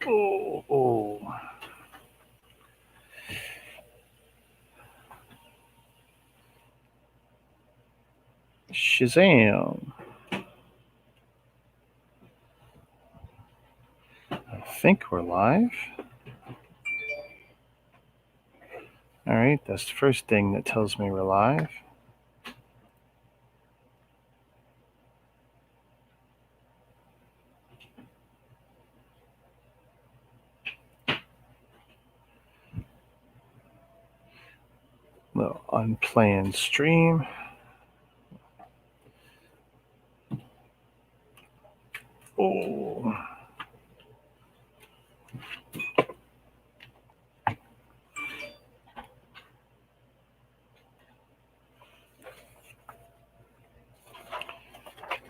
Oh. Shazam. I think we're live. All right, that's the first thing that tells me we're live. Little unplanned stream. Oh.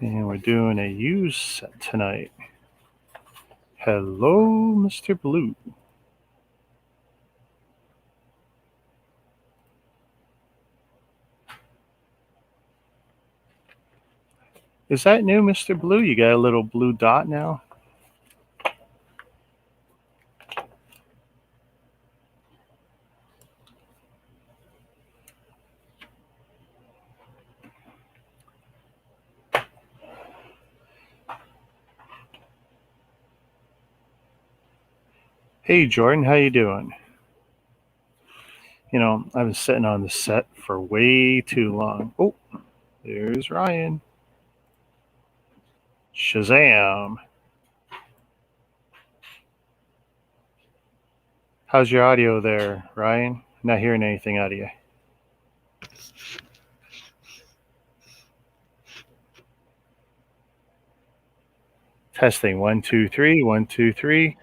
And we're doing a use set tonight. Hello, Mr. Blue. Is that new, Mr. Blue? You got a little blue dot now? Hey, Jordan, how you doing? You know, I've been sitting on the set for way too long. Oh, there's Ryan. Shazam. How's your audio there, Ryan? Not hearing anything out of you. Testing 1, 2, 3, 1, 2, 3.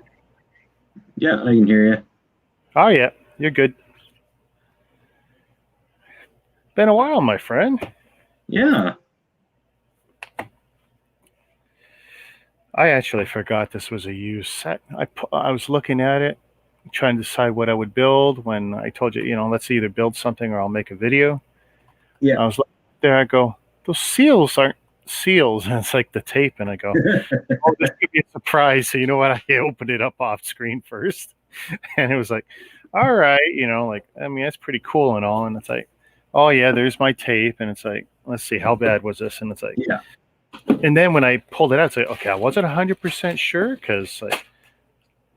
Yeah, I can hear you. Oh, yeah, you're good. Been a while, my friend. Yeah. I actually forgot this was a used set. I was looking at it, trying to decide what I would build when I told you, let's either build something or I'll make a video. Yeah. I was like, there I go, those seals aren't seals. And it's like the tape. And I go, oh, this could be a surprise. So you know what? I opened it up off screen first. And it was like, all right, that's pretty cool and all. And it's like, oh, yeah, there's my tape. And it's like, let's see, how bad was this? And it's like, yeah. And then when I pulled it out, it's like, okay, I wasn't 100% sure because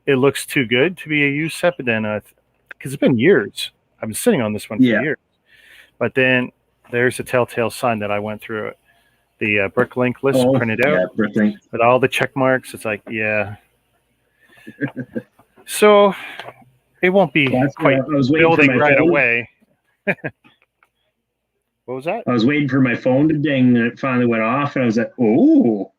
it looks too good to be a used set. But then, because it's been years, I've been sitting on this one for years. But then there's a telltale sign that I went through it. The Bricklink list printed out with all the check marks. It's like, yeah. So it won't be quite building right away. What was that? I was waiting for my phone to ding, and it finally went off, and I was like, oh.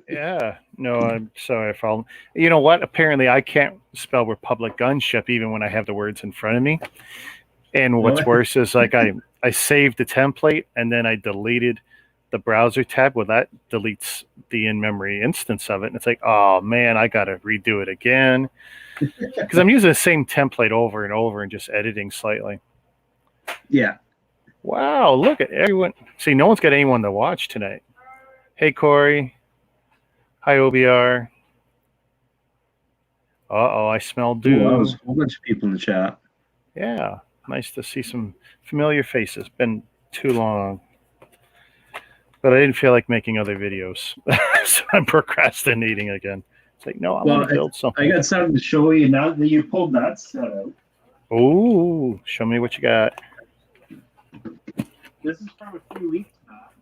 Yeah. No, I'm sorry for you know what? Apparently, I can't spell Republic Gunship even when I have the words in front of me. And what's worse is like I saved the template and then I deleted the browser tab. Well, that deletes the in-memory instance of it. And it's like, oh, man, I got to redo it again. Because I'm using the same template over and over and just editing slightly. Yeah. Wow, look at everyone. See, no one's got anyone to watch tonight. Hey, Corey. Hi, OBR. Uh-oh, I smell doom. Wow, there's a whole bunch of people in the chat. Yeah, nice to see some familiar faces. Been too long. But I didn't feel like making other videos. So I'm procrastinating again. It's like, no, I want to build something. I got something to show you now that you pulled that set out. Oh, show me what you got. This is from a few weeks back.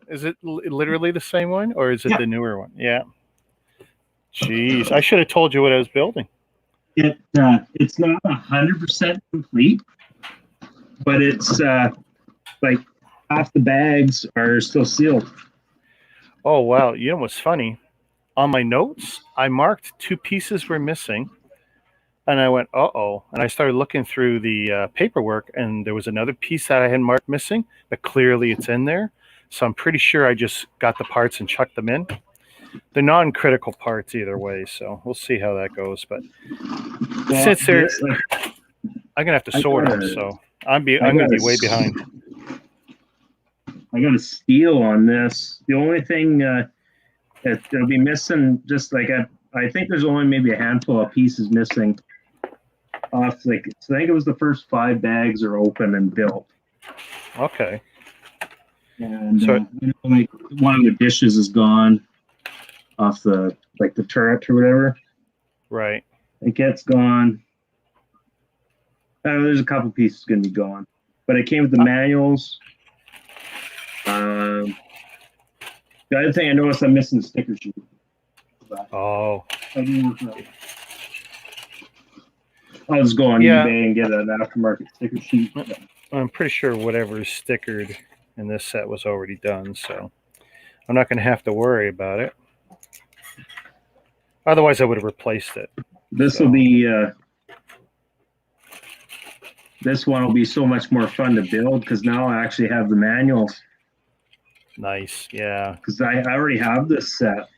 Is it literally the same one or is it the newer one? Yeah. Jeez, I should have told you what I was building. It's not 100% complete, but it's like half the bags are still sealed. Oh, wow. You know what's funny? On my notes, I marked 2 pieces were missing. And I went, uh-oh. And I started looking through the paperwork, and there was another piece that I had marked missing, but clearly it's in there. So I'm pretty sure I just got the parts and chucked them in. They're non-critical parts either way, so we'll see how that goes. But since they're, I'm going to have to sort them, so. I'm going to be way behind. I got a steal on this. The only thing it'll be missing, just like I think there's only maybe a handful of pieces missing off. Like, so I think it was the first 5 bags are open and built. Okay. And like one of the dishes is gone off the turret or whatever. Right. It gets gone. There's a couple pieces going to be gone, but it came with the manuals. The other thing I noticed, I'm missing the sticker sheet. Oh. I'll just go on eBay and get an aftermarket sticker sheet. I'm pretty sure whatever is stickered in this set was already done, so I'm not going to have to worry about it. Otherwise, I would have replaced it. This will be this one will be so much more fun to build because now I actually have the manuals. Nice, yeah. Because I already have this set.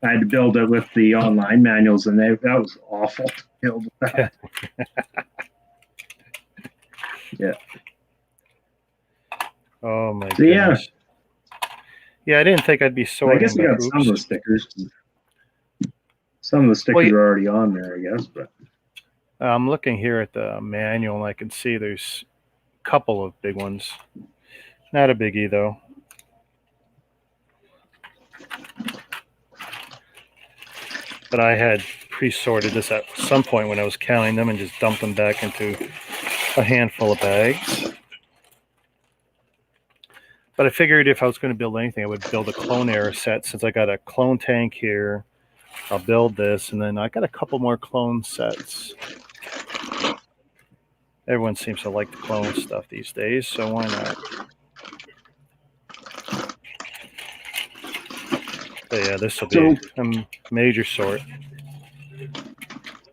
I had to build it with the online manuals, and that was awful to build that. Yeah. Oh my goodness. Yeah, I didn't think I'd be sorting. I guess we got some of the stickers. Some of the stickers are already on there, I guess. But I'm looking here at the manual, and I can see there's a couple of big ones. Not a biggie, though. But I had pre-sorted this at some point when I was counting them and just dumped them back into a handful of bags. But I figured if I was going to build anything, I would build a clone era set. Since I got a clone tank here, I'll build this, and then I got a couple more clone sets. Everyone seems to like the clone stuff these days, so why not? But yeah, this will be a major sort.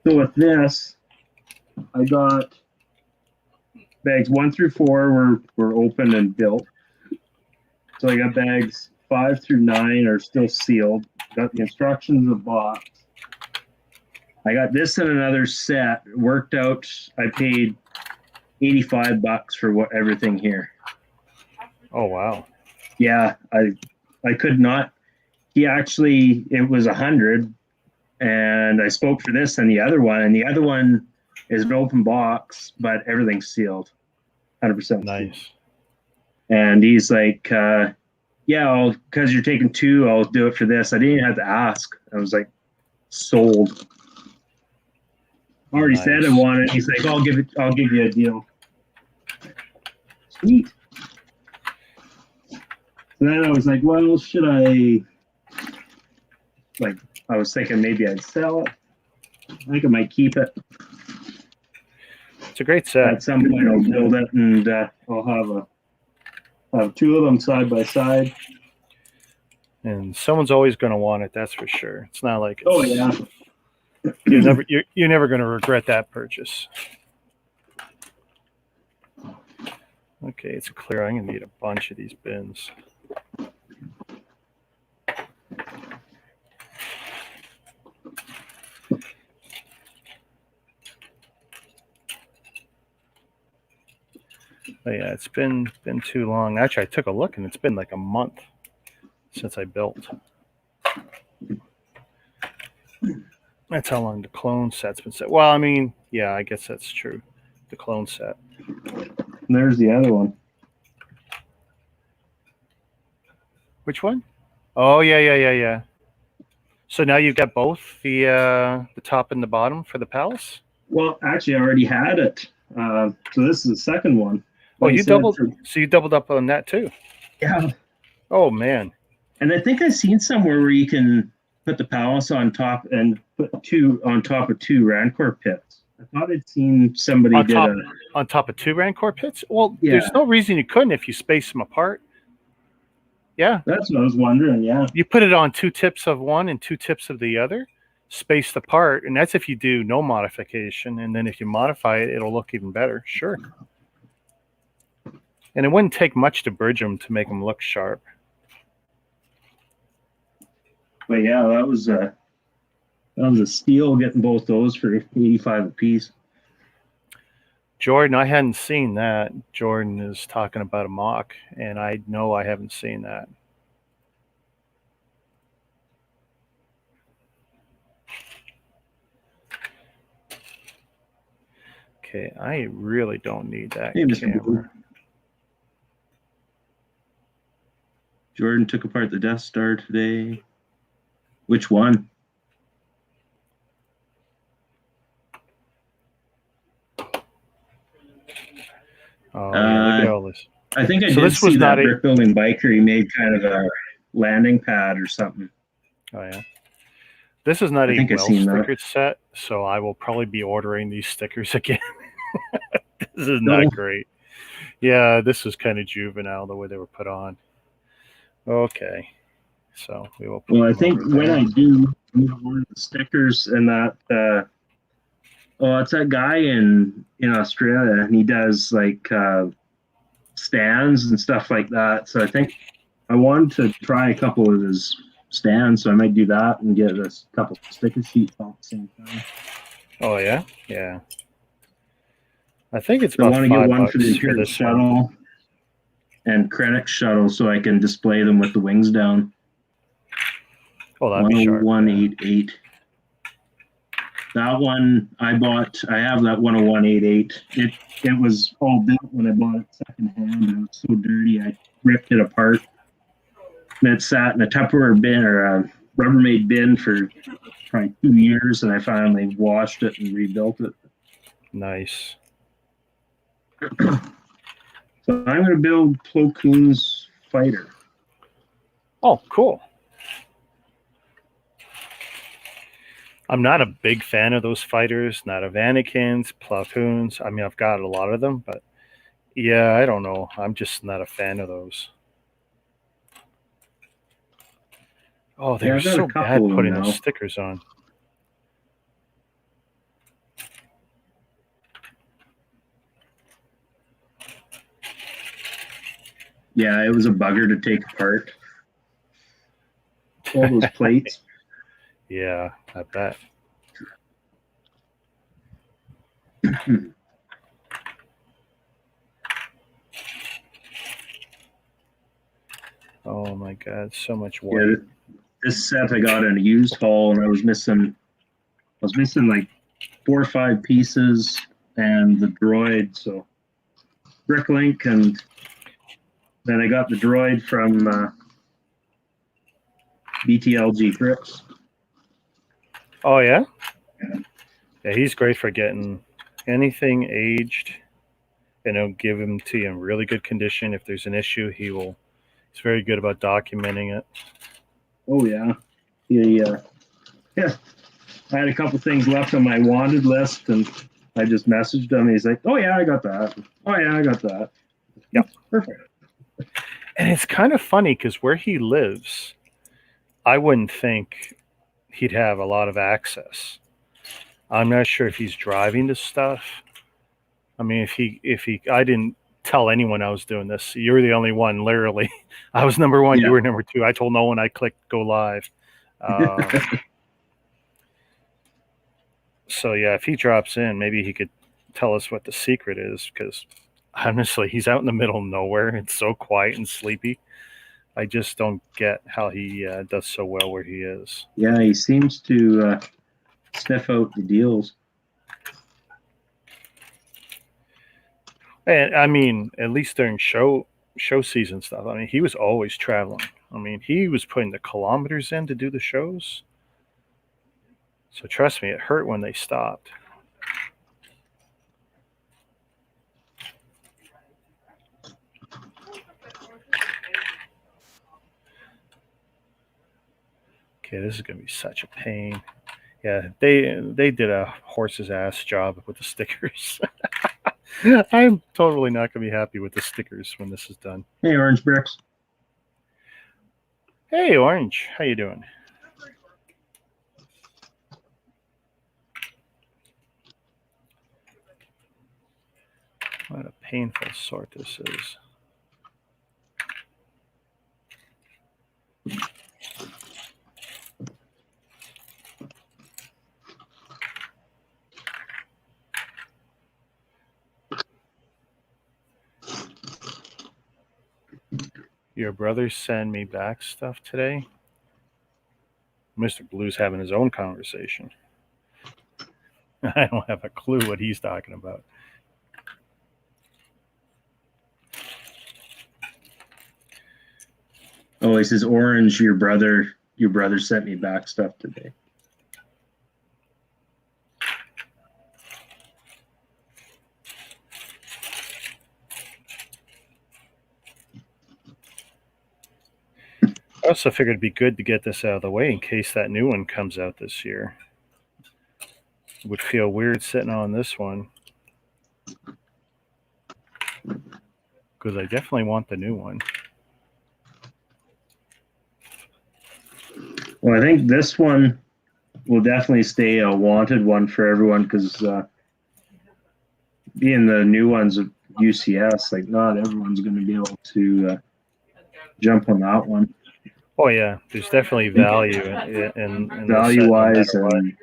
So with this, I got bags 1 through 4 were open and built. So I got bags 5 through 9 are still sealed. Got the instructions in the box. I got this in another set. Worked out. I paid $85 for everything here. Oh wow! Yeah, I could not. He actually, it was 100, and I spoke for this and the other one, and the other one is an open box, but everything's sealed, 100%. Nice. And he's like, yeah, because you're taking 2, I'll do it for this. I didn't even have to ask. I was like, sold. Already said I wanted. He's like, I'll give you a deal. Sweet. So then I was like, well, should I? Like, I was thinking maybe I'd sell it. I think I might keep it. It's a great set. At some point, I'll build it, and I'll have 2 of them side by side. And someone's always going to want it. That's for sure. It's not like oh yeah, you're never going to regret that purchase. Okay, it's clear. I'm going to need a bunch of these bins. But yeah, it's been too long. Actually, I took a look, and it's been like a month since I built. That's how long the clone set's been set. Well, I mean, yeah, I guess that's true. The clone set. And there's the other one. Which one? Oh, yeah. So now you've got both the top and the bottom for the palace? Well, actually, I already had it. So this is the second one. Oh, you doubled. So you doubled up on that too? Yeah. Oh man. And I think I've seen somewhere where you can put the palace on top and put 2 on top of 2 Rancor pits. I thought I'd seen somebody on top of 2 Rancor pits. Well, yeah. There's no reason you couldn't if you space them apart. Yeah. That's what I was wondering. Yeah. You put it on 2 tips of one and 2 tips of the other, spaced apart, and that's if you do no modification. And then if you modify it, it'll look even better. Sure. And it wouldn't take much to bridge them to make them look sharp. But yeah, that was a steal getting both those for $85 a piece. Jordan, I hadn't seen that. Jordan is talking about a mock, and I know I haven't seen that. Okay, I really don't need that Hey, Mr. camera. Blue. Jordan took apart the Death Star today. Which one? Oh yeah, look at all this. I think I So did this was see not that a- brick building biker. He made kind of a landing pad or something. Oh yeah. This is not I a think I've well seen that. stickered set, so I will probably be ordering these stickers again. This is No. not great. Yeah, this is kind of juvenile the way they were put on. Okay, so we will. Put Well, I them think over when there. I do order the stickers and that, oh, it's that guy in Australia, and he does like stands and stuff like that. So I think I wanted to try a couple of his stands, so I might do that and get a couple sticker sheets all at the same time. Oh yeah, yeah. I think it's So I about want to get one $5 for the for Imperial this one. shuttle and Krennic shuttle, so I can display them with the wings down. Oh, that'd be sharp. 10188. That one I bought. I have that 10188. It was all built when I bought it secondhand. It was so dirty. I ripped it apart. And it sat in a Tupperware bin or a Rubbermaid bin for probably 2 years, and I finally washed it and rebuilt it. Nice. So I'm going to build Plo Koon's fighter. Oh, cool. I'm not a big fan of those fighters, not of Anakin's, Plo Koon's. I mean, I've got a lot of them, but yeah, I don't know. I'm just not a fan of those. Oh, they're I've got a so couple bad of them putting now. those stickers on. Yeah, it was a bugger to take apart. All those plates. Yeah, I bet. Oh my God, so much white. Yeah, this set I got in a used haul, and I was missing like 4 or 5 pieces and the droid. So Bricklink, and then I got the droid from BTLG Grips. Oh yeah? Yeah, he's great for getting anything aged, and he'll give him to you in really good condition. If there's an issue, he's very good about documenting it. Oh yeah, yeah. I had a couple things left on my wanted list, and I just messaged him. He's like, "Oh yeah, I got that. Oh yeah, I got that." Yep. Perfect. And it's kind of funny because where he lives, I wouldn't think he'd have a lot of access. I'm not sure if he's driving to stuff. I mean, I didn't tell anyone I was doing this. You're the only one, literally. I was number one. Yeah. You were number two. I told no one. I clicked go live. So yeah, if he drops in, maybe he could tell us what the secret is. Because honestly, he's out in the middle of nowhere. It's so quiet and sleepy. I just don't get how he does so well where he is. Yeah, he seems to sniff out the deals. And I mean, at least during show season stuff, I mean, he was always traveling. I mean, he was putting the kilometers in to do the shows. So trust me, it hurt when they stopped. Okay, this is going to be such a pain. Yeah, they did a horse's ass job with the stickers. I'm totally not going to be happy with the stickers when this is done. Hey, Orange Bricks. Hey, Orange, how you doing? What a painful sort this is. Your brother sent me back stuff today. Mr. Blue's having his own conversation. I don't have a clue what he's talking about. Oh, he says, Orange, your brother sent me back stuff today. I also figured it'd be good to get this out of the way in case that new one comes out this year. It would feel weird sitting on this one. Because I definitely want the new one. Well, I think this one will definitely stay a wanted one for everyone because being the new ones of UCS, like not everyone's going to be able to jump on that one. Oh yeah, there's definitely value in value wise no and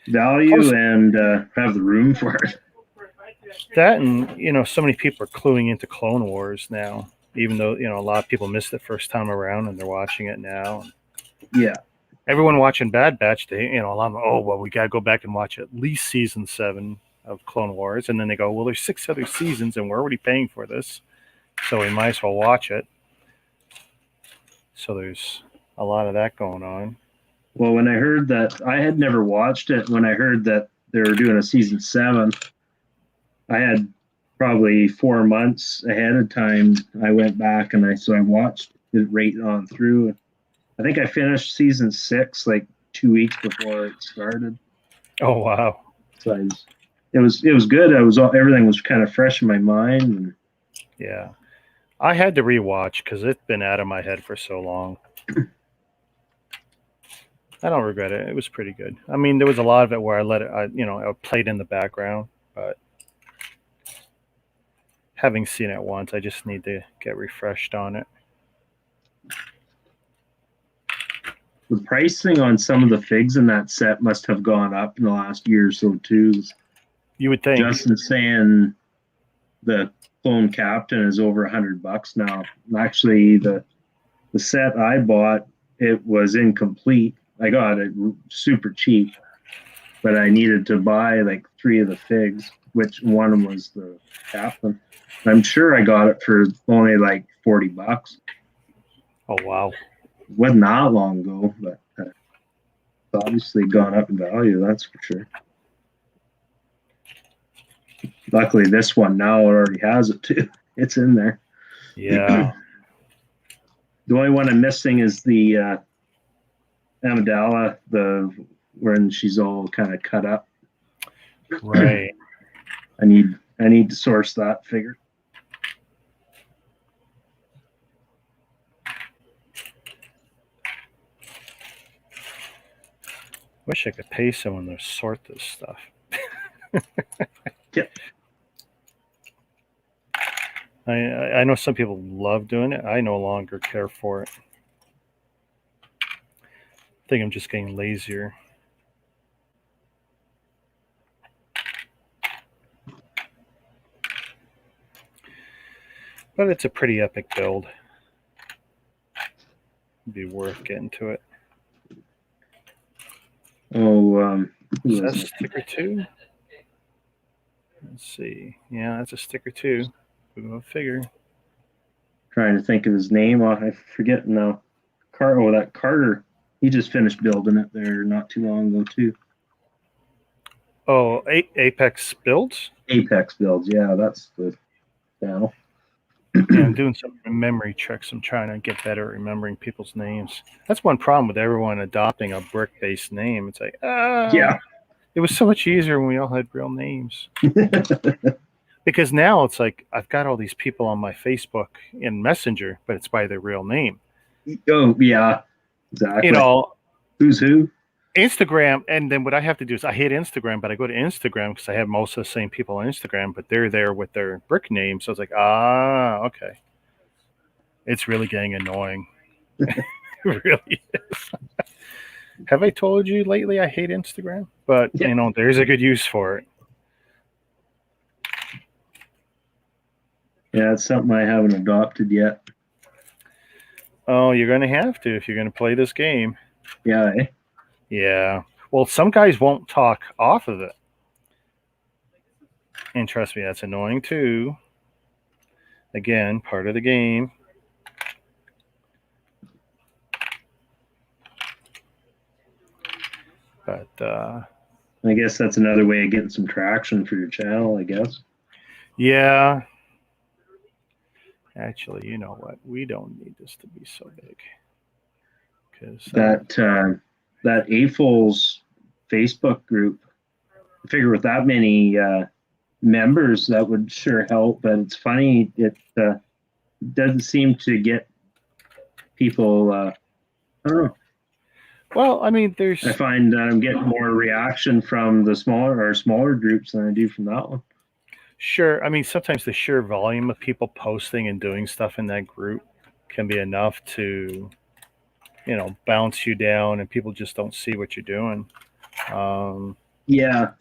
value and have the room for it. That and so many people are cluing into Clone Wars now, even though a lot of people missed it first time around and they're watching it now. Yeah, everyone watching Bad Batch, they a lot of we gotta go back and watch at least season 7 of Clone Wars, and then they go, well, there's 6 other seasons and we're already paying for this, so we might as well watch it. So there's a lot of that going on. Well, when I heard that, I had never watched it. When I heard that they were doing a season 7, I had probably 4 months ahead of time. I went back and I watched it right on through. I think I finished season 6 like 2 weeks before it started. Oh wow! So it was good. Everything was kind of fresh in my mind. And yeah, I had to rewatch because it's been out of my head for so long. I don't regret it. It was pretty good. I mean, there was a lot of it where I let it, I played in the background, but having seen it once, I just need to get refreshed on it. The pricing on some of the figs in that set must have gone up in the last year or so too. You would think. Justin saying the clone captain is over $100 now. Actually, the set I bought, it was incomplete. I got it super cheap, but I needed to buy like 3 of the figs, which one was the captain. I'm sure I got it for only like $40. Oh wow! It wasn't that long ago, but it's obviously gone up in value. That's for sure. Luckily, this one now already has it too. It's in there. Yeah. The only one I'm missing is the Amidala, when she's all kind of cut up. Right. I need to source that figure. Wish I could pay someone to sort this stuff. Yeah. I know some people love doing it. I no longer care for it. I think I'm just getting lazier. But it's a pretty epic build. It'd be worth getting to it. Oh, is that sticker 2? Let's see. Yeah, that's a sticker 2. Go figure. Trying to think of his name. I forget now. That Carter. He just finished building it there not too long ago too. Oh, Apex Builds? Apex Builds, yeah, that's the channel. Yeah, I'm doing some memory tricks. I'm trying to get better at remembering people's names. That's one problem with everyone adopting a brick-based name. It's like, yeah. It was so much easier when we all had real names. Because now it's like I've got all these people on my Facebook in Messenger, but it's by their real name. Oh, yeah. Exactly. Who's who? Instagram, and then what I have to do is I hate Instagram, but I go to Instagram because I have most of the same people on Instagram, but they're there with their brick name. So it's like, okay. It's really getting annoying. It really is. Have I told you lately I hate Instagram? But, there's a good use for it. Yeah, it's something I haven't adopted yet. Oh, you're going to have to if you're going to play this game. Yeah. Yeah. Well, some guys won't talk off of it. And trust me, that's annoying too. Again, part of the game. But I guess that's another way of getting some traction for your channel, I guess. yeah. Actually, you know what? We don't need this to be so big. Because that AFOL's Facebook group, I figure with that many members, that would sure help. But it's funny, it doesn't seem to get people. I don't know. Well, I mean, there's. I find I'm getting more reaction from the smaller groups than I do from that one. Sure. I mean, sometimes the sheer volume of people posting and doing stuff in that group can be enough to, bounce you down, and people just don't see what you're doing. Yeah.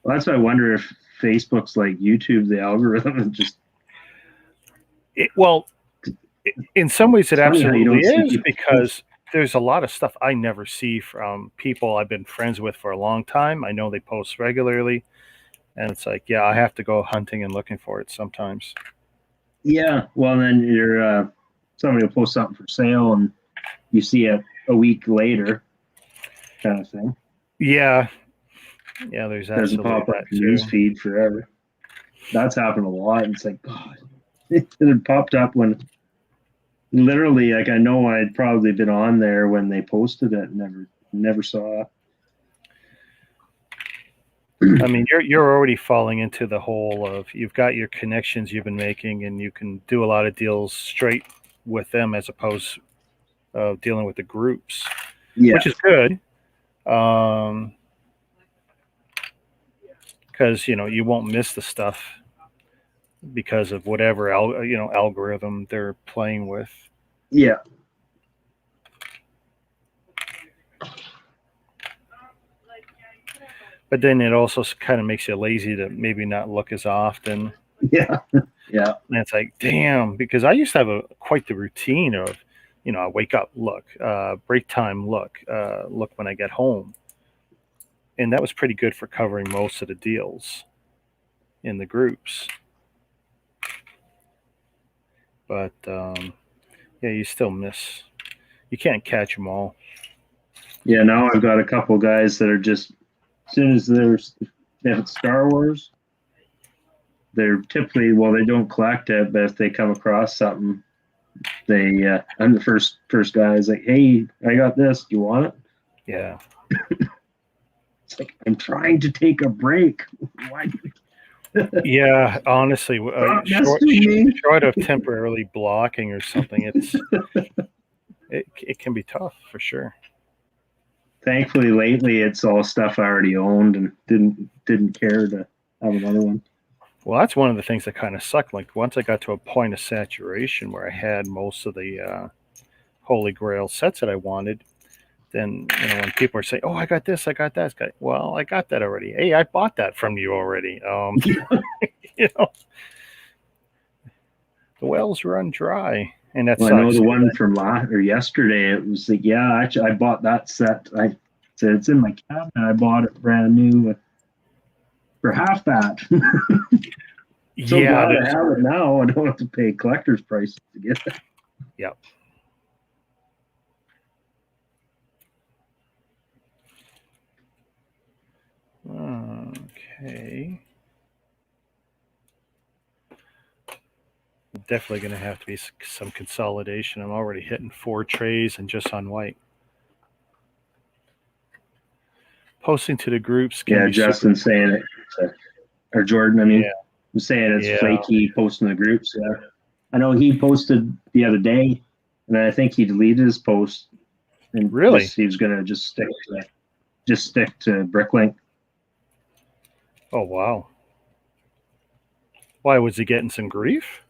Well, that's why I wonder if Facebook's like YouTube, the algorithm, and just. In some ways, it absolutely is, people. because there's a lot of stuff I never see from people I've been friends with for a long time. I know they post regularly, and it's like, yeah, I have to go hunting and looking for it sometimes. Yeah, well, then you're somebody will post something for sale, and you see it a week later, kind of thing. Yeah, there's doesn't absolutely pop up that your news feed forever. That's happened a lot. And it's like, God, it had popped up when literally, like, I know I'd probably been on there when they posted it, and never saw it. I mean, you're already falling into the hole of, you've got your connections you've been making, and you can do a lot of deals straight with them as opposed to dealing with the groups, which is good. Because you won't miss the stuff because of whatever algorithm they're playing with. Yeah. But then it also kind of makes you lazy to maybe not look as often. Yeah. And it's like, damn, because I used to have quite the routine of, I wake up, look, break time, look when I get home. And that was pretty good for covering most of the deals in the groups. But you still miss. You can't catch them all. Yeah, now I've got a couple guys that are just, as soon as they have Star Wars, they're typically, well, they don't collect it, but if they come across something, I'm the first guy is like, hey, I got this. Do you want it? Yeah. It's like, I'm trying to take a break. Why? Yeah, honestly, short of temporarily blocking or something, it can be tough for sure. Thankfully, lately it's all stuff I already owned and didn't care to have another one. Well, that's one of the things that kind of sucked. Like, once I got to a point of saturation where I had most of the Holy Grail sets that I wanted, then when people are saying, "Oh, I got this, I got that," well, I got that already. Hey, I bought that from you already. The wells run dry, and that's. Well, I know the one from yesterday. It was like, yeah, actually, I bought that set. I said it's in my cabinet. I bought it brand new for half that. So glad I have it now. I don't have to pay collector's price to get it. Yep. Okay. Definitely going to have to be some consolidation. I'm already hitting 4 trays and just on white. Posting to the groups. Yeah, Justin's saying it. Or Jordan, I mean, I'm saying it's flaky posting the groups. Yeah, I know he posted the other day, and I think he deleted his post. And really, he was going to just stick to Bricklink. Oh wow! Why, was he getting some grief?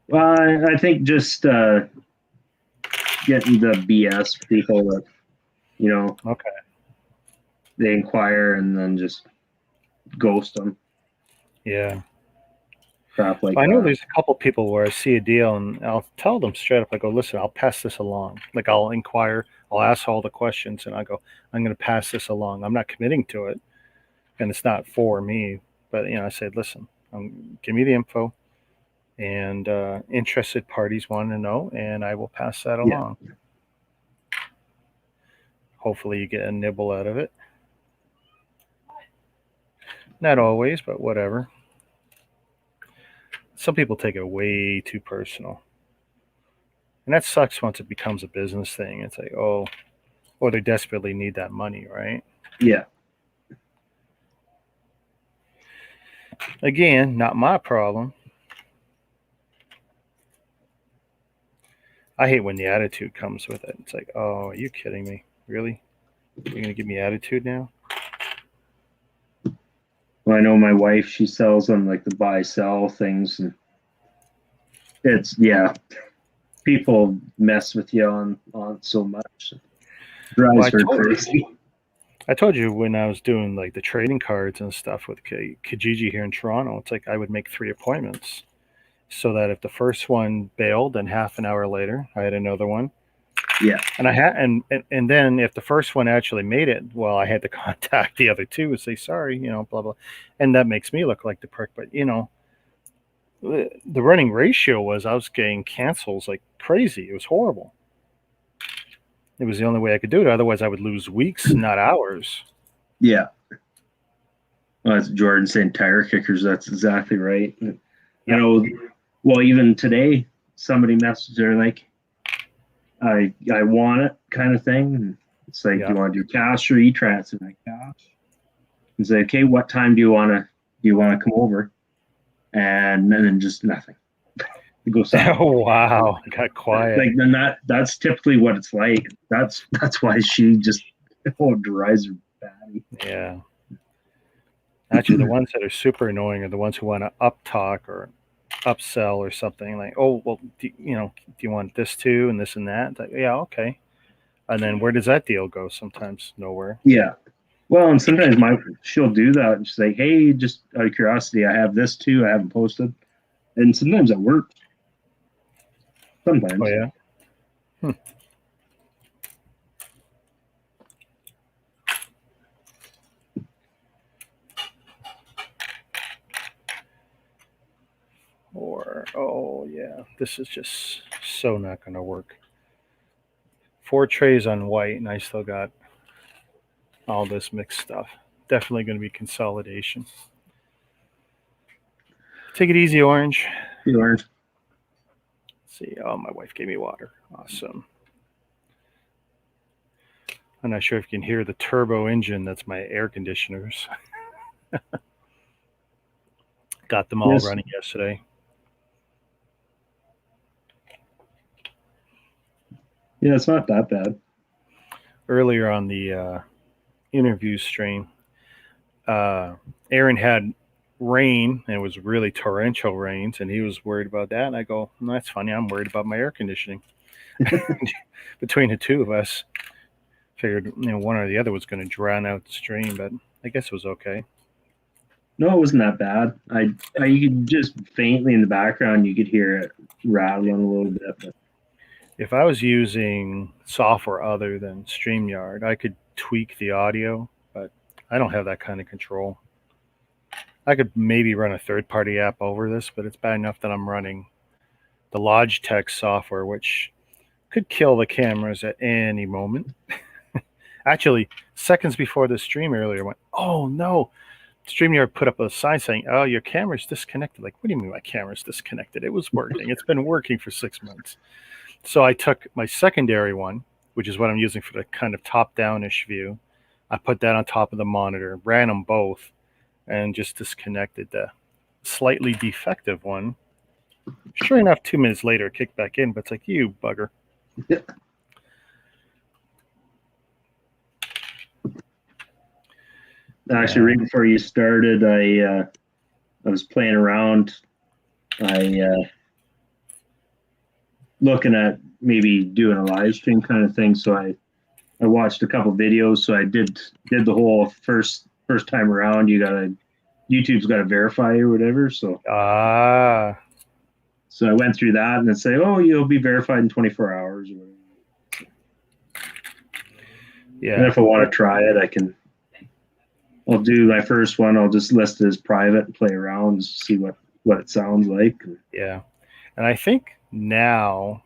Well, I think just getting the BS people that, okay, they inquire and then just ghost them. Yeah. crap like I know that. there's a couple people where I see a deal and I'll tell them straight up. I go, listen, I'll pass this along. Like I'll inquire, I'll ask all the questions, and I go, I'm going to pass this along. I'm not committing to it, and it's not for me. But I said, listen, give me the info, and interested parties want to know, and I will pass that along. Hopefully, you get a nibble out of it. Not always, but whatever. Some people take it way too personal. And that sucks once it becomes a business thing. It's like, or they desperately need that money, right? Yeah. Again, not my problem. I hate when the attitude comes with it. It's like, oh, are you kidding me? Really? You're going to give me attitude now? Well, I know my wife, she sells on like the buy sell things, and it's people mess with you on so much. Drives her crazy. I told you when I was doing like the trading cards and stuff with Kijiji here in Toronto, it's like I would make 3 appointments so that if the first one bailed, then half an hour later I had another one. Yeah. And I had and then if the first one actually made it, well, I had to contact the other 2 and say sorry, blah blah. And that makes me look like the prick, but the running ratio was I was getting cancels like crazy. It was horrible. It was the only way I could do it. Otherwise, I would lose weeks, not hours. Yeah. Well, that's Jordan saying tire kickers. That's exactly right. Yep. I know. Well, even today, somebody messaged her like, I want it kind of thing. And it's like, do you want to do cash or e-trans? And like, cash. He's like, okay, what time do you want to come over? And then just nothing. It goes oh wow, it got quiet. Like then that's typically what it's like. That's why she just drives her batty. Yeah. Actually, the ones that are super annoying are the ones who want to up talk or upsell or something like, oh well, do you want this too and this and that? Like, yeah, okay. And then where does that deal go? Sometimes nowhere. Yeah. Well, and sometimes she'll do that and she's like, hey, just out of curiosity, I have this too. I haven't posted. And sometimes it works. Sometimes. Oh, yeah? Or, oh, yeah, this is just so not going to work. 4 trays on white, and I still got all this mixed stuff. Definitely going to be consolidation. Take it easy, Orange. Hey, Orange. See, oh, my wife gave me water. Awesome. I'm not sure if you can hear the turbo engine. That's my air conditioners. Got them all running yesterday. Yeah, it's not that bad. Earlier on the interview stream, Aaron had rain, and it was really torrential rains, and he was worried about that. And I go, no, that's funny. I'm worried about my air conditioning. Between the 2 of us, figured one or the other was going to drown out the stream, but I guess it was okay. No, it wasn't that bad. You could just faintly in the background, you could hear it rattling a little bit. But if I was using software other than StreamYard, I could tweak the audio, but I don't have that kind of control. I could maybe run a third-party app over this, but it's bad enough that I'm running the Logitech software, which could kill the cameras at any moment. Actually, seconds before the stream earlier, I went, oh no. StreamYard put up a sign saying, oh, your camera's disconnected. Like, what do you mean my camera's disconnected? It was working. It's been working for 6 months. So I took my secondary one, which is what I'm using for the kind of top-down-ish view. I put that on top of the monitor, ran them both, and just disconnected the slightly defective one. Sure enough, 2 minutes later, it kicked back in, but it's like, you bugger. Yeah. Actually, right before you started, I was playing around. Looking at maybe doing a live stream kind of thing. So I watched a couple videos. So I did the whole first time around. You gotta YouTube's got to verify or whatever. So Ah, I went through that and it say, oh, you'll be verified in 24 hours or whatever. yeah. And if I want to try it, I'll do my first one. I'll just list it as private and play around and see what it sounds like. Yeah. And I think now,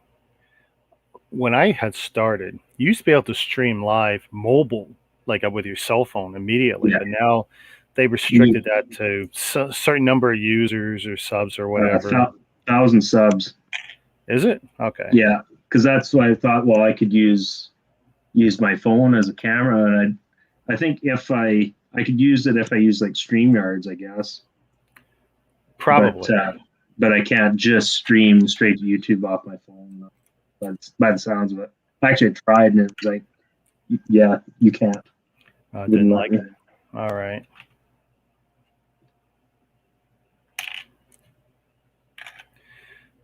when I had started, you used to be able to stream live mobile, like with your cell phone immediately. Yeah. But now they restricted that to a certain number of users or subs or whatever. 1,000 subs. Is it? Okay. Yeah. Because that's why I thought, well, I could use my phone as a camera. And I think if I could use it if I use like StreamYards, I guess. Probably. But I can't just stream straight to YouTube off my phone. By the sounds of it. I actually tried and it was like, yeah, you can't. Didn't like it. All right.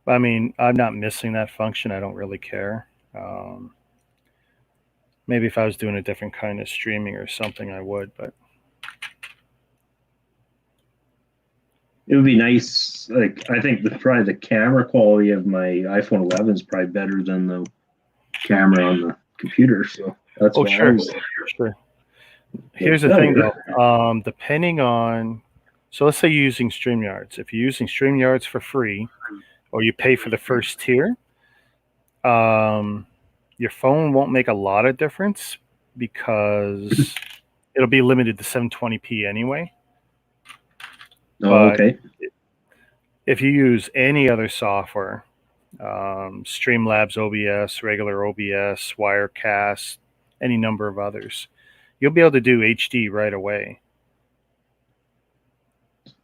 I mean, I'm not missing that function. I don't really care. Maybe if I was doing a different kind of streaming or something, I would, but it would be nice. Like, I think probably the camera quality of my iPhone 11 is probably better than the camera on the computer. So that's why sure. Here's the thing, though. Depending on, so let's say you're using StreamYards. If you're using StreamYards for free, or you pay for the first tier, your phone won't make a lot of difference because it'll be limited to 720p anyway. Oh, okay. If you use any other software, Streamlabs OBS, regular OBS, Wirecast, any number of others, you'll be able to do HD right away.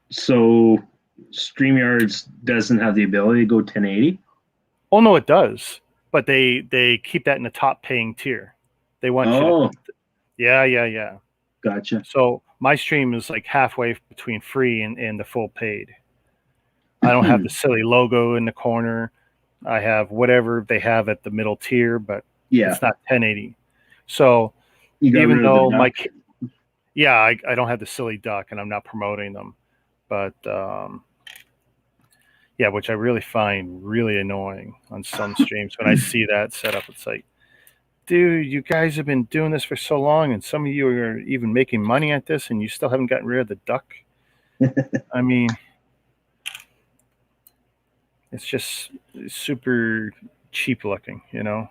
So StreamYards doesn't have the ability to go 1080? Oh, no, it does. But they keep that in the top paying tier. They want you to. Yeah. Gotcha. So my stream is like halfway between free and the full paid. I don't have the silly logo in the corner. I have whatever they have at the middle tier, but it's not 1080. So even though I don't have the silly duck and I'm not promoting them, but which I really find really annoying on some streams when I see that set up. It's like, dude, you guys have been doing this for so long, and some of you are even making money at this, and you still haven't gotten rid of the duck. I mean, it's just super cheap looking, you know?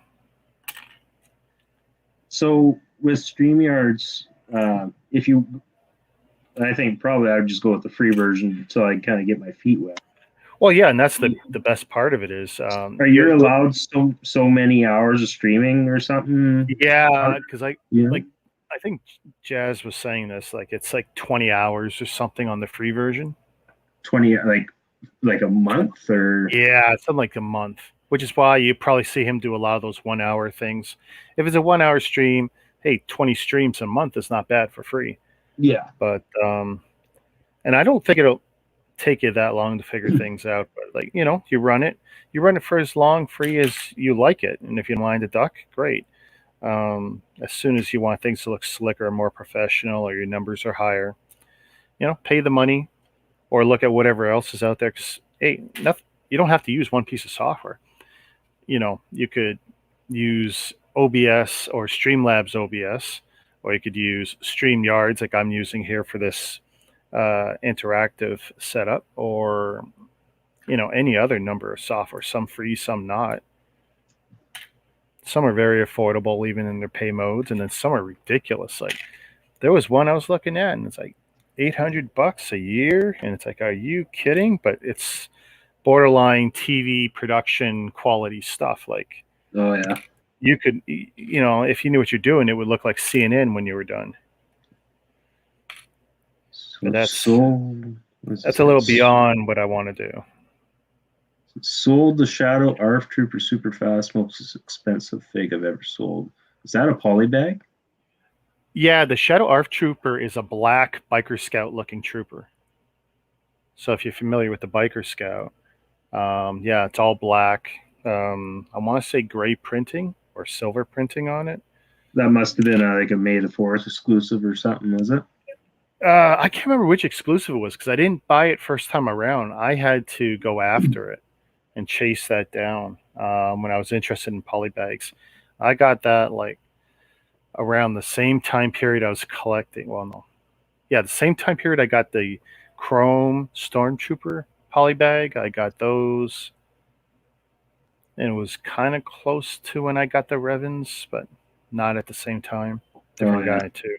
So with StreamYards, I think probably I would just go with the free version until I kind of get my feet wet. Well, yeah, and that's the best part of it is. Are you allowed so many hours of streaming or something? Yeah, because I think Jazz was saying this, like it's like 20 hours or something on the free version. 20, like a month or? Yeah, something like a month, which is why you probably see him do a lot of those 1 hour things. If it's a 1 hour stream, hey, 20 streams a month is not bad for free. Yeah. But, and I don't think it'll take you that long to figure things out. But like, you run it for as long free as you like it. And if you mind a duck, great. As soon as you want things to look slicker, more professional, or your numbers are higher, pay the money or look at whatever else is out there. Because, hey, you don't have to use one piece of software. You could use OBS or Streamlabs OBS, or you could use StreamYards like I'm using here for this interactive setup, or any other number of software, some free, some not. Some are very affordable even in their pay modes, and then some are ridiculous. Like there was one I was looking at and it's like $800 a year, and it's like, are you kidding? But it's borderline TV production quality stuff. Like, oh yeah, you could, if you knew what you're doing, it would look like CNN when you were done. But that's a little beyond what I want to do. Sold the Shadow ARF Trooper super fast, most expensive fig I've ever sold. Is that a poly bag? Yeah, the Shadow ARF Trooper is a black Biker Scout looking trooper. So if you're familiar with the Biker Scout, it's all black. I want to say gray printing or silver printing on it. That must have been like a May the 4th exclusive or something, was it? I can't remember which exclusive it was because I didn't buy it first time around. I had to go after it and chase that down when I was interested in polybags. I got that like around the same time period I was collecting. Well, no, yeah, the same time period I got the Chrome Stormtrooper polybag. I got those, and it was kind of close to when I got the Revens, but not at the same time. Different guy too.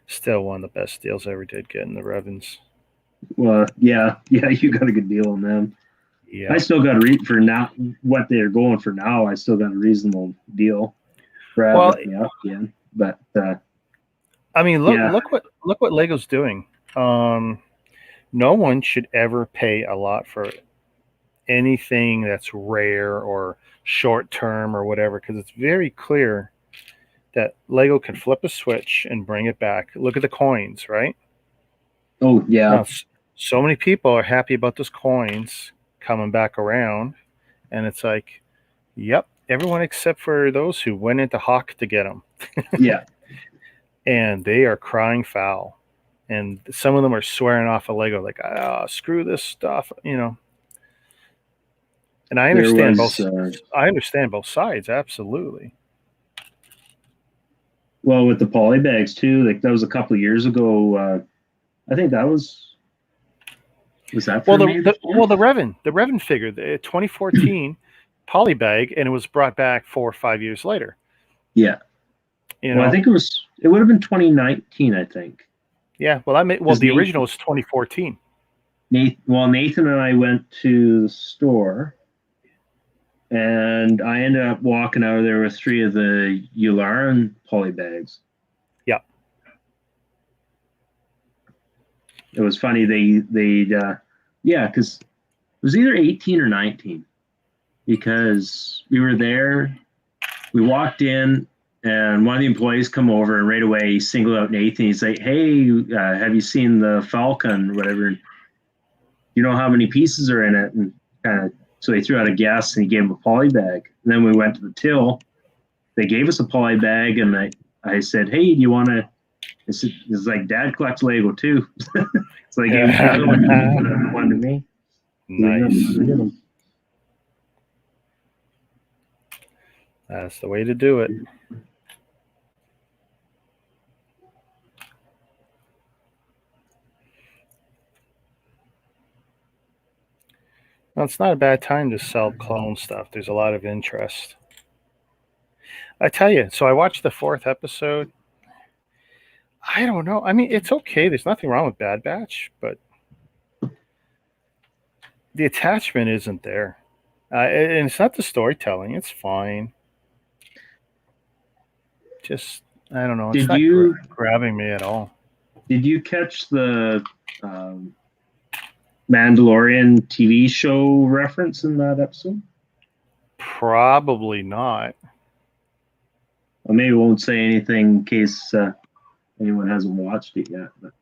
Still one of the best deals I ever did getting the Revens. Well, yeah, you got a good deal on them. Yeah. I still got to read for now what they're going for now. I still got a reasonable deal. Brad Well, looked me up again, but I mean, look what Lego's doing. No one should ever pay a lot for anything that's rare or short term or whatever, because it's very clear that Lego can flip a switch and bring it back. Look at the coins, right? oh yeah, Now, so many people are happy about those coins coming back around, and it's like, yep, everyone except for those who went into Hawk to get them. yeah. And they are crying foul. And some of them are swearing off of Lego, like, screw this stuff, you know. And I understand both sides, absolutely. Well, with the poly bags too, like that was a couple of years ago. I think that was that for me? The Revan figure, the 2014 polybag, and it was brought back 4 or 5 years later. Yeah. You know? I think it would have been 2019, I think. Yeah, the original was 2014. Nathan and I went to the store, and I ended up walking out of there with 3 of the Yularen poly bags. Yeah. It was funny. Because it was either 18 or 19, because we were there, we walked in, and one of the employees come over, and right away he singled out Nathan. He's like, "Hey, have you seen the Falcon, or whatever? You know how many pieces are in it?" And so he threw out a guess, and he gave him a poly bag. And then we went to the till. They gave us a poly bag, and I said, "Hey, do you want to?" It's like, Dad collects Lego too. So they gave one to me. Nice. That's the way to do it. Well, it's not a bad time to sell clone stuff. There's a lot of interest. I tell you, so I watched the 4th episode. I don't know. I mean, it's okay. There's nothing wrong with Bad Batch, but the attachment isn't there. And it's not the storytelling. It's fine. Just, I don't know. It's not grabbing me at all. Did you catch the Mandalorian TV show reference in that episode? Probably not. Well, maybe I won't say anything in case anyone hasn't watched it yet. But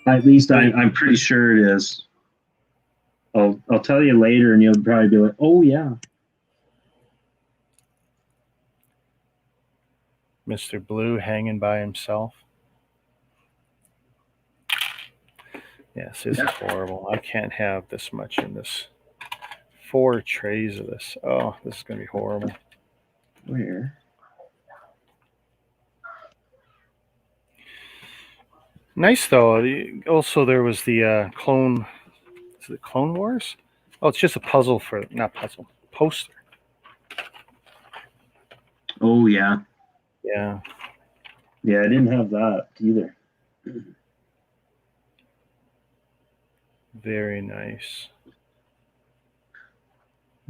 at least I'm pretty sure it is. I'll tell you later, and you'll probably be like, "Oh yeah." Mr. Blue hanging by himself. Yes, this is horrible. I can't have this much in this. 4 trays of this. Oh, this is going to be horrible. Where? Nice though. Also, there was the Clone. Is it Clone Wars? Oh, it's just a puzzle poster. Oh yeah. Yeah. Yeah, I didn't have that either. Very nice.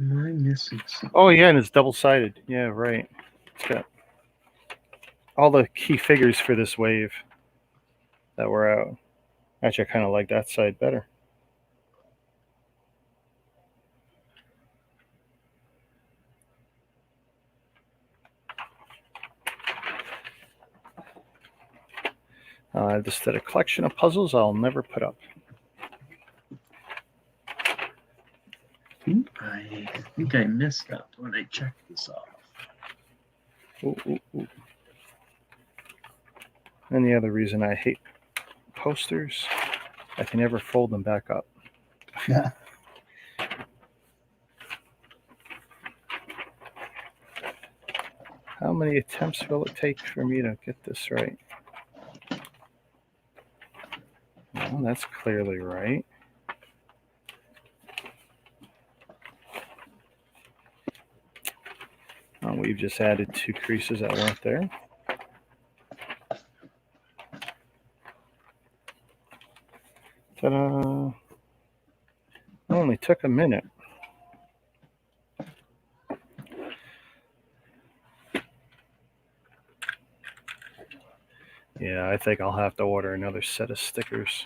Am I missing something? Oh yeah, and it's double-sided. Yeah, right. It's got all the key figures for this wave that were out. Actually, I kind of like that side better. I just did a collection of puzzles I'll never put up. I think I missed that when I checked this off. Ooh, ooh, ooh. And the other reason I hate posters, I can never fold them back up. Yeah. How many attempts will it take for me to get this right? Well, that's clearly right. We've just added 2 creases that weren't there. Ta-da! Only took a minute. Yeah, I think I'll have to order another set of stickers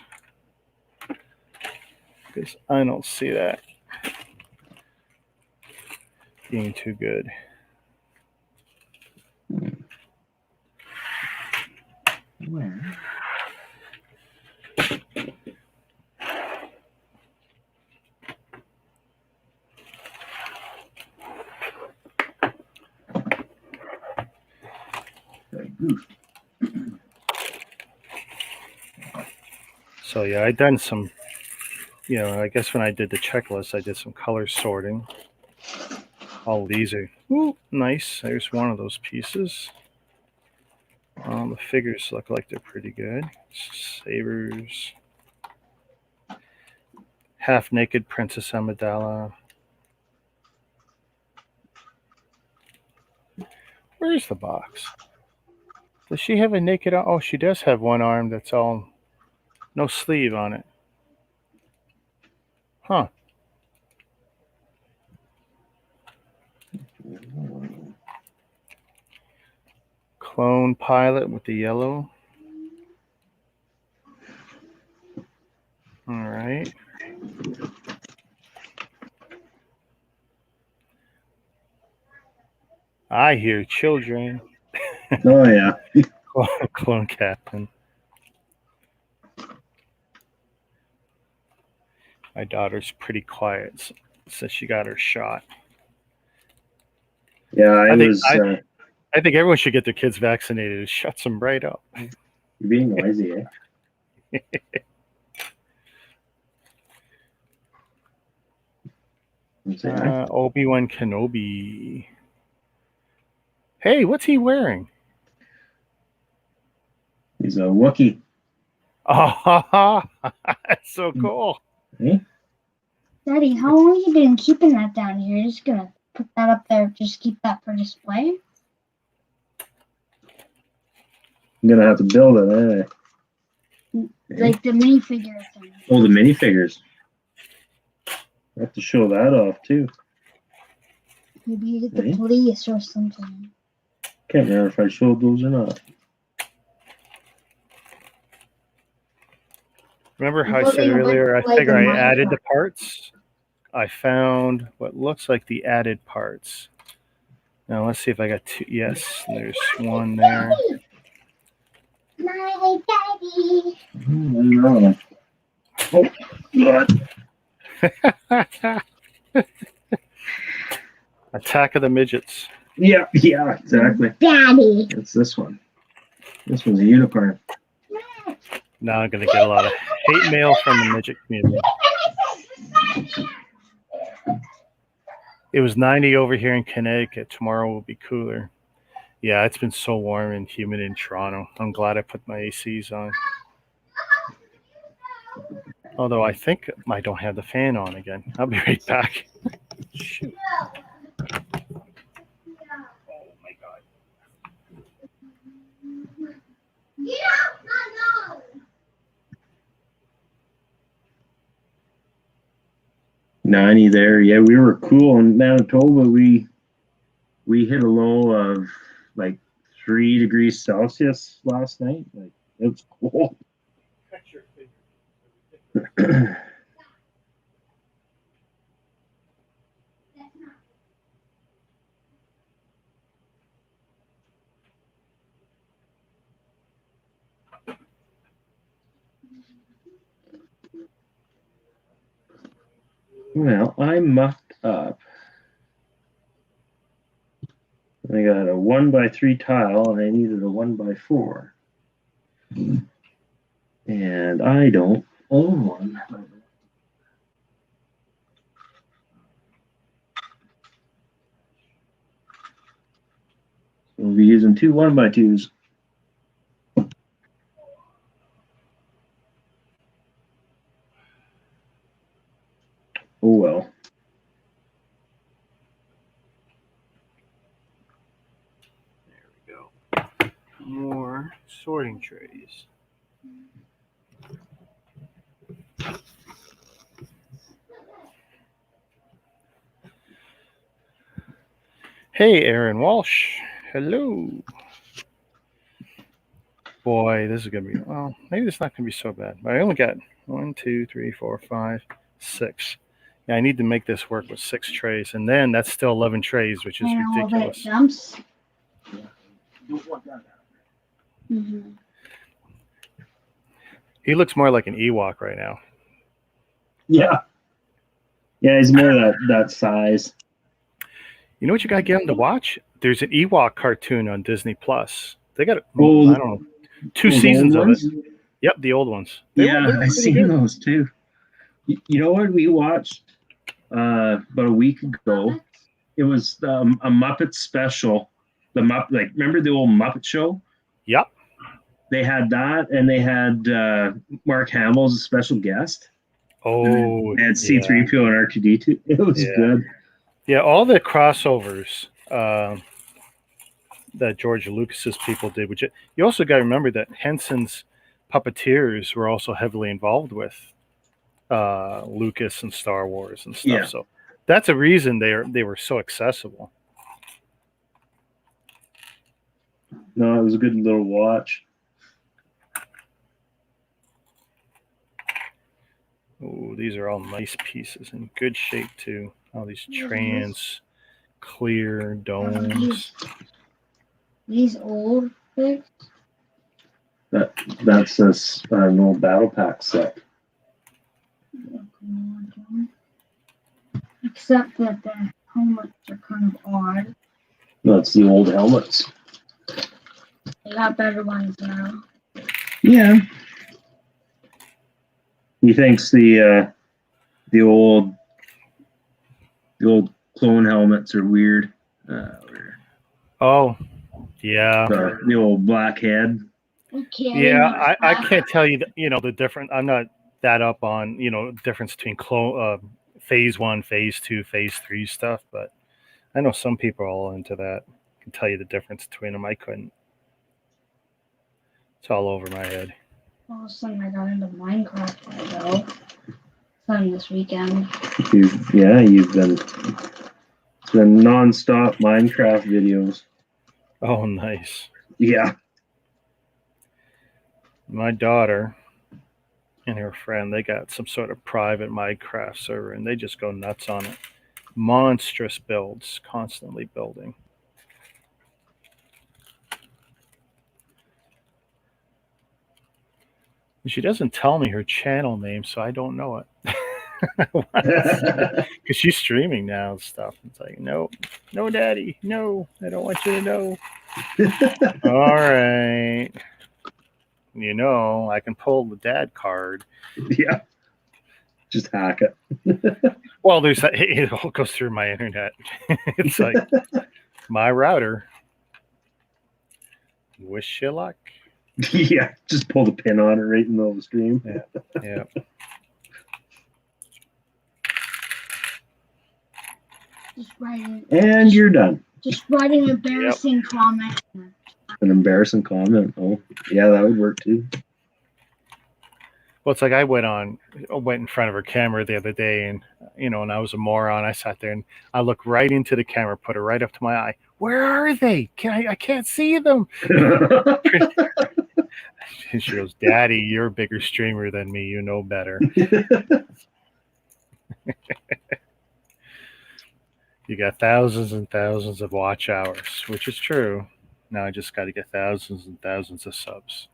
because I don't see that being too good. Where? So yeah, I done some, I guess when I did the checklist, I did some color sorting. All these are nice. There's one of those pieces. The figures look like they're pretty good. Sabers. Half naked Princess Amidala. Where's the box? Does she have a naked arm? Oh, she does have one arm that's all no sleeve on it. Huh. Clone pilot with the yellow. All right. I hear children. Oh yeah. Clone captain. My daughter's pretty quiet since she got her shot. Yeah, I think everyone should get their kids vaccinated. It shuts them right up. You're being noisy, eh? Obi-Wan Kenobi. Hey, what's he wearing? He's a Wookiee. Oh, that's so cool. Eh? Daddy, how long have you been keeping that down here? You're just gonna put that up there, just keep that for display? I'm gonna have to build it, eh? Like the minifigure thing. Oh, the minifigures. I have to show that off too. Maybe you get the Eh? police or something. Can't remember if I showed those or not. Remember how I said earlier, I figure I added the parts? I found what looks like the added parts. Now let's see if I got 2. Yes, there's one there. My daddy. Oh, God. Attack of the Midgets. Yeah, exactly. Daddy. It's this one. This one's a unicorn. Now I'm going to get a lot of hate mail from the midget community. It was 90 over here in Connecticut. Tomorrow will be cooler. Yeah, it's been so warm and humid in Toronto. I'm glad I put my ACs on. Although I think I don't have the fan on again. I'll be right back. Shoot. Oh my God. $90 there. Yeah, we were cool in Manitoba. We hit a low of like 3 degrees Celsius last night. Like it was cool. Well, I mucked up. I got a 1x3 tile and I needed a 1x4. And I don't own one. We'll be using two 1x2s. Oh well. There we go. More sorting trays. Hey, Aaron Walsh. Hello. Boy, this is going to be, well, maybe it's not going to be so bad. But I only got 1, 2, 3, 4, 5, 6. Yeah, I need to make this work with 6 trays. And then that's still 11 trays, which is And all of it ridiculous. jumps. Don't want that. Mm-hmm. He looks more like an Ewok right now. Yeah. Yeah, he's more that size. You know what you got to get him to watch? There's an Ewok cartoon on Disney Plus. They got, Oh, I don't know, 2 those seasons old of it. ones? Yep, the old ones. Yeah, They're I've pretty seen good. those too. You know what we watched about a week ago? It was a Muppet special. The like remember the old Muppet Show? Yep. They had that, and they had Mark Hamill as a special guest. Oh, They had C-3PO and R2-D2. It was Yeah. good. Yeah, all the crossovers that George Lucas's people did. Which you also got to remember that Henson's puppeteers were also heavily involved with Lucas and Star Wars and stuff. Yeah. So that's a reason they were so accessible. No, it was a good little watch. Oh, these are all nice pieces in good shape too. All these trans clear domes. These old things. That's an old battle pack set. Except that the helmets are kind of odd. That's the old helmets. They got better ones now. Yeah. He thinks the old clone helmets are weird. Oh, yeah. The old black head. Okay. Yeah, I can't tell you, the difference. I'm not that up on, difference between phase 1, phase 2, phase 3 stuff, but I know some people are all into that. I can tell you the difference between them. I couldn't. It's all over my head. All of a sudden, I got into Minecraft though. Fun this weekend. You've been it's been nonstop Minecraft videos. Oh, nice. Yeah. My daughter and her friend, they got some sort of private Minecraft server, and they just go nuts on it. Monstrous builds, constantly building. And she doesn't tell me her channel name, so I don't know it. Because she's streaming now and stuff. It's like, no, daddy, no, I don't want you to know. All right. I can pull the dad card. Yeah. Just hack it. Well, it all goes through my internet. It's like my router. Wish you luck. Yeah, just pull the pin on it right in the middle of the stream. Yeah. And you're done. Just write an embarrassing comment. An embarrassing comment. Oh, yeah, that would work too. Well, it's like I went in front of her camera the other day, and and I was a moron. I sat there and I looked right into the camera, put her right up to my eye. Where are they? I can't see them. And she goes, "Daddy, you're a bigger streamer than me. You know better." You got thousands and thousands of watch hours, which is true. Now I just got to get thousands and thousands of subs.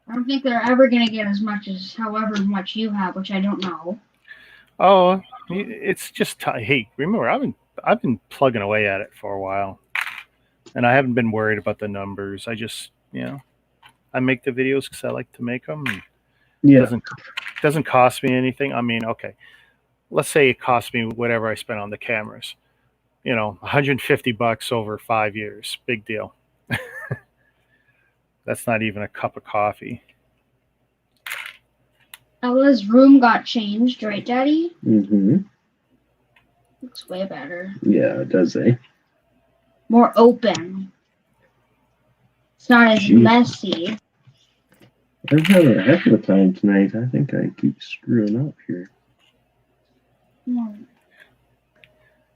I don't think they're ever going to get as much as however much you have, which I don't know. Oh, it's just hey, remember I've been plugging away at it for a while, and I haven't been worried about the numbers. I just You know, I make the videos because I like to make them. And Yeah. doesn't cost me anything. I mean, okay, let's say it cost me whatever I spent on the cameras. You know, $150 over 5 years. Big deal. That's not even a cup of coffee. Ella's room got changed, right, Daddy? Mm-hmm. Looks way better. Yeah, it does, eh? More open. It's not as Jeez. messy. I'm having a heck of a time tonight. I think I keep screwing up here. Yeah.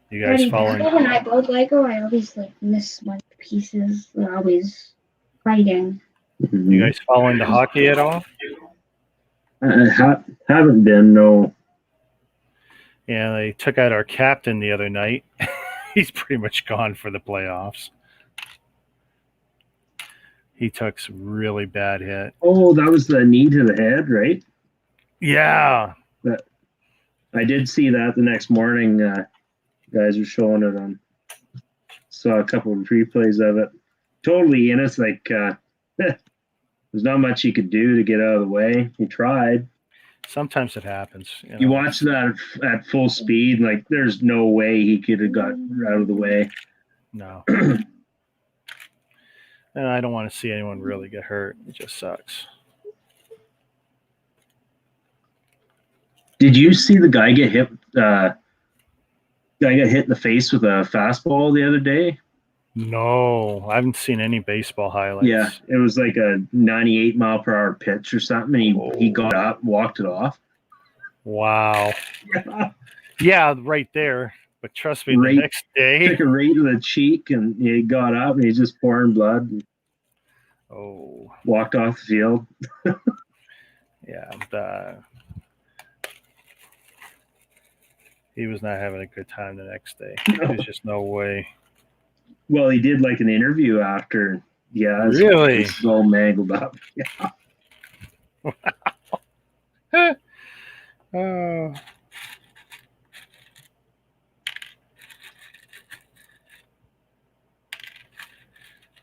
You guys Daddy, following? when I build Lego, I always like miss my pieces. They're always fighting. Mm-hmm. You guys following the hockey at all? I haven't been, no. Yeah, they took out our captain the other night. He's pretty much gone for the playoffs. He took some really bad hit. Oh, that was the knee to the head, right? Yeah. I did see that the next morning. Guys were showing it on. Saw a couple of replays of it. Totally in. It's like there's not much he could do to get out of the way. He tried. Sometimes it happens. You watch that at full speed, and like there's no way he could have got out of the way. No. And I don't want to see anyone really get hurt. It just sucks. Did you see the guy get hit? Guy got hit in the face with a fastball the other day. No, I haven't seen any baseball highlights. Yeah, it was like a 98 mile per hour pitch or something, and he got up, walked it off. Wow. Yeah. Yeah, right there. But trust me, Right. the next day. Took a right to the cheek, and he got up, and he's just pouring blood. And Oh. walked off the field. Yeah. He was not having a good time the next day. No. There's just no way. Well, he did like an interview after. Yeah, Really? It's all mangled up. Yeah. Oh.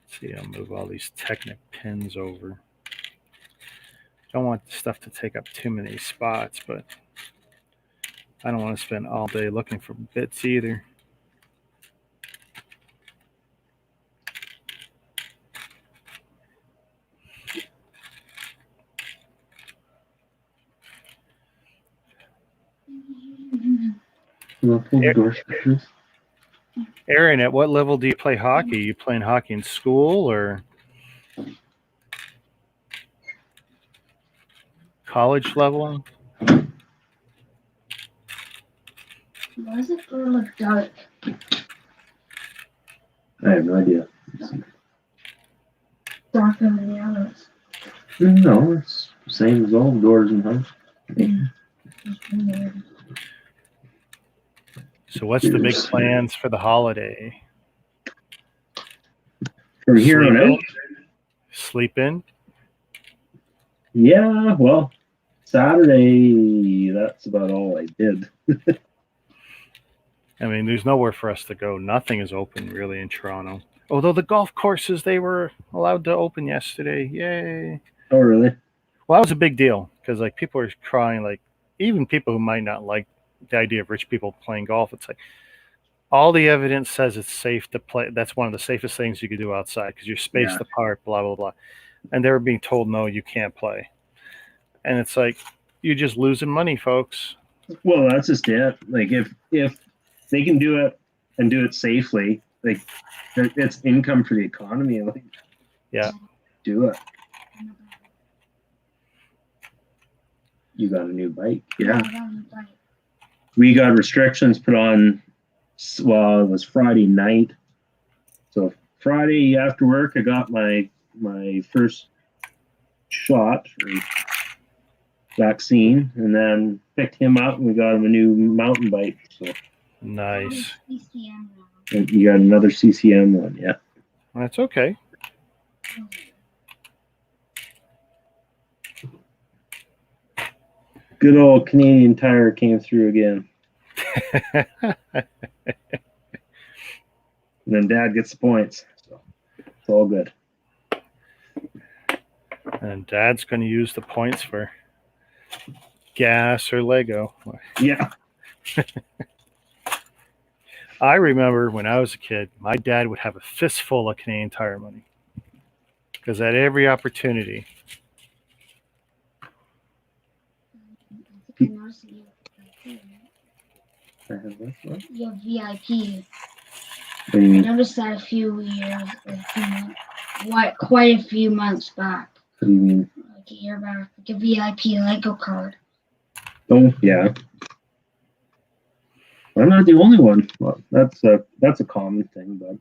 See, I'll move all these Technic pins over. Don't want the stuff to take up too many spots, but I don't want to spend all day looking for bits either. Aaron, at what level do you play hockey? Are you playing hockey in school or college level? Why does it look dark? I have no idea. Darker than the others. No, it's the same as all doors in the house. It's weird. So what's the big plans for the holiday? From here Sleep on in? out? Sleep in? Yeah, well, Saturday, that's about all I did. I mean, there's nowhere for us to go. Nothing is open really in Toronto. Although the golf courses, they were allowed to open yesterday. Yay. Oh, really? Well, that was a big deal because like people are crying, like even people who might not like the idea of rich people playing golf. It's like all the evidence says it's safe to play. That's one of the safest things you could do outside because you're spaced apart, blah, blah, blah. And they were being told, no, you can't play. And it's like, you're just losing money, folks. Well, that's just it. Like if they can do it and do it safely, like it's income for the economy. Like, yeah, do it. You got a new bike? Yeah. We got restrictions put on. Well, it was Friday night. So Friday after work, I got my first shot or vaccine, and then picked him up, and we got him a new mountain bike. So nice. and you got another CCM one, yeah. That's okay. Good old Canadian Tire came through again. And then Dad gets the points. So it's all good. And Dad's going to use the points for gas or Lego. Yeah. I remember when I was a kid, my dad would have a fistful of Canadian Tire money because at every opportunity. I think I noticed that I have this one. you have VIP. What do you I mean? noticed that a few years, quite a few months back, What do you mean? like a year back, like a VIP Lego card. Oh, yeah. I'm not the only one. Well, that's a common thing, but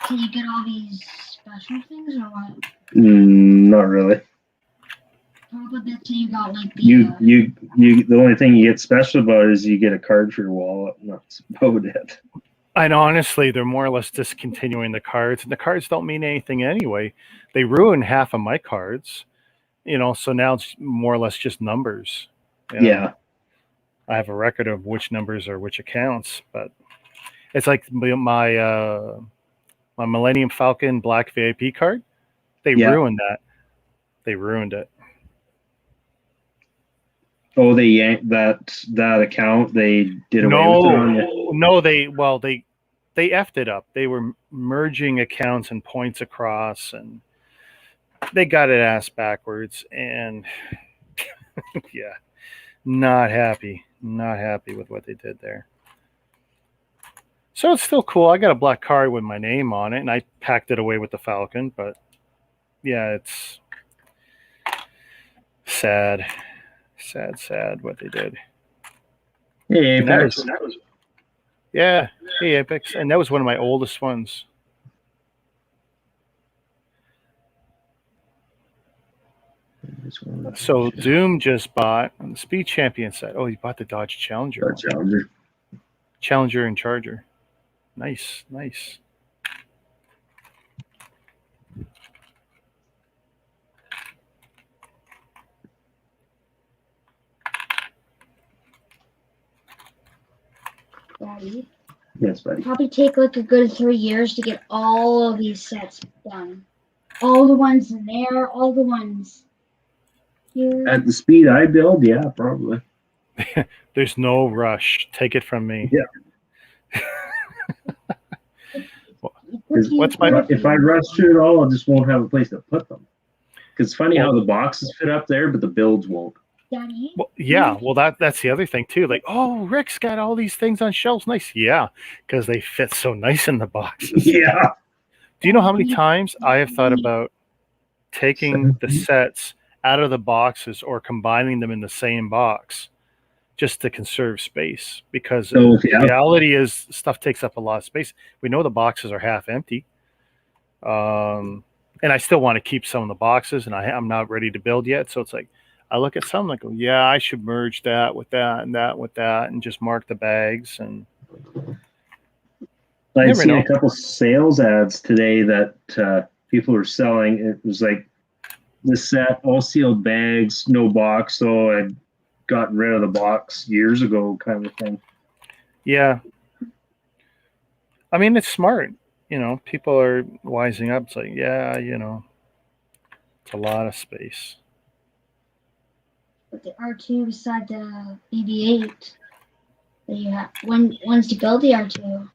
Can you get all these special things or what? not really. Probably that's how you got like the. You. The only thing you get special about is you get a card for your wallet. And that's about it. And honestly, they're more or less discontinuing the cards, and the cards don't mean anything anyway. They ruined half of my cards, so now it's more or less just numbers. Yeah. I have a record of which numbers are which accounts, but it's like my Millennium Falcon Black VIP card. They ruined that. They ruined it. Oh, they yanked that account. They did away with it on you. No, they effed it up. They were merging accounts and points across, and they got it ass backwards. And yeah, not happy with what they did there. So it's still cool. I got a black card with my name on it, and I packed it away with the Falcon. But yeah, it's sad what they did. Hey, And Apex. that was yeah. Hey, Apex, and that was one of my oldest ones. So Doom just bought the Speed Champion set. Oh, he bought the Dodge Challenger. Challenger and Charger. Nice. Daddy. Yes, buddy. Probably take like a good 3 years to get all of these sets done. All the ones in there, all the ones here. At the speed I build, yeah, probably. There's no rush. Take it from me. Yeah. What's my? If I rush through it all, I just won't have a place to put them. Because it's funny how the boxes fit up there, but the builds won't. Daddy? Well, yeah. Well, that's the other thing too. Like, oh, Rick's got all these things on shelves. Nice. Yeah, because they fit so nice in the boxes. Yeah. Do you know how many times I have thought about taking the sets out of the boxes or combining them in the same box just to conserve space? Because the reality is stuff takes up a lot of space. We know the boxes are half empty. And I still want to keep some of the boxes, and I'm not ready to build yet. So it's like, I look at some, like, oh, yeah, I should merge that with that and that with that and just mark the bags. And I've seen a couple sales ads today that people were selling. It was like the set, all sealed bags, no box. So I'd gotten rid of the box years ago, kind of thing. Yeah. I mean, it's smart. People are wising up. It's like, yeah, it's a lot of space. But the R2 beside the BB-8 that you have, once you build the R2,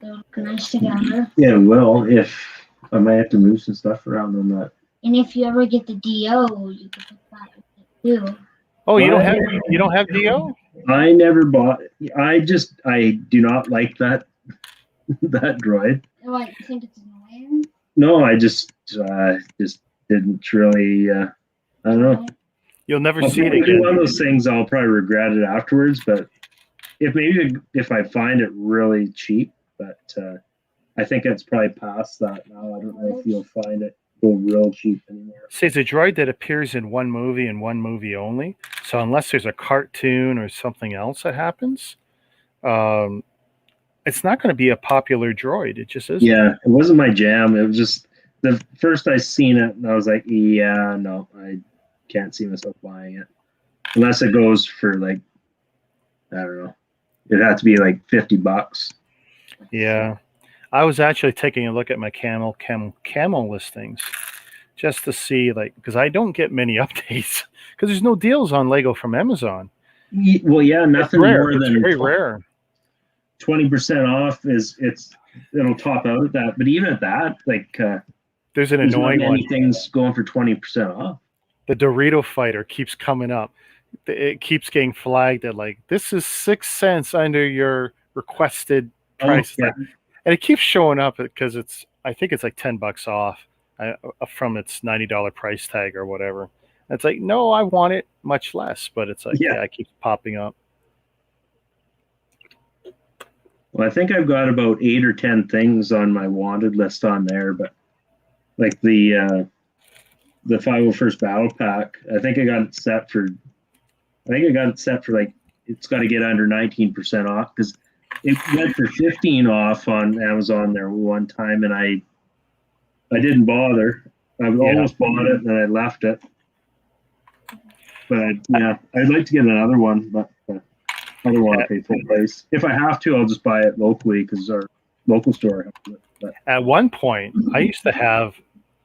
they'll look nice together. Yeah, well, if I might have to move some stuff around on that. And if you ever get the DO, you can put that with it too. Oh, you don't have DO? I never bought. I do not like that droid. Oh, I think it's annoying. No, I just didn't really. I don't know. You'll never see it again. One of those things I'll probably regret it afterwards. But if I find it really cheap, but I think it's probably past that now. I don't know if you'll find it go real cheap anymore. See, it's a droid that appears in one movie and one movie only. So unless there's a cartoon or something else that happens, it's not going to be a popular droid. It just isn't. Yeah, it wasn't my jam. It was just the first I seen it, and I was like, yeah, no, I can't see myself buying it unless it goes for like, I don't know. It'd have to be like $50. Yeah. I was actually taking a look at my camel listings just to see, like, because I don't get many updates because there's no deals on Lego from Amazon. Well, yeah, nothing It's rare. more It's than very rare. 20% off it'll top out at that. But even at that, like There's an there's not annoying one. many things going for 20% off. The Dorito fighter keeps coming up. It keeps getting flagged at like, this is 6 cents under your requested price. Oh, yeah. And it keeps showing up because I think it's like $10 off from its $90 price tag or whatever. And it's like, no, I want it much less, but it's like, yeah, it keeps popping up. Well, I think I've got about 8 or 10 things on my wanted list on there, but like the 501st Battle Pack, I think I got it set for like, it's got to get under 19% off because it went for 15 off on Amazon there one time, and I didn't bother. I almost bought it and then I left it. But I'd like to get another one, but I don't want to pay full price. If I have to, I'll just buy it locally because our local store has it. But at one point, I used to have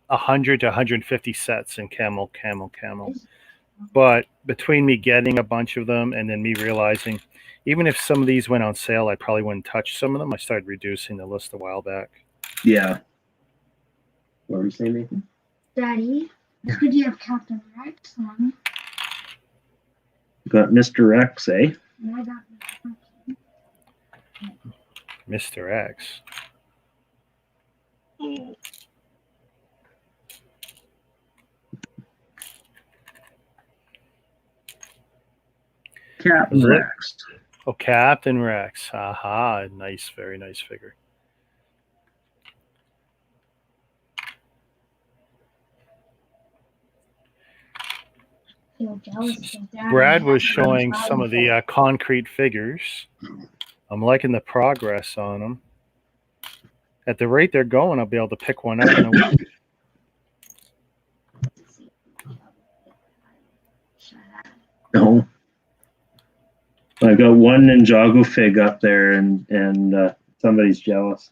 100 to 150 sets in camel. But between me getting a bunch of them and then me realizing, even if some of these went on sale, I probably wouldn't touch some of them. I started reducing the list a while back. Yeah. What were you saying, Nathan? Daddy, could you have Captain Rex on? Got Mr. X, eh? And I got Mr. X. Captain Rex. Oh, Captain Rex. Aha, nice, very nice figure. feel jealous of Dad. Brad was showing some of the concrete figures. I'm liking the progress on them. At the rate they're going, I'll be able to pick one up in a week. No. I got one Ninjago fig up there, and somebody's jealous.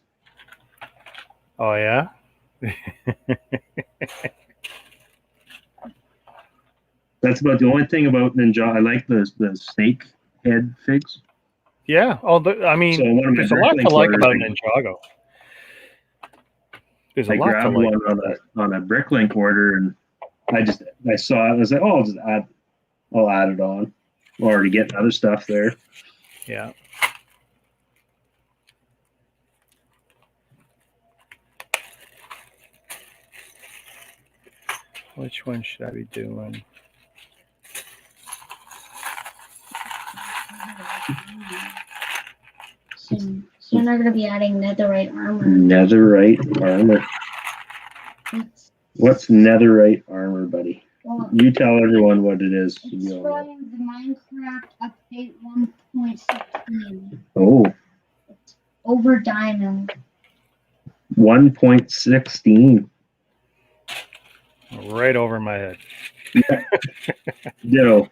Oh, yeah? That's about the only thing about Ninja. I like the snake head figs. Yeah. Oh, I mean, So there's a lot to like about Ninjago. There's a lot to grabbed like one on a Bricklink order, and I saw it. I was like, oh, I'll add it on. I'm already getting other stuff there. Yeah. Which one should I be doing? Soon I'm going to be adding netherite armor. Netherite armor. What's netherite armor, buddy? Well, You tell everyone what it is. it's from the Minecraft update 1.16. Oh, It's over diamond. 1.16. Right over my head. Ditto.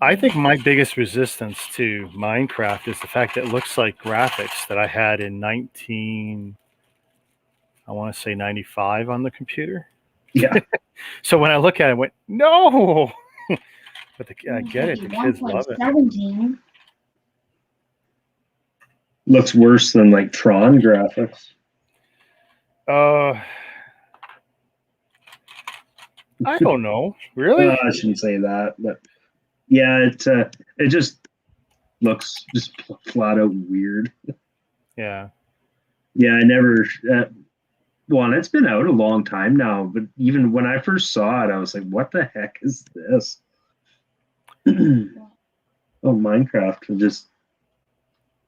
I think my biggest resistance to Minecraft is the fact that it looks like graphics that I had in 95 on the computer. Yeah. So when I look at it, I went, no! But I get it. The kids love it. 1.17. Looks worse than like Tron graphics. I don't know. Really? I shouldn't say that, but yeah, it just looks just flat out weird. Yeah. Yeah, I never. Well, it's been out a long time now, but even when I first saw it, I was like, "What the heck is this?" Oh, Minecraft just.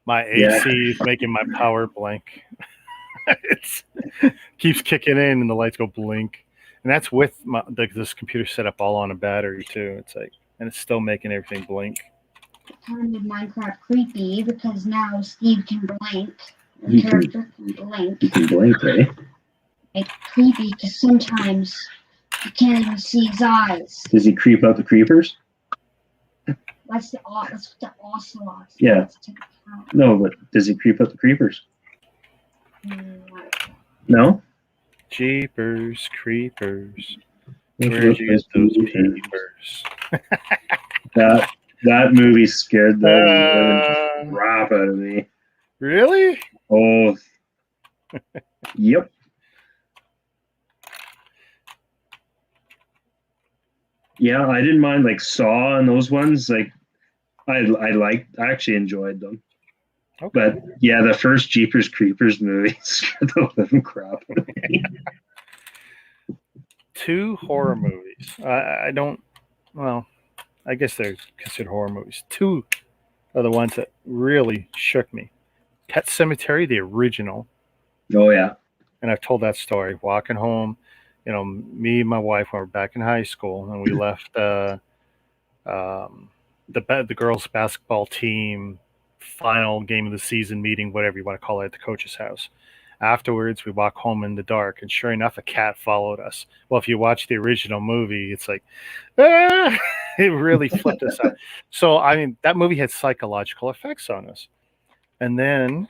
My AC is making my power blink. It keeps kicking in, and the lights go blink. And that's with this computer set up all on a battery too. It's like, and it's still making everything blink. It kind of made Minecraft creepy because now Steve can blink. The character can blink. You can blink, eh? It's creepy because sometimes you can't even see his eyes. Does he creep out the creepers? That's the ocelots. Yeah. That's to count. No, but does he creep out the creepers? No. Jeepers creepers. Look Where'd you get those those peepers. peepers? That movie scared the living Uh, crap out of me. really? Oh, yep. Yeah, I didn't mind like Saw and those ones. Like, I actually enjoyed them. Okay. But yeah, the first Jeepers Creepers movie scared the living crap out of me. 2 horror movies. I don't. Well, I guess they're considered horror movies. 2 are the ones that really shook me. Pet Cemetery, the original, Oh yeah. and I've told that story. Walking home, me and my wife were back in high school, and we left the girls' basketball team final game of the season meeting, whatever you want to call it, at the coach's house. Afterwards, we walk home in the dark, and sure enough, a cat followed us. Well, if you watch the original movie, it's like, ah! It really flipped us out. So, I mean, that movie had psychological effects on us. And then,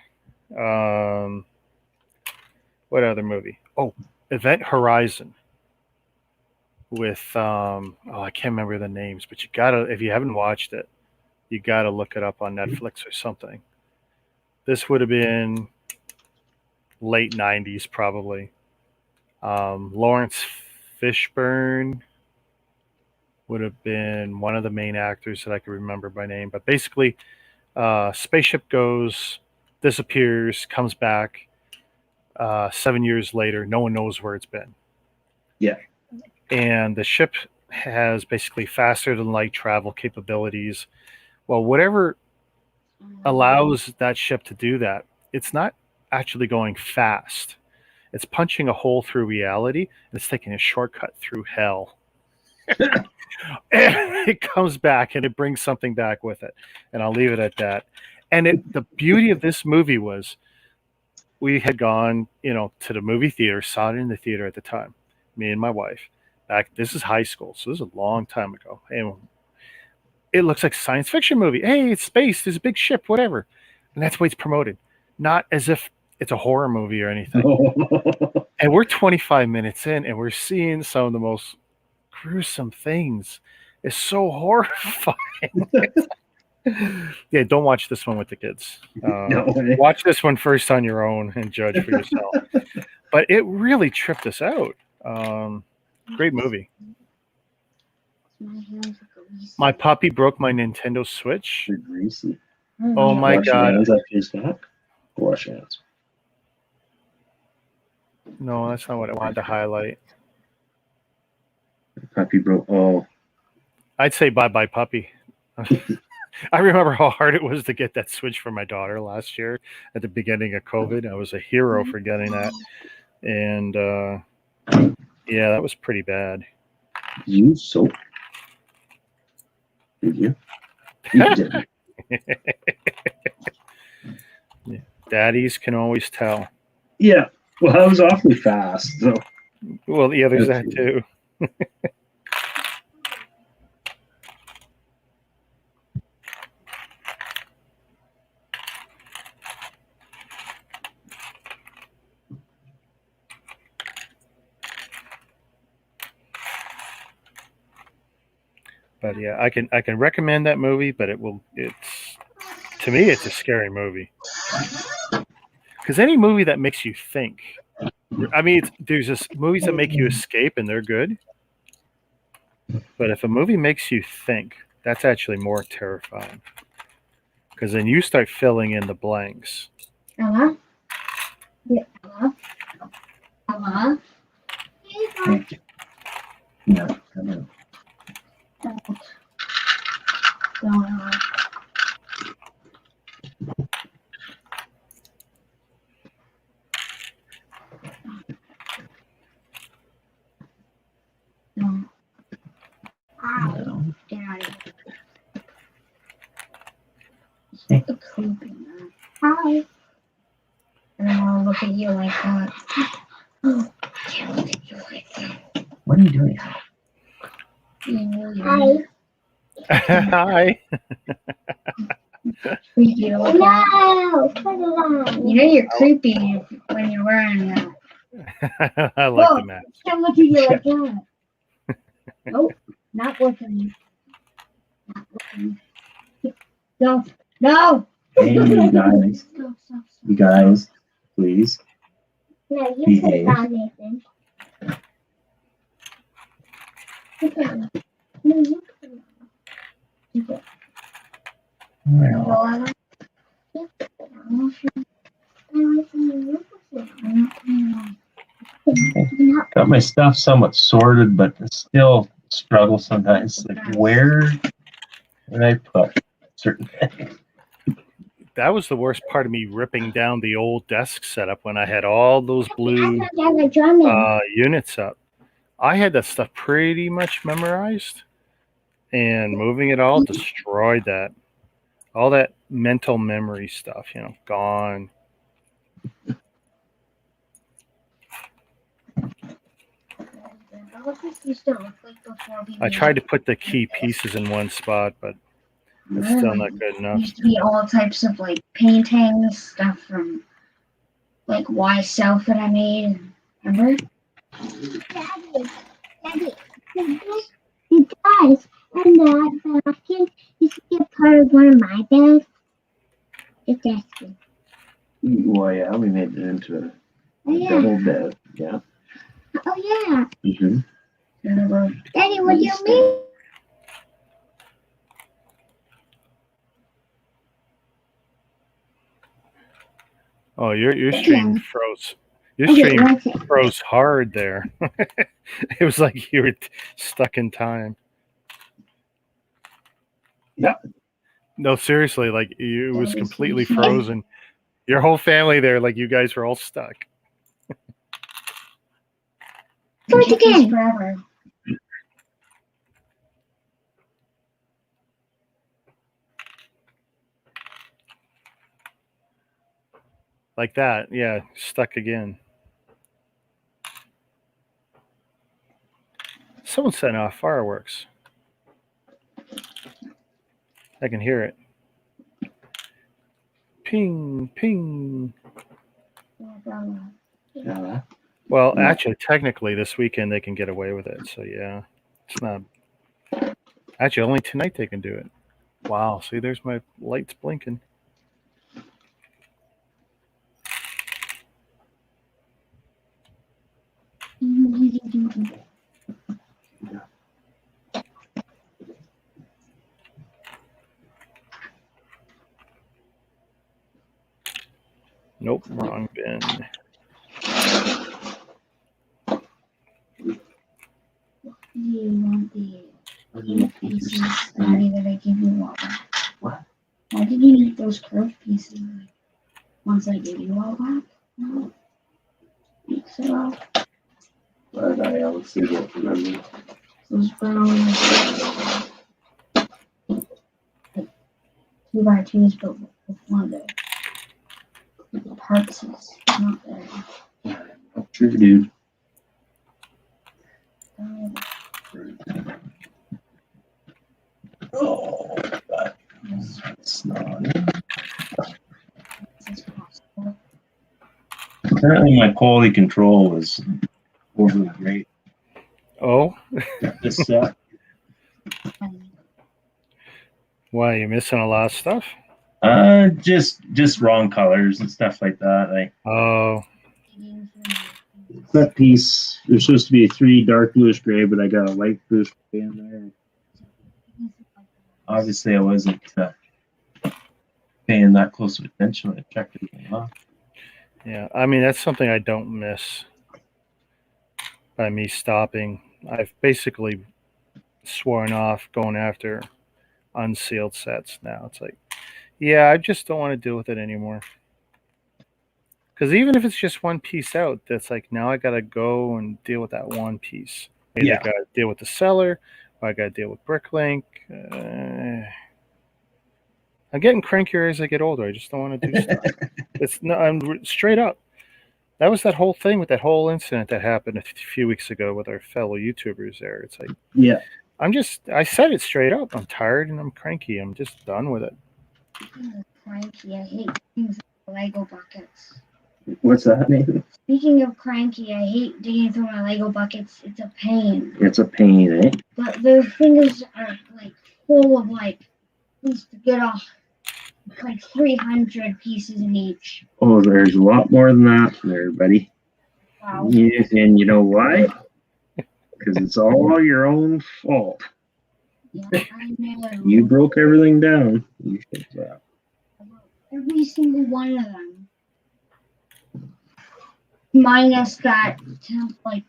what other movie? Oh, Event Horizon with, I can't remember the names, but you gotta, if you haven't watched it, you gotta look it up on Netflix or something. This would have been late 90s, probably. Lawrence Fishburne would have been one of the main actors that I could remember by name. But basically, spaceship goes, disappears, comes back. 7 years later, no one knows where it's been. Yeah. And the ship has basically faster than light travel capabilities. Well, whatever allows that ship to do that, it's not actually going fast. It's punching a hole through reality, and it's taking a shortcut through hell. And it comes back, and it brings something back with it. And I'll leave it at that. And the beauty of this movie was we had gone, to the movie theater, saw it in the theater at the time, me and my wife. This is high school, so this is a long time ago. And it looks like a science fiction movie. Hey, it's space, there's a big ship, whatever. And that's the way it's promoted. Not as if it's a horror movie or anything. And we're 25 minutes in, and we're seeing some of the most gruesome things. It's so horrifying. Yeah, don't watch this one with the kids. No way. Watch this one first on your own and judge for yourself. But it really tripped us out. Great movie. My hands are greasy. My puppy broke my Nintendo Switch. They're greasy. Oh my Wash your God. hands after you snack. Wash your hands. No, that's not what I wanted to highlight. Puppy broke. Oh, I'd say bye-bye puppy. I remember how hard it was to get that Switch for my daughter last year at the beginning of COVID. I was a hero for getting that. And yeah, that was pretty bad. you soap. Did you? You didn't. Daddies can always tell. Yeah. Well, that was awfully fast. So. Well, yeah, there's that too. But yeah, I can recommend that movie, but to me it's a scary movie. Because any movie that makes you think, I mean, there's just movies that make you escape and they're good. But if a movie makes you think, that's actually more terrifying. Because then you start filling in the blanks. Ella? Yeah, Ella? Ella? No, no. Don't, Ella. No. No. Get out of here. The creepy man. Hi. And then I'll look at you like that. Can't look at you like that. What are you doing? Hi. Hi. Creepy to look at. No, put it on. You know you're creepy when you're wearing that. I like Whoa. the maps. Can't look at you like that. Nope. Not looking. Not looking. No. No. Hey, you guys. Stop, stop, stop. You guys, please. No, you Behave. said that, Nathan. Okay. No, you can. Okay. Well, Go out. Yeah. I'm not sure. Not got my stuff somewhat sorted, but I still struggle sometimes. Like, where did I put certain things? That was the worst part of me ripping down the old desk setup when I had all those blue units up. I had that stuff pretty much memorized, and moving it all destroyed that. All that mental memory stuff, gone. I tried to put the key pieces in one spot, but it's still not good enough. Used to be all types of like paintings, stuff from like Y South that I made. Remember? Daddy, you guys, and that basket used to be a part of one of my beds. Just asking. Well, yeah, we made it into a Oh yeah. double bed. Yeah. Oh yeah. Mm-hmm. Daddy, what do you mean? Oh, your stream froze. Your Okay, stream one second. froze hard there. It was like you were stuck in time. Yeah. No, seriously, like it was completely frozen. Your whole family there, like you guys were all stuck. Do it again. Forever. Like that, yeah, stuck again. Someone set off fireworks. I can hear it. Ping, ping. Yeah. Well, Yeah. actually, technically, this weekend they can get away with it. So yeah, it's not. Actually, only tonight they can do it. Wow. See, there's my lights blinking. Nope, wrong bin. You want the pieces that I give you all back? What? Why did you eat those curved pieces once I gave you all back? No. Mix it up. But I honestly don't remember. Those brown 2x2s, but with one of the parts is not there. True, dude. Oh, but it's not. Apparently, my quality control was overly great. Oh, This set. why, you missing a lot of stuff? Just wrong colors and stuff like that. Like Oh, That piece, there's supposed to be 3 dark bluish gray, but I got a light bluish gray in there. obviously, I wasn't paying that close of attention when I checked everything off. yeah. I mean, that's something I don't miss by me stopping. I've basically sworn off going after unsealed sets now. It's like, yeah, I just don't want to deal with it anymore. Because even if it's just one piece out, that's like, now I got to go and deal with that one piece. Either Yeah. got to deal with the seller, or I got to deal with Bricklink. I'm getting crankier as I get older. I just don't want to do stuff. I'm straight up. That was that whole thing with that whole incident that happened a few weeks ago with our fellow YouTubers there. It's like, Yeah. I said it straight up. I'm tired and I'm cranky. I'm just done with it. Cranky. I hate things like Lego buckets. What's that, Nathan? Speaking of cranky, I hate digging through my Lego buckets. It's a pain. It's a pain, eh? But the fingers are like full of like things to get off. Like 300 pieces in each. Oh, there's a lot more than that there, buddy. Wow. Yes, and you know why? Because it's all your own fault. Yeah, I know. You broke everything down. You should stop. Every single one of them. Minus that Temple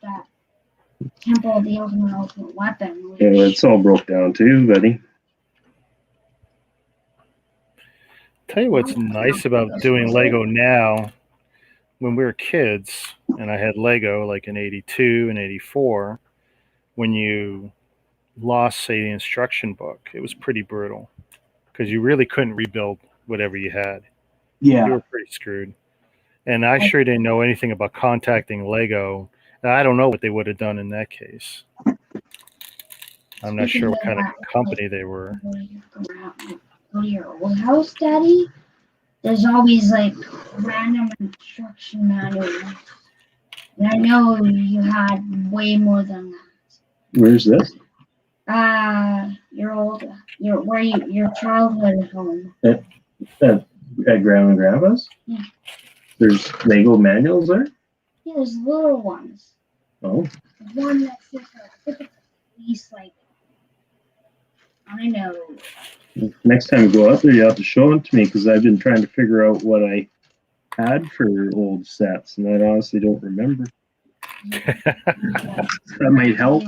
of the Ultimate Weapon. Which, Yeah, it's all broke down too, buddy. Tell you what's nice about doing Lego now. When we were kids, and I had Lego like in '82 and '84, when you lost, say, the instruction book, it was pretty brutal because you really couldn't rebuild whatever you had. You were pretty screwed. And I sure didn't know anything about contacting Lego. And I don't know what they would have done in that case. I'm not sure what kind of company they were. Go to your old house, Daddy. There's always like random instruction manuals. And I know you had way more than that. Where's this? Your childhood home. At Grandma and Grandpa's? Yeah. There's Lego manuals there? Yeah, there's little ones. Oh. The one that's like at least like, I don't know. Next time you go out there, you have to show them to me because I've been trying to figure out what I had for old sets, and I honestly don't remember. That might help.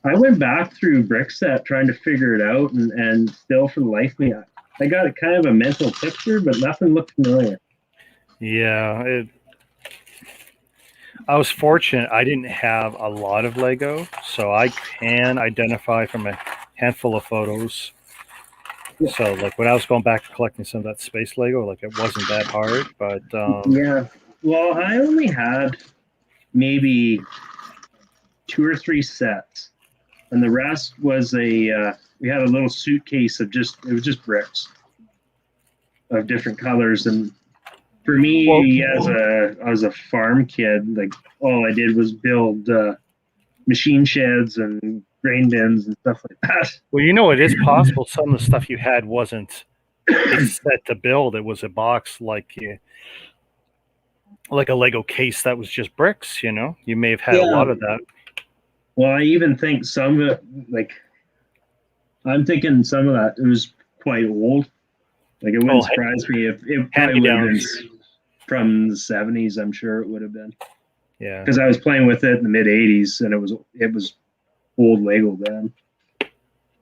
I went back through Brickset trying to figure it out, and still for the life of me, I got a kind of a mental picture, but nothing looked familiar. Yeah, I was fortunate. I didn't have a lot of Lego, so I can identify from a handful of photos. So, like when I was going back and collecting some of that space Lego, like it wasn't that hard. But yeah, well, I only had maybe 2 or 3 sets, and the rest was we had a little suitcase of it was just bricks of different colors. And for me, as a farm kid, like all I did was build machine sheds and grain bins and stuff like that. Well, it is possible some of the stuff you had wasn't a set to build. It was a box like a Lego case that was just bricks, You may have had a lot of that. Well, I even think some of it, like, I'm thinking some of that, it was quite old. Like, it wouldn't surprise me if it probably would have been from the 70s, I'm sure it would have been. Yeah. Because I was playing with it in the mid-80s, and it was old Lego then.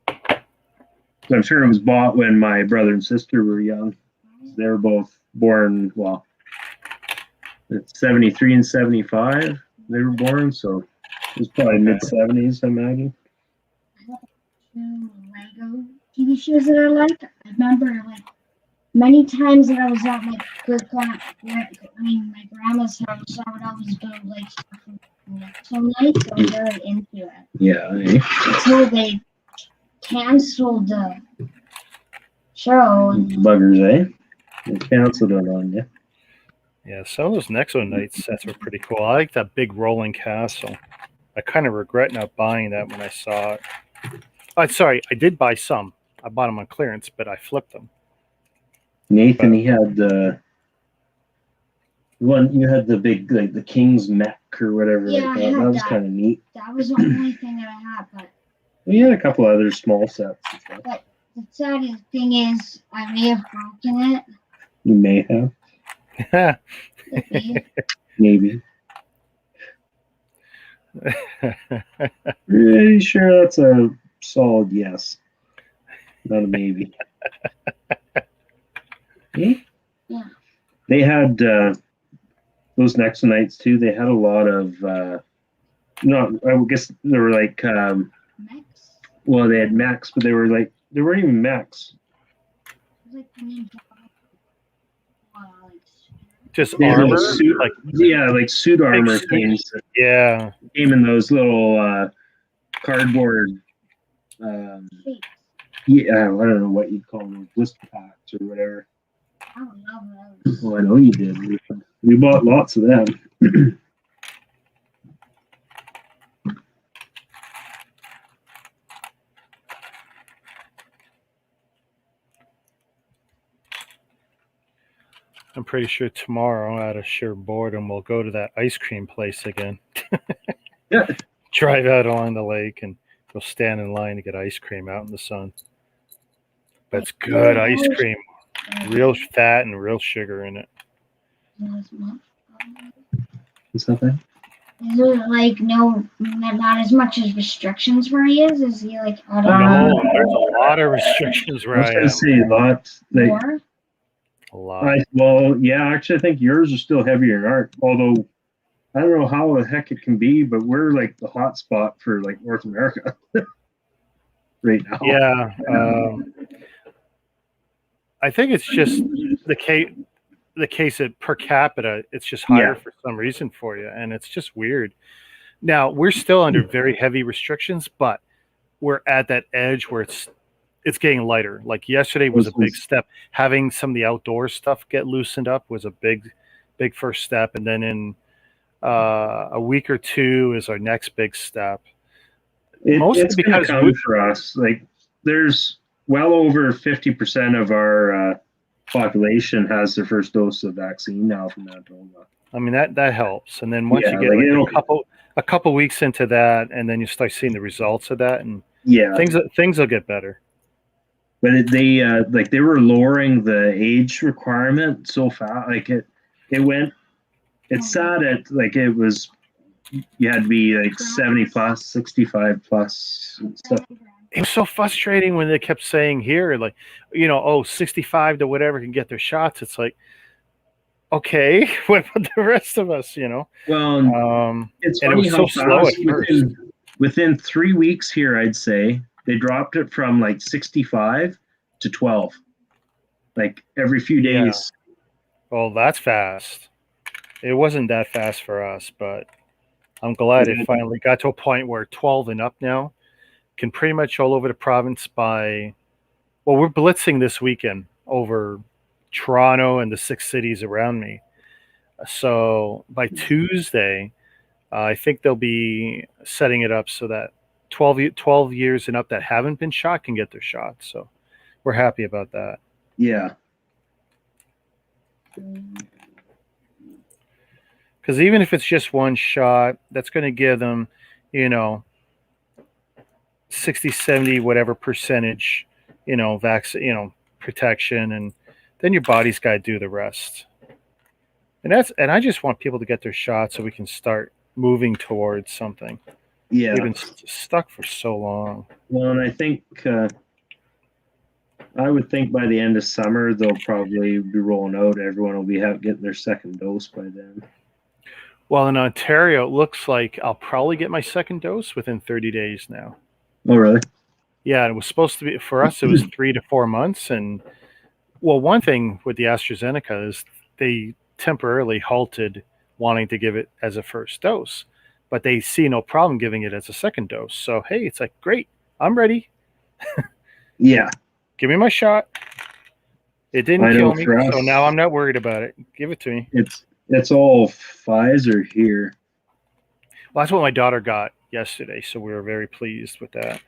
So I'm sure it was bought when my brother and sister were young. They were both born, well, it's 73 and 75 they were born, so it was probably mid-70s, I imagine. Lego TV shows that I liked. I remember like many times that I was at my my grandma's house, I would always build like stuff so nights. I was very into it. Yeah. Until they canceled the show. Buggers, eh? They canceled it on you. Yeah, some of those Nexo Knight sets were pretty cool. I like that big rolling castle. I kind of regret not buying that when I saw it. Sorry, I did buy some. I bought them on clearance, but I flipped them. Nathan, he had the one. You had the big, like the King's mech or whatever. Yeah, like that. That was kind of neat. That was the only thing that I had, but we had a couple other small sets. But the saddest thing is, I may have broken it. You may have. Maybe. Pretty sure that's a solid yes. Not a maybe. Yeah. They had those Nexo Knights too. They had a lot of I guess they were like Mechs? Well, they had mechs, but they weren't even mechs. Just armor, like suit armor came. Yeah, came in those little cardboard. I don't know what you'd call them, blister packs or whatever. I love those. Well, I know you did. We bought lots of them. I'm pretty sure tomorrow, out of sheer boredom, we'll go to that ice cream place again. Yeah. Drive out along the lake and go stand in line to get ice cream out in the sun. That's good ice cream. Real fat and real sugar in it. What's that thing? Is it like not as much as restrictions where he is? Is he like out of No, there's a lot of restrictions I where was I going to am. say lots. more? A lot. Well, yeah, actually, I think yours are still heavier than ours. Although I don't know how the heck it can be, but we're like the hot spot for like North America right now. Yeah. I think it's just the case that per capita, it's just higher for some reason for you. And it's just weird. Now, we're still under very heavy restrictions, but we're at that edge where it's getting lighter. Like yesterday was a big step. Having some of the outdoor stuff get loosened up was a big first step. And then in a week or two is our next big step. It's because come for us. Like there's well over 50% of our population has their first dose of vaccine now from Manitoba. I mean that helps. And then once you get like a couple weeks into that, and then you start seeing the results of that, and things will get better. But they were lowering the age requirement so fast. Like it sat at like it was. You had to be like 70 plus, 65 plus and stuff. It was so frustrating when they kept saying here, like, 65 to whatever can get their shots. It's like, okay, what about the rest of us, Well, it's and it was so slow at first. Within 3 weeks here, I'd say, they dropped it from like 65 to 12. Like every few days. Yeah. Well, that's fast. It wasn't that fast for us, but I'm glad it finally got to a point where 12 and up now can pretty much all over the province we're blitzing this weekend over Toronto and the 6 cities around me. So by Tuesday, I think they'll be setting it up so that 12 years and up that haven't been shot can get their shots. So we're happy about that. Yeah. Because even if it's just one shot, that's going to give them, 60, 70, whatever percentage, vaccine, protection, and then your body's got to do the rest. And I just want people to get their shot so we can start moving towards something. Yeah. We've been stuck for so long. Well, and I think I would think by the end of summer they'll probably be rolling out. Everyone will be getting their second dose by then. Well, in Ontario, it looks like I'll probably get my second dose within 30 days now. Oh, really? Yeah, it was supposed to be, for us, it was 3 to 4 months. And, well, one thing with the AstraZeneca is they temporarily halted wanting to give it as a first dose, but they see no problem giving it as a second dose. So, hey, it's like, great, I'm ready. Yeah. Give me my shot. It didn't kill me, so now I'm not worried about it. Give it to me. It's all Pfizer here. Well, that's what my daughter got yesterday, so we were very pleased with that.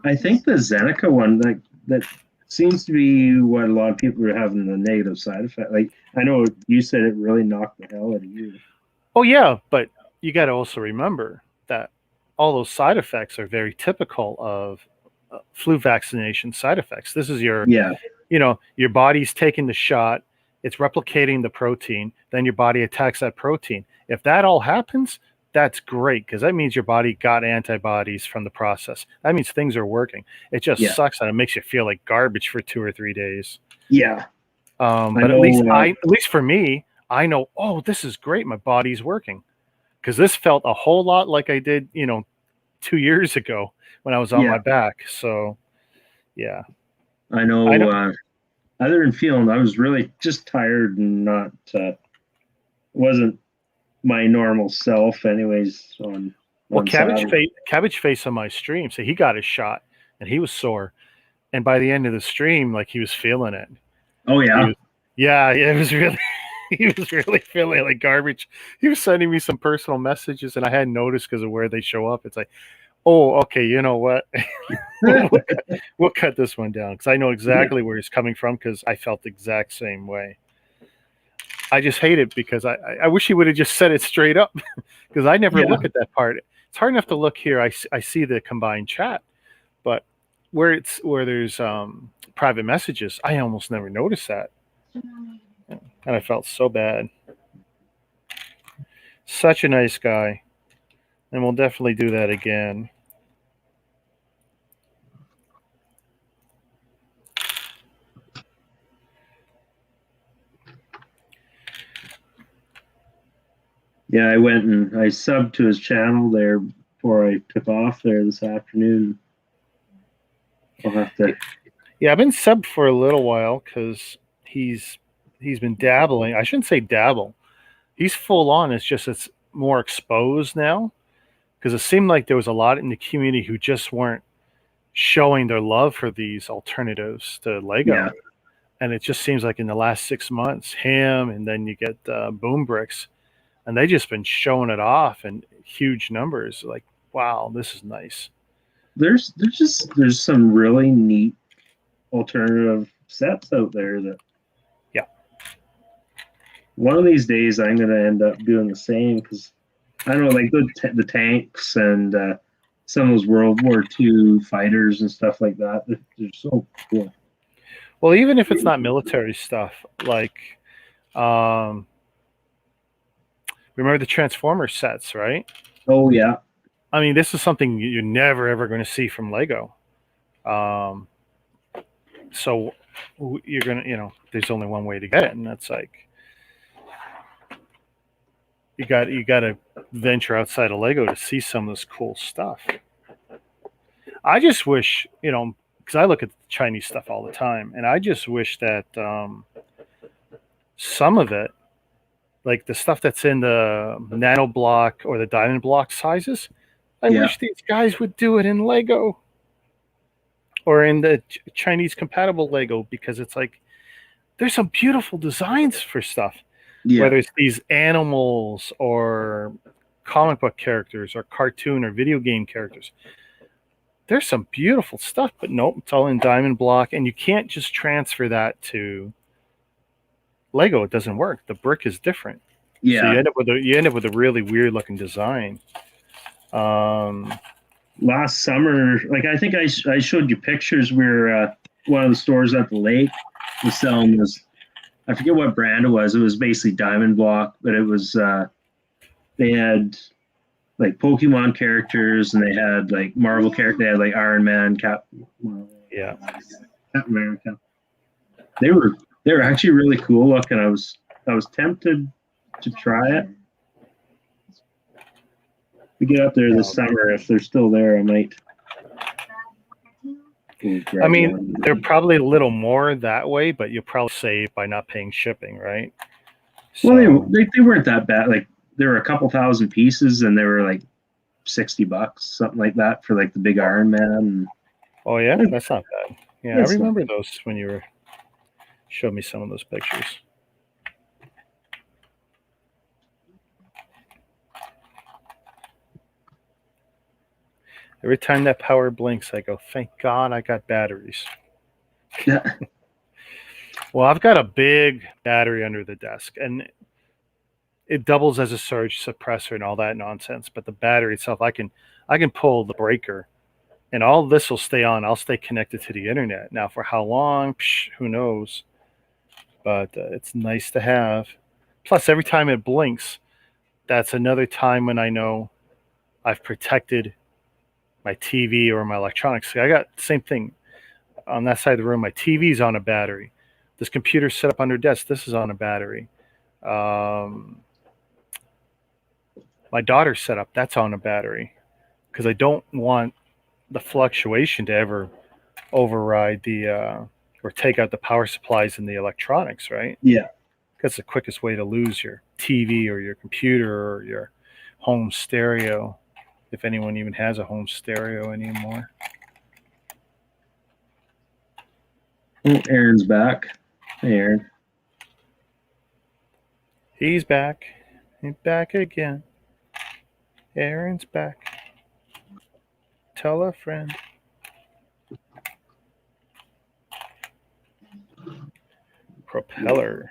I think the Zeneca one, that seems to be what a lot of people are having the negative side effect. Like I know you said it really knocked the hell out of you. Oh yeah, but you got to also remember that all those side effects are very typical of flu vaccination side effects. This is your body's taking the shot. It's replicating the protein. Then your body attacks that protein. If that all happens, that's great because that means your body got antibodies from the process. That means things are working. It just sucks and it makes you feel like garbage for 2 or 3 days. Yeah. But at least for me, I know, oh, this is great. My body's working. Because this felt a whole lot like I did, 2 years ago when I was on my back. So, yeah. I know. Other than feeling, I was really just tired and not wasn't my normal self, anyways. Cabbage Face on my stream, so he got his shot and he was sore, and by the end of the stream, like he was feeling it. Oh yeah. Yeah, it was really he was really feeling like garbage. He was sending me some personal messages, and I hadn't noticed because of where they show up. It's like, oh, okay, you know what? we'll cut this one down because I know exactly where he's coming from because I felt the exact same way. I just hate it because I wish he would have just said it straight up because I never look at that part. It's hard enough to look here. I see the combined chat, but where there's private messages, I almost never notice that. And I felt so bad. Such a nice guy. And we'll definitely do that again. Yeah, I went and I subbed to his channel there before I took off there this afternoon. I'll have to. Yeah, I've been subbed for a little while because he's been dabbling. I shouldn't say dabble. He's full on. It's more exposed now because it seemed like there was a lot in the community who just weren't showing their love for these alternatives to Lego. Yeah. And it just seems like in the last 6 months, him and then you get Boom Bricks, and they just been showing it off in huge numbers. Like, wow, this is nice. There's some really neat alternative sets out there that. Yeah. One of these days, I'm going to end up doing the same because I don't know, like the tanks and some of those World War II fighters and stuff like that. They're so cool. Well, even if it's not military stuff, like, remember the Transformer sets, right? Oh yeah. I mean, this is something you're never ever going to see from Lego. So you're gonna, there's only one way to get it, and that's like you got to venture outside of Lego to see some of this cool stuff. I just wish, because I look at the Chinese stuff all the time, and I just wish that some of it, like the stuff that's in the nano block or the diamond block sizes, I wish these guys would do it in Lego or in the Chinese compatible Lego, because it's like there's some beautiful designs for stuff. Yeah. Whether it's these animals or comic book characters or cartoon or video game characters. There's some beautiful stuff, but nope, it's all in diamond block, and you can't just transfer that to Lego. It doesn't work. The brick is different. Yeah. So you end up with a really weird looking design. Last summer, like I think I showed you pictures where one of the stores at the lake was selling this. I forget what brand it was. It was basically diamond block, but it was they had like Pokemon characters, and they had like Marvel characters. They had like Iron Man, Captain America. They were actually really cool looking. I was tempted to try it. We get up there this summer, if they're still there, I might. I mean, they're probably a little more that way, but you'll probably save by not paying shipping, right? So, well, they weren't that bad. Like there were a couple thousand pieces, and they were like $60, something like that, for like the big Iron Man. Oh yeah, that's not bad. Yeah, I remember those when you showed me some of those pictures. Every time that power blinks, I go, thank God I got batteries. Yeah. Well, I've got a big battery under the desk, and it doubles as a surge suppressor and all that nonsense. But the battery itself, I can pull the breaker, and all this will stay on. I'll stay connected to the internet. Now, for how long, who knows? But it's nice to have. Plus, every time it blinks, that's another time when I know I've protected my TV or my electronics. I got the same thing on that side of the room. My TV's on a battery. This computer's set up under desk. This is on a battery. My daughter's set up. That's on a battery, because I don't want the fluctuation to ever override the or take out the power supplies in the electronics, right? Yeah. That's the quickest way to lose your TV or your computer or your home stereo. If anyone even has a home stereo anymore. Oh, Aaron's back. Hey, Aaron. He's back. He's back again. Aaron's back. Tell a friend. Propeller.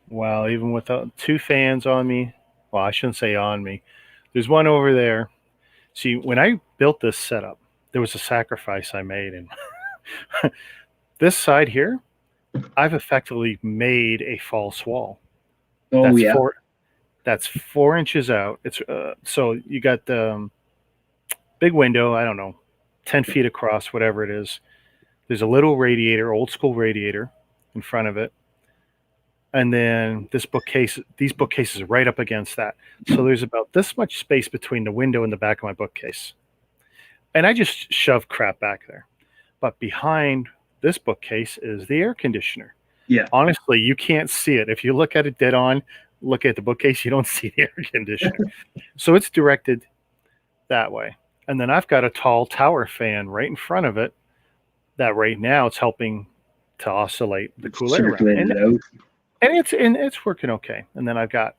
Wow, even without two fans on me, well, I shouldn't say on me. There's one over there. See, when I built this setup, there was a sacrifice I made. And this side here, I've effectively made a false wall. Oh, That's yeah. That's 4 inches out. It's so you got the big window, I don't know, 10 feet across, whatever it is. There's a little radiator, old school radiator in front of it. And then these bookcases are right up against that. So there's about this much space between the window and the back of my bookcase. And I just shoved crap back there. But behind this bookcase is the air conditioner. Yeah. Honestly, you can't see it. If you look at it dead on, look at the bookcase, you don't see the air conditioner. So it's directed that way. And then I've got a tall tower fan right in front of it that right now it's helping to oscillate the cool air around. And it's working okay. And then I've got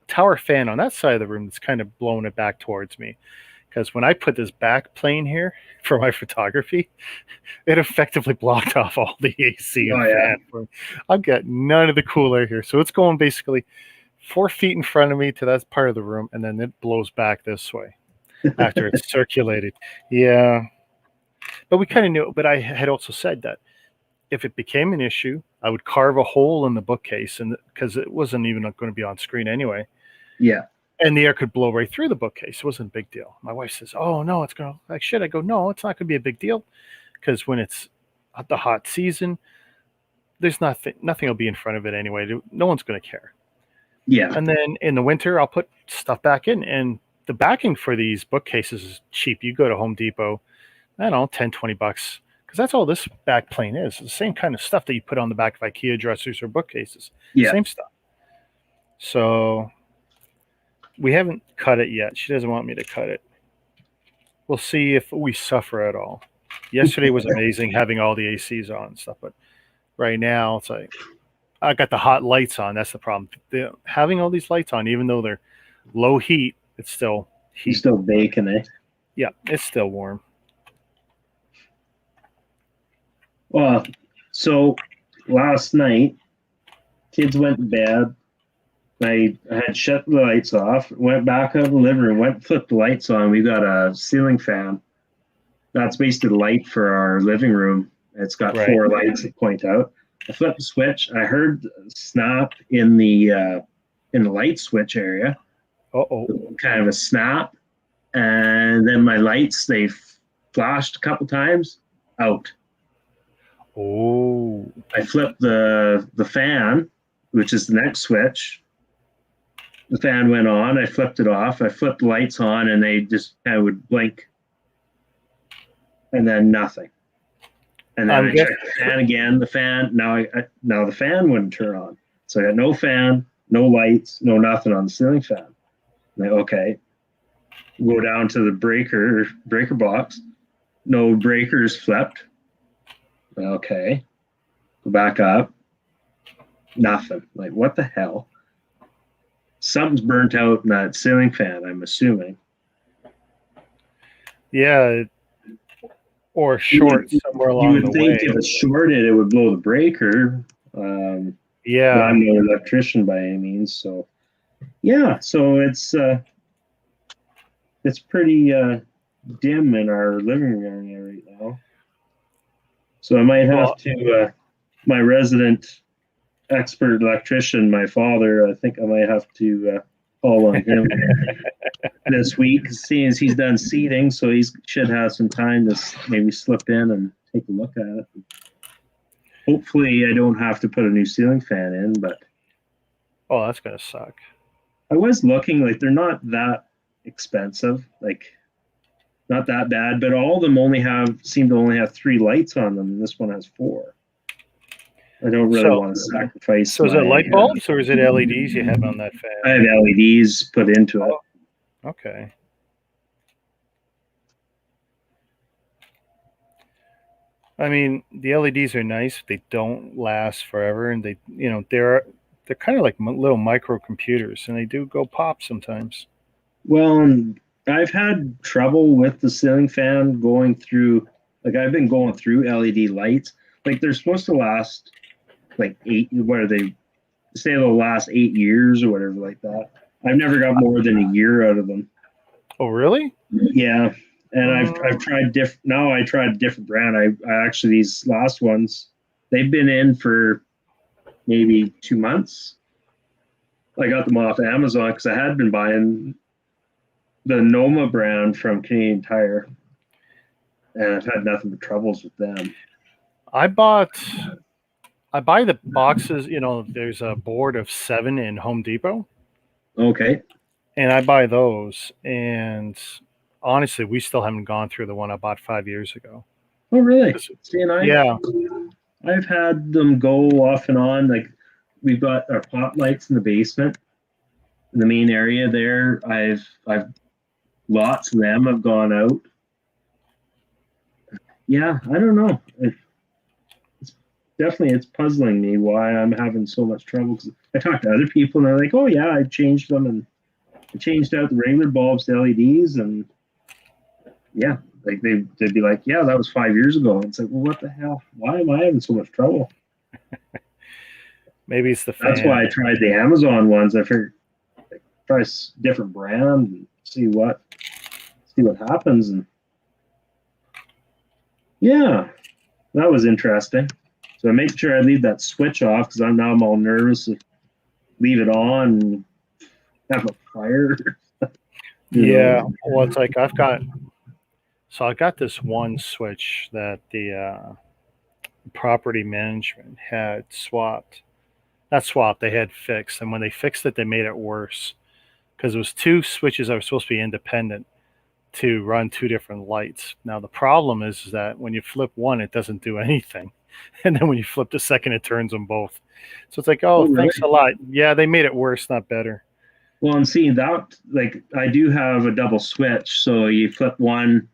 tower fan on that side of the room that's kind of blowing it back towards me. Because when I put this back plane here for my photography, it effectively blocked off all the AC and fan. I've got none of the cool air here. So it's going basically 4 feet in front of me to that part of the room, and then it blows back this way after it's circulated. Yeah. But we kind of knew it. But I had also said that if it became an issue, I would carve a hole in the bookcase, and because it wasn't even going to be on screen anyway. Yeah. And the air could blow right through the bookcase. It wasn't a big deal. My wife says, "Oh no, it's going to like shit." I go, "No, it's not going to be a big deal, because when it's the hot season, there's nothing will be in front of it anyway. No one's going to care." Yeah. And then in the winter, I'll put stuff back in, and the backing for these bookcases is cheap. You go to Home Depot, I don't know, $10-20, because that's all this back plane is. It's the same kind of stuff that you put on the back of IKEA dressers or bookcases. Yeah. Same stuff. So we haven't cut it yet. She doesn't want me to cut it. We'll see if we suffer at all. Yesterday was amazing having all the ACs on and stuff, but right now it's like I got the hot lights on. That's the problem. Having all these lights on, even though they're low heat, it's still heat. You're still baking, eh? Yeah, it's still warm. Well, so last night, kids went to bed. I had shut the lights off, went back out of the living room, flipped the lights on. We got a ceiling fan. That's basically the light for our living room. It's got 4 lights that point out. I flipped the switch. I heard a snap in the light switch area. Kind of a snap. And then my lights, they flashed a couple times, out. Oh. I flipped the fan, which is the next switch. The fan went on. I flipped it off. I flipped the lights on, and they just kind of would blink. And then nothing. And then I checked the fan again. The fan, now the fan wouldn't turn on. So I got no fan, no lights, no nothing on the ceiling fan. I'm like, okay. Go down to the breaker box. No breakers flipped. Okay. Go back up. Nothing. Like, what the hell? Something's burnt out in that ceiling fan, I'm assuming. Yeah. Or short somewhere along the way. You would think if it's shorted, it would blow the breaker. Yeah. But I'm no electrician by any means, so yeah. So it's pretty dim in our living room area right now. So I might have to my resident expert electrician, my father. I think I might have to call on him this week, seeing as he's done seeding, so he should have some time to maybe slip in and take a look at it. Hopefully, I don't have to put a new ceiling fan in, but Oh, that's gonna suck. I was looking, like they're not that expensive, like not that bad, but all of them seem to only have 3 lights on them, and this one has 4. I don't really want to sacrifice. So is it light bulbs or is it LEDs you have on that fan? I have LEDs put into it. Okay. I mean, the LEDs are nice. They don't last forever, and they're kind of like little microcomputers, and they do go pop sometimes. Well, I've had trouble with the ceiling fan going through. Like I've been going through LED lights. Like they're supposed to last like 8. What are they? Say they'll last 8 years or whatever like that. I've never got more than a year out of them. Oh, really? Yeah. And I've tried different. Now I tried a different brand. I actually, these last ones, they've been in for maybe 2 months. I got them off Amazon because I had been buying the Noma brand from Canadian Tire, and I've had nothing but troubles with them. I buy the boxes. There's a board of 7 in Home Depot. Okay. And I buy those, and honestly, we still haven't gone through the one I bought 5 years ago. Oh, really? Yeah. I've had them go off and on. Like we've got our pop lights in the basement, in the main area there. I've lots of them have gone out. Yeah, I don't know. It's puzzling me why I'm having so much trouble. Because I talk to other people and they're like, "Oh yeah, I changed them and I changed out the regular bulbs to LEDs and yeah." Like they'd be like, "Yeah, that was 5 years ago." And it's like, well, what the hell? Why am I having so much trouble? Maybe it's the fan. That's why I tried the Amazon ones. I figured try a different brand and see what happens. And yeah, that was interesting. So I make sure I leave that switch off because I'm all nervous to leave it on and have a fire. Yeah, well, it's like I got this one switch that the property management had swapped. Not swapped, they had fixed. And when they fixed it, they made it worse because it was 2 switches that were supposed to be independent to run 2 different lights. Now, the problem is that when you flip one, it doesn't do anything. And then when you flip the second, it turns them both. So it's like, oh, thanks a lot. Yeah, they made it worse, not better. Well, and see that, like I do have a double switch. So you flip one,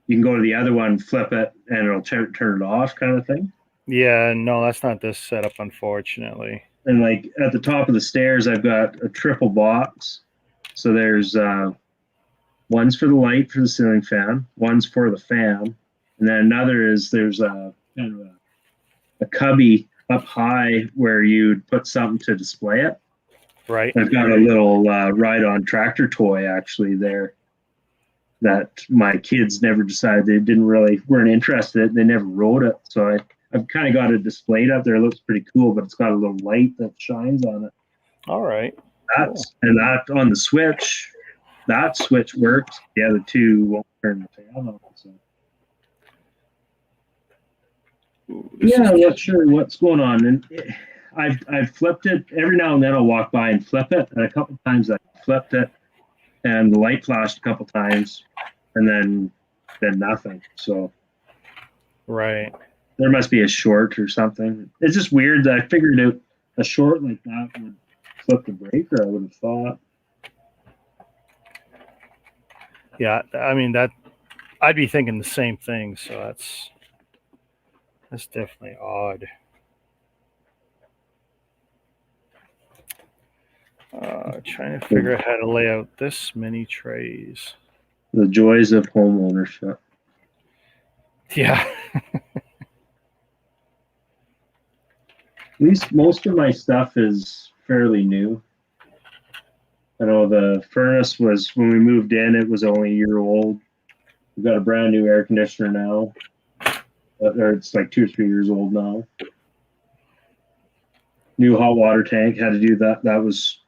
you can go to the other one, flip it, and it'll turn it off kind of thing. Yeah, no, that's not this setup, unfortunately. And like at the top of the stairs, I've got a triple box. So there's one's for the light for the ceiling fan, one's for the fan, and then another is there's a kind of a cubby up high where you'd put something to display it. Right. I've got a little ride-on tractor toy actually there that my kids never decided weren't interested in it. They never rode it. So I've kind of got it displayed up there. It looks pretty cool, but it's got a little light that shines on it. All right. And that on the switch, that switch works. The other 2 won't turn the fan on. So. Yeah, I'm not sure what's going on. And I've flipped it every now and then. I'll walk by and flip it, and a couple times I flipped it, and the light flashed a couple times, and then nothing. So, right, there must be a short or something. It's just weird that I figured out a short like that would flip the breaker. I would have thought. Yeah, I mean that. I'd be thinking the same thing. So that's definitely odd. Trying to figure out how to lay out this many trays. The joys of home ownership. Yeah. At least most of my stuff is fairly new. I know the furnace was, when we moved in, it was only a year old. We've got a brand new air conditioner now. Or it's like 2 or 3 years old now. New hot water tank, had to do that. That was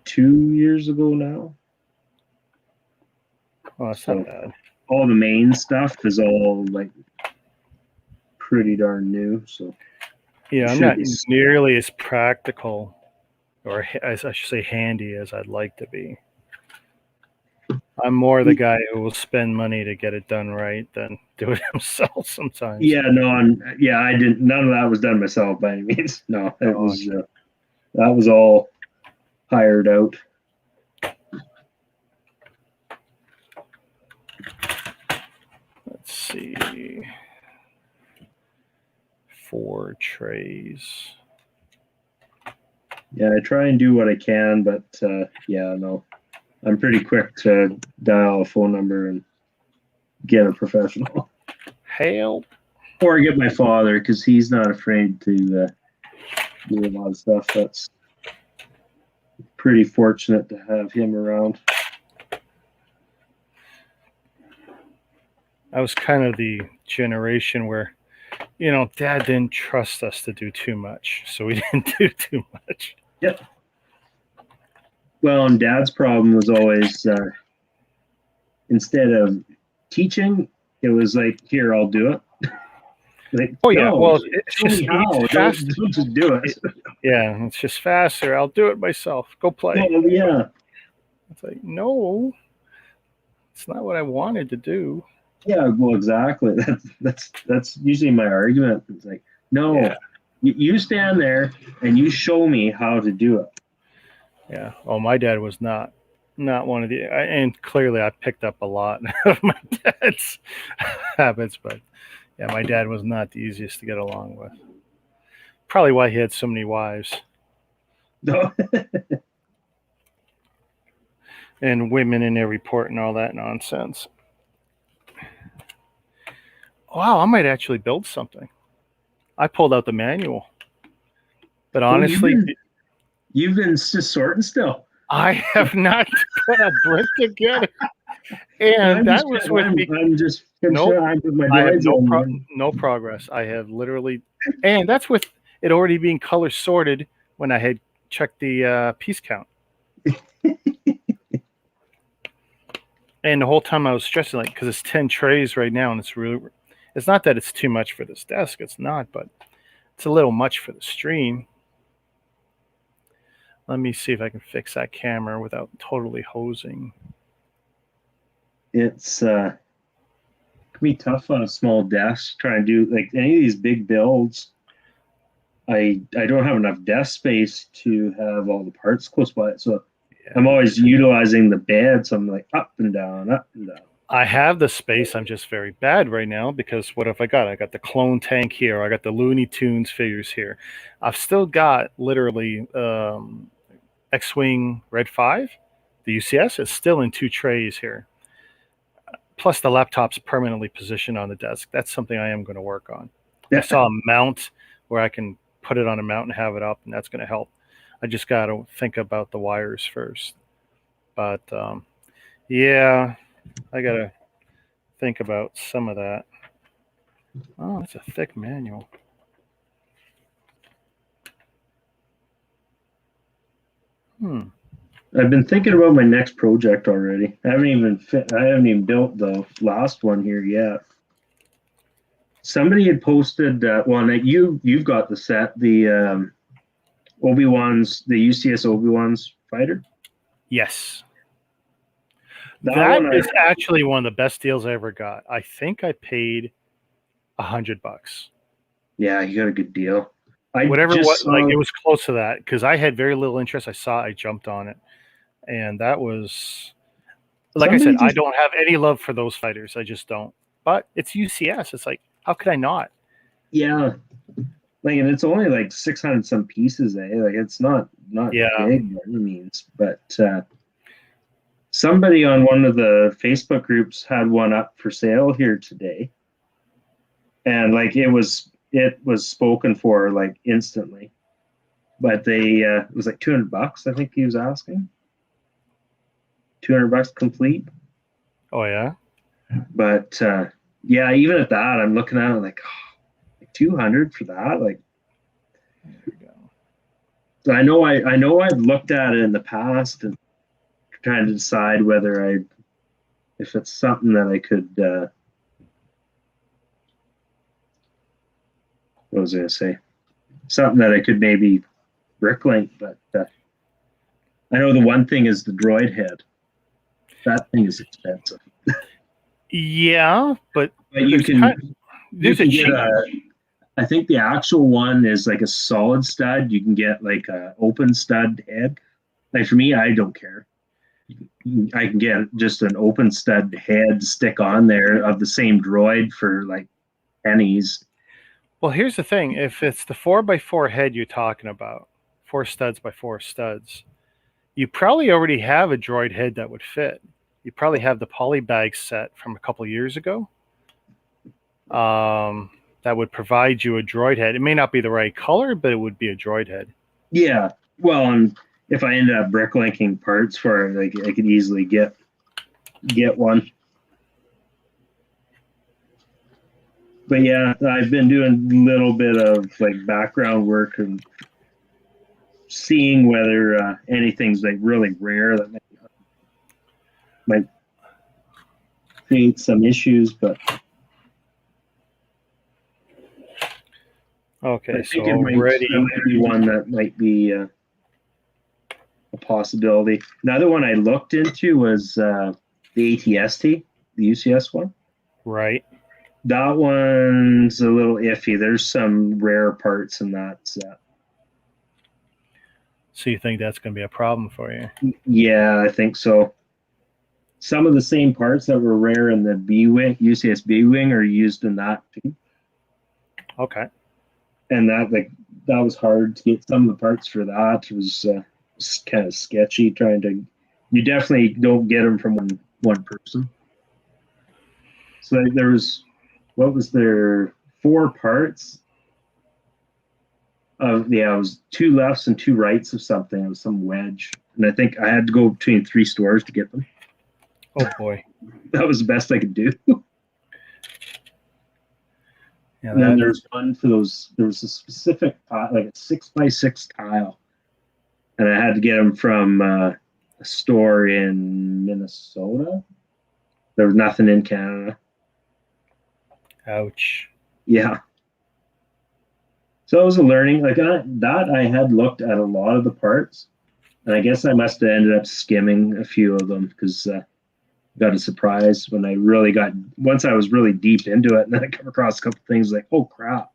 2 years ago now. Oh, that's not bad. All the main stuff is all like pretty darn new. So yeah, I'm not nearly as practical or as I should say, handy as I'd like to be. I'm more the guy who will spend money to get it done right than do it himself sometimes. Yeah, no, I didn't. None of that was done myself by any means. No, it was that was all hired out. Let's see. 4 trays. Yeah, I try and do what I can, but yeah, no, I'm pretty quick to dial a phone number and get a professional, Help. or get my father because he's not afraid to do a lot of stuff. That's pretty fortunate to have him around. I was kind of the generation where, you know, Dad didn't trust us to do too much, so we didn't do too much. Yep. Well, and Dad's problem was always instead of teaching, it was like, "Here, I'll do it." Like, Oh yeah, no, well, it's show just me how. Don't just do it. Yeah, it's just faster. I'll do it myself. Go play. Oh, yeah. It's like, no, it's not what I wanted to do. Yeah, well, exactly. That's usually my argument. It's like, no, Yeah. you stand there and you show me how to do it. Yeah. Oh, my dad was not one of the, and clearly I picked up a lot of my dad's habits, but yeah, my dad was not the easiest to get along with. Probably why he had so many wives No. and women in their report and all that nonsense. Wow, I might actually build something. I pulled out the manual, but honestly, you've been just sorting still. I have not put a brick together, and that was with me. I'm just nope, I have no progress. I have literally, and that's with it already being color sorted when I had checked the piece count. And the whole time I was stressing, like, because it's 10 trays right now, and it's not that it's too much for this desk. It's not, but it's a little much for the stream. Let me see if I can fix that camera without totally hosing. It's can be tough on a small desk trying to do like any of these big builds. I don't have enough desk space to have all the parts close by it, so yeah. I'm always utilizing the bed. So I'm like up and down, up and down. I have the space. I'm just very bad right now because what have I got? I got the clone tank here. I got the Looney Tunes figures here. I've still got literally X-Wing Red 5. The UCS is still in 2 trays here. Plus the laptop's permanently positioned on the desk. That's something I am going to work on. Yeah. I saw a mount where I can put it on a mount and have it up, and that's going to help. I just got to think about the wires first. But yeah, I got to think about some of that. Oh, it's a thick manual. I've been thinking about my next project already. I haven't even built the last one here yet. Somebody had posted well, you've got the set, the Obi-Wan's, the UCS Obi-Wan's fighter. Yes. That is actually one of the best deals I ever got. I think I paid $100. Yeah, you got a good deal. Whatever it was, like it was close to that because I had very little interest. I jumped on it, and that was, like I said, I don't have any love for those fighters. I just don't. But it's UCS. It's like, how could I not? Yeah, like, and it's only like 600 some pieces. Like it's not big by any means. But somebody on one of the Facebook groups had one up for sale here today, and like it was spoken for like instantly, but they it was like $200. I think he was asking $200 complete. Oh yeah. But yeah, even at that, I'm looking at it like, oh, 200 for that. Like, so I know I've looked at it in the past and trying to decide whether if it's something that I could. What was I going to say? Something that I could maybe bricklink, but I know the one thing is the droid head. That thing is expensive. Yeah, but But you there's can there's a get cheap. I think the actual one is like a solid stud. You can get like a open stud head. Like for me, I don't care. I can get just an open stud head stick on there of the same droid for like pennies. Well, here's the thing: if it's the 4x4 head you're talking about, 4 studs by 4 studs, you probably already have a droid head that would fit. You probably have the polybag set from a couple years ago. That would provide you a droid head. It may not be the right color, but it would be a droid head. Yeah. Well, and if I ended up bricklinking parts for it, like I could easily get one. But yeah, I've been doing a little bit of like background work and seeing whether anything's like really rare that might create some issues. But Okay, I so think it already might be one that might be a possibility. Another one I looked into was the ATST, the UCS one. right. That one's a little iffy. There's some rare parts in that set. So you think that's going to be a problem for you? Yeah, I think so. Some of the same parts that were rare in the B wing, UCS B wing, are used in that too. Okay. And that was hard to get some of the parts for that. It was kind of sketchy trying to. You definitely don't get them from one person. So there was, what was there? 4 parts of it was 2 lefts and 2 rights of something. It was some wedge, and I think I had to go between 3 stores to get them. Oh boy. That was the best I could do. Yeah. And then there's one for those. There was a specific like a 6x6 tile, and I had to get them from a store in Minnesota. There was nothing in Canada. Ouch. Yeah. So it was a learning. Like that I had looked at a lot of the parts, and I guess I must have ended up skimming a few of them because got a surprise when I really once I was really deep into it, and then I come across a couple things like, oh crap,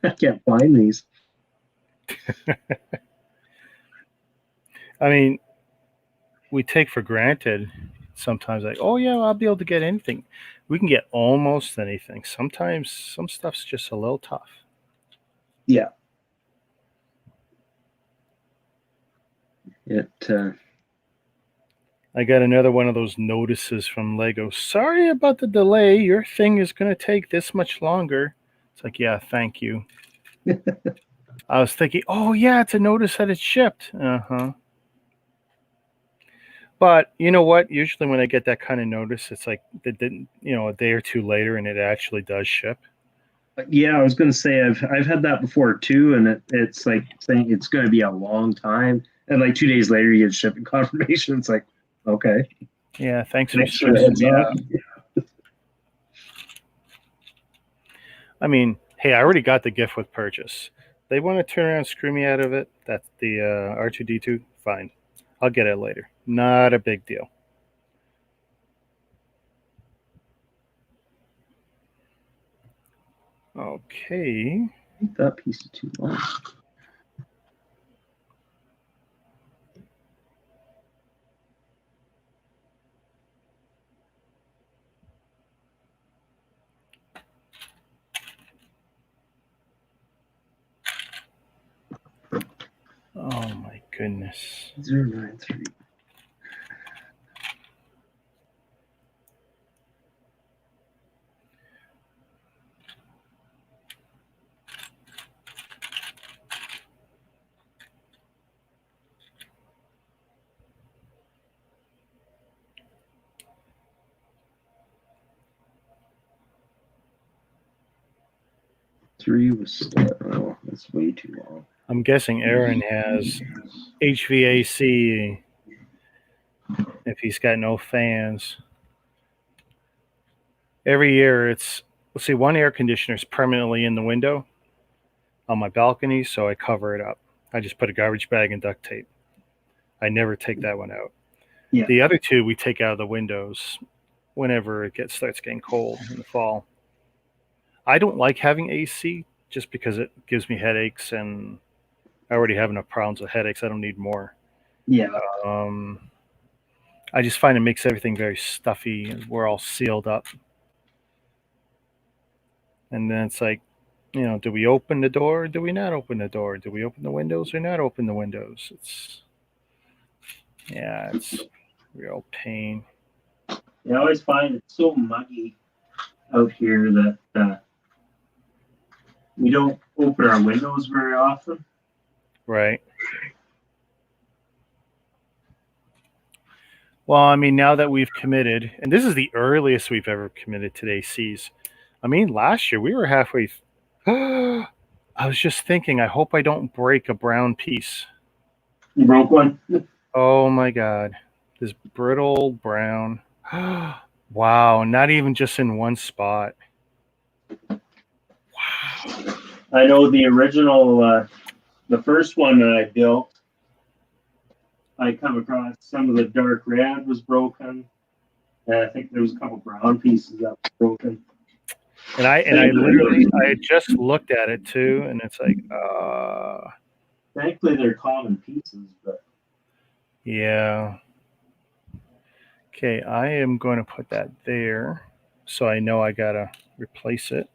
I can't find these. I mean, we take for granted sometimes, like, oh yeah, I'll be able to get anything. We can get almost anything. Sometimes some stuff's just a little tough. Yeah. I got another one of those notices from Lego. Sorry about the delay. Your thing is going to take this much longer. It's like, yeah, thank you. I was thinking, oh, yeah, it's a notice that it's shipped. Uh-huh. But you know what? Usually when I get that kind of notice, it's like a day or two later, and it actually does ship. Yeah, I was going to say I've had that before too, and it's like saying it's going to be a long time, and like 2 days later you get shipping confirmation. It's like, okay, yeah, thanks for the heads up. I mean, hey, I already got the gift with purchase. They want to turn around and screw me out of it. That's the R2D2. Fine, I'll get it later. Not a big deal. Okay. That piece is too long. Oh my goodness. 093. Three was oh, that's way too long. I'm guessing Aaron has HVAC if he's got no fans. Every year let's see, one air conditioner is permanently in the window on my balcony, so I cover it up. I just put a garbage bag and duct tape. I never take that one out. Yeah. The other two we take out of the windows whenever starts getting cold in the fall. I don't like having AC just because it gives me headaches, and I already have enough problems with headaches. I don't need more. Yeah. I just find it makes everything very stuffy, and we're all sealed up. And then it's like, do we open the door or do we not open the door? Do we open the windows or not open the windows? It's real pain. I always find it so muggy out here that we don't open our windows very often. Right. Well, I mean, now that we've committed, and this is the earliest we've ever committed to ACs. I mean, last year we were halfway. I was just thinking, I hope I don't break a brown piece. You broke one? Oh my God. This brittle brown. Wow. Not even just in one spot. Wow. I know the original, the first one that I built, I come across some of the dark red was broken, and I think there was a couple brown pieces that were broken. And I literally, I had just looked at it too, and it's like, Thankfully, they're common pieces, but yeah. Okay, I am going to put that there, so I know I gotta replace it.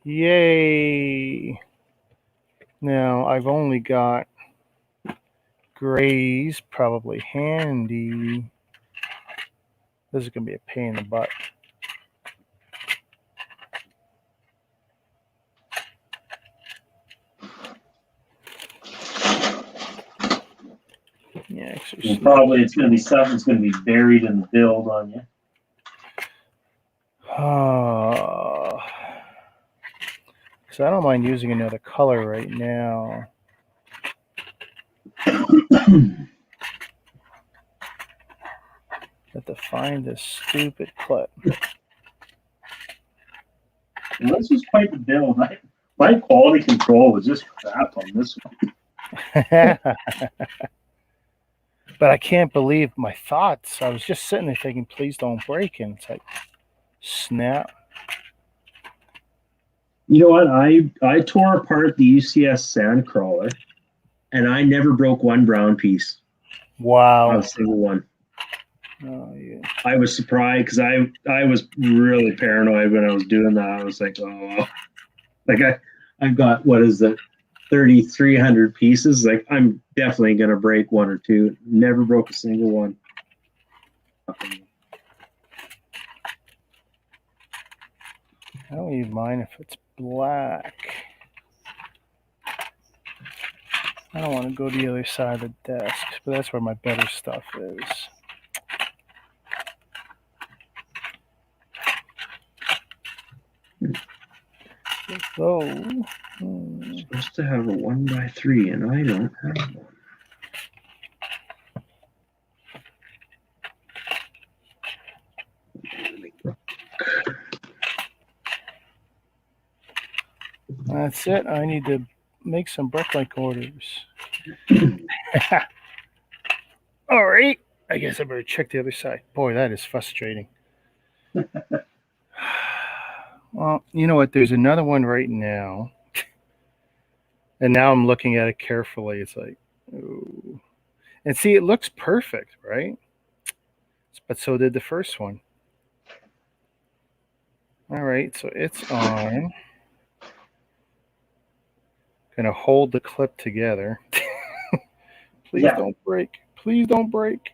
Yay! Now I've only got grays, probably handy. This is gonna be a pain in the butt. Yeah, probably it's going to be something that's going to be buried in the build on you. So I don't mind using another color right now. Have to find this stupid clip. And this was quite the build. My quality control was just crap on this one. But I can't believe my thoughts. I was just sitting there thinking, please don't break. And it's like, snap. You know what? I tore apart the UCS sand crawler, and I never broke one brown piece. Wow. Not a single one. Oh, yeah. I was surprised because I was really paranoid when I was doing that. I was like, oh, like I've got, what is it, 3,300 pieces. Like, I'm definitely going to break one or two. Never broke a single one. I don't even mind if it's black. I don't want to go to the other side of the desk, but that's where my better stuff is. So, I'm supposed to have a 1x3, and I don't have one. That's it. I need to make some brick-like orders. All right. I guess I better check the other side. Boy, that is frustrating. Well, you know what? There's another one right now. And now I'm looking at it carefully. It's like, ooh. And see, it looks perfect, right? But so did the first one. All right, so it's on. Gonna hold the clip together. Please don't break. Please don't break.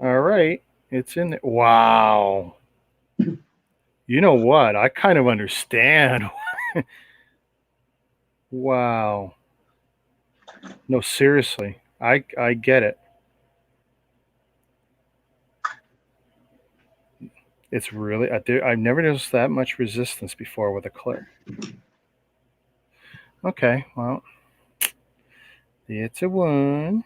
All right, it's in there. Wow. You know what? I kind of understand. Wow. No, seriously. I get it. It's really, I've never noticed that much resistance before with a clip. Okay, well, it's a one.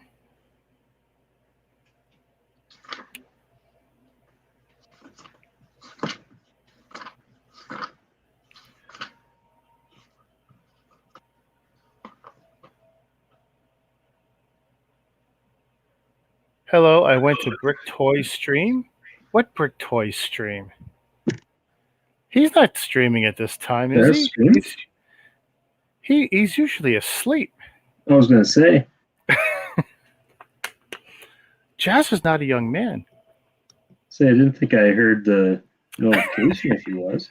Hello, I went to Brick Toy stream. What Brick Toy stream? He's not streaming at this time, is There's he? stream? He's usually asleep. I was gonna say. Jazz is not a young man. Say I didn't think I heard the notification if he was.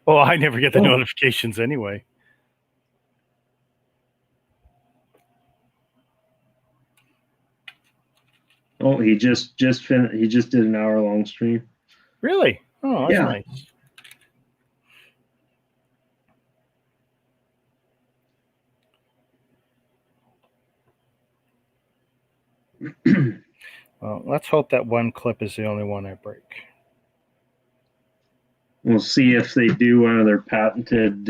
Well, I never get the Oh. notifications anyway. Oh, he just finished. He just did an hour-long stream. Really? Oh, that's Yeah. nice. Well, let's hope that one clip is the only one I break. We'll see if they do one of their patented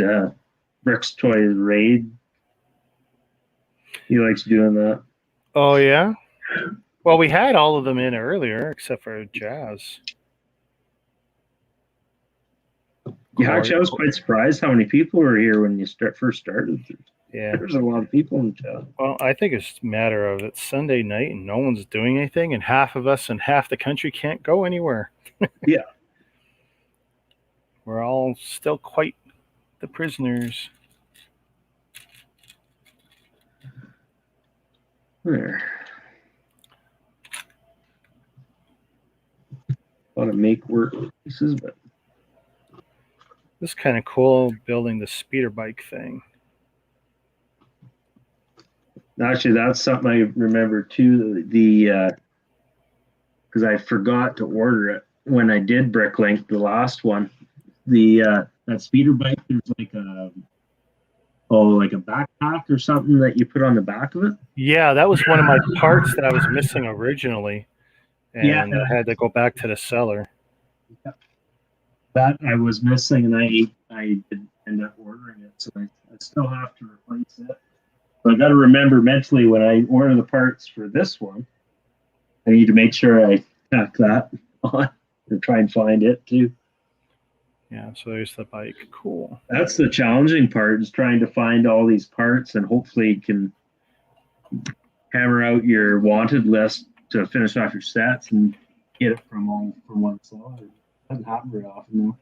Bricks Toy raid. He likes doing that. Oh, yeah? Well, we had all of them in earlier, except for Jazz. Yeah, actually, I was quite surprised how many people were here when you first started. Yeah. There's a lot of people in chat. Well, I think it's a matter of it's Sunday night and no one's doing anything, and half of us and half the country can't go anywhere. Yeah. We're all still quite the prisoners. There. A lot of make work pieces, but This is kind of cool building the speeder bike thing. actually, that's something I remember too. The because I forgot to order it when I did Bricklink, the last one. The that speeder bike, there's like a backpack or something that you put on the back of it. Yeah, that was one of my parts that I was missing originally. And Yeah. I had to go back to the seller. That I was missing, and I did end up ordering it, so I still have to replace it. But I got to remember mentally when I order the parts for this one, I need to make sure I tack that on and try and find it too. Yeah, so there's the bike. Cool. That's the challenging part, is trying to find all these parts, and hopefully you can hammer out your wanted list to finish off your sets and get it from one slot. It doesn't happen very often though.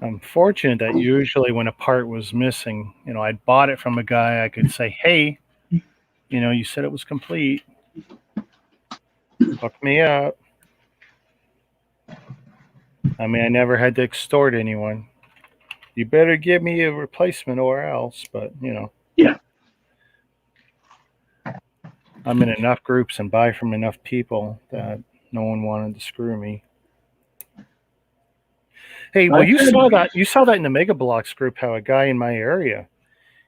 I'm fortunate that usually when a part was missing, I bought it from a guy, I could say, hey, you said it was complete. Hook me up. I mean, I never had to extort anyone. You better give me a replacement or else, but, Yeah. I'm in enough groups and buy from enough people that no one wanted to screw me. Hey, well, you saw that in the Mega Blocks group, how a guy in my area,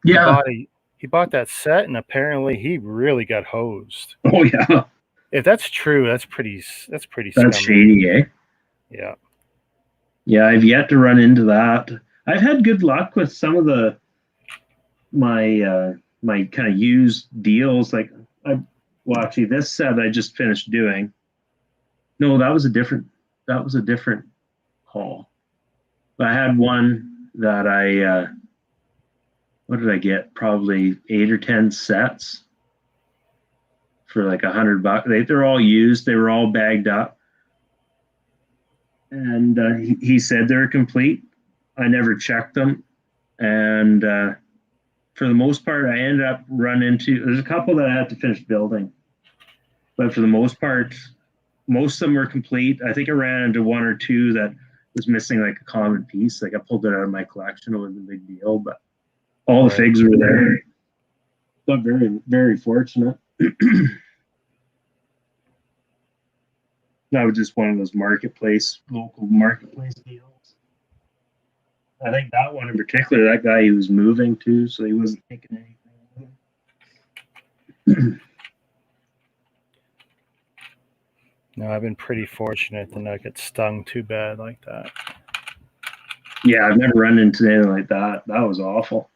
he bought that set, and apparently he really got hosed. Oh yeah. If that's true, that's pretty scummy. That's shady, eh? Yeah. Yeah, I've yet to run into that. I've had good luck with some of my kind of used deals. Like actually this set I just finished doing. No, that was a different haul. I had one that what did I get? Probably 8 or 10 sets for like $100. They're all used. They were all bagged up. And he said they're complete. I never checked them. And for the most part, I ended up there's a couple that I had to finish building. But for the most part, most of them were complete. I think I ran into one or two that was missing like a common piece. Like I pulled it out of my collection. It wasn't a big deal, but all the figs were there. Got very, very fortunate. That was just one of those local marketplace deals. I think that one in particular, that guy, he was moving too, so he wasn't taking anything. No, I've been pretty fortunate to not get stung too bad like that. Yeah, I've never run into anything like that. That was awful.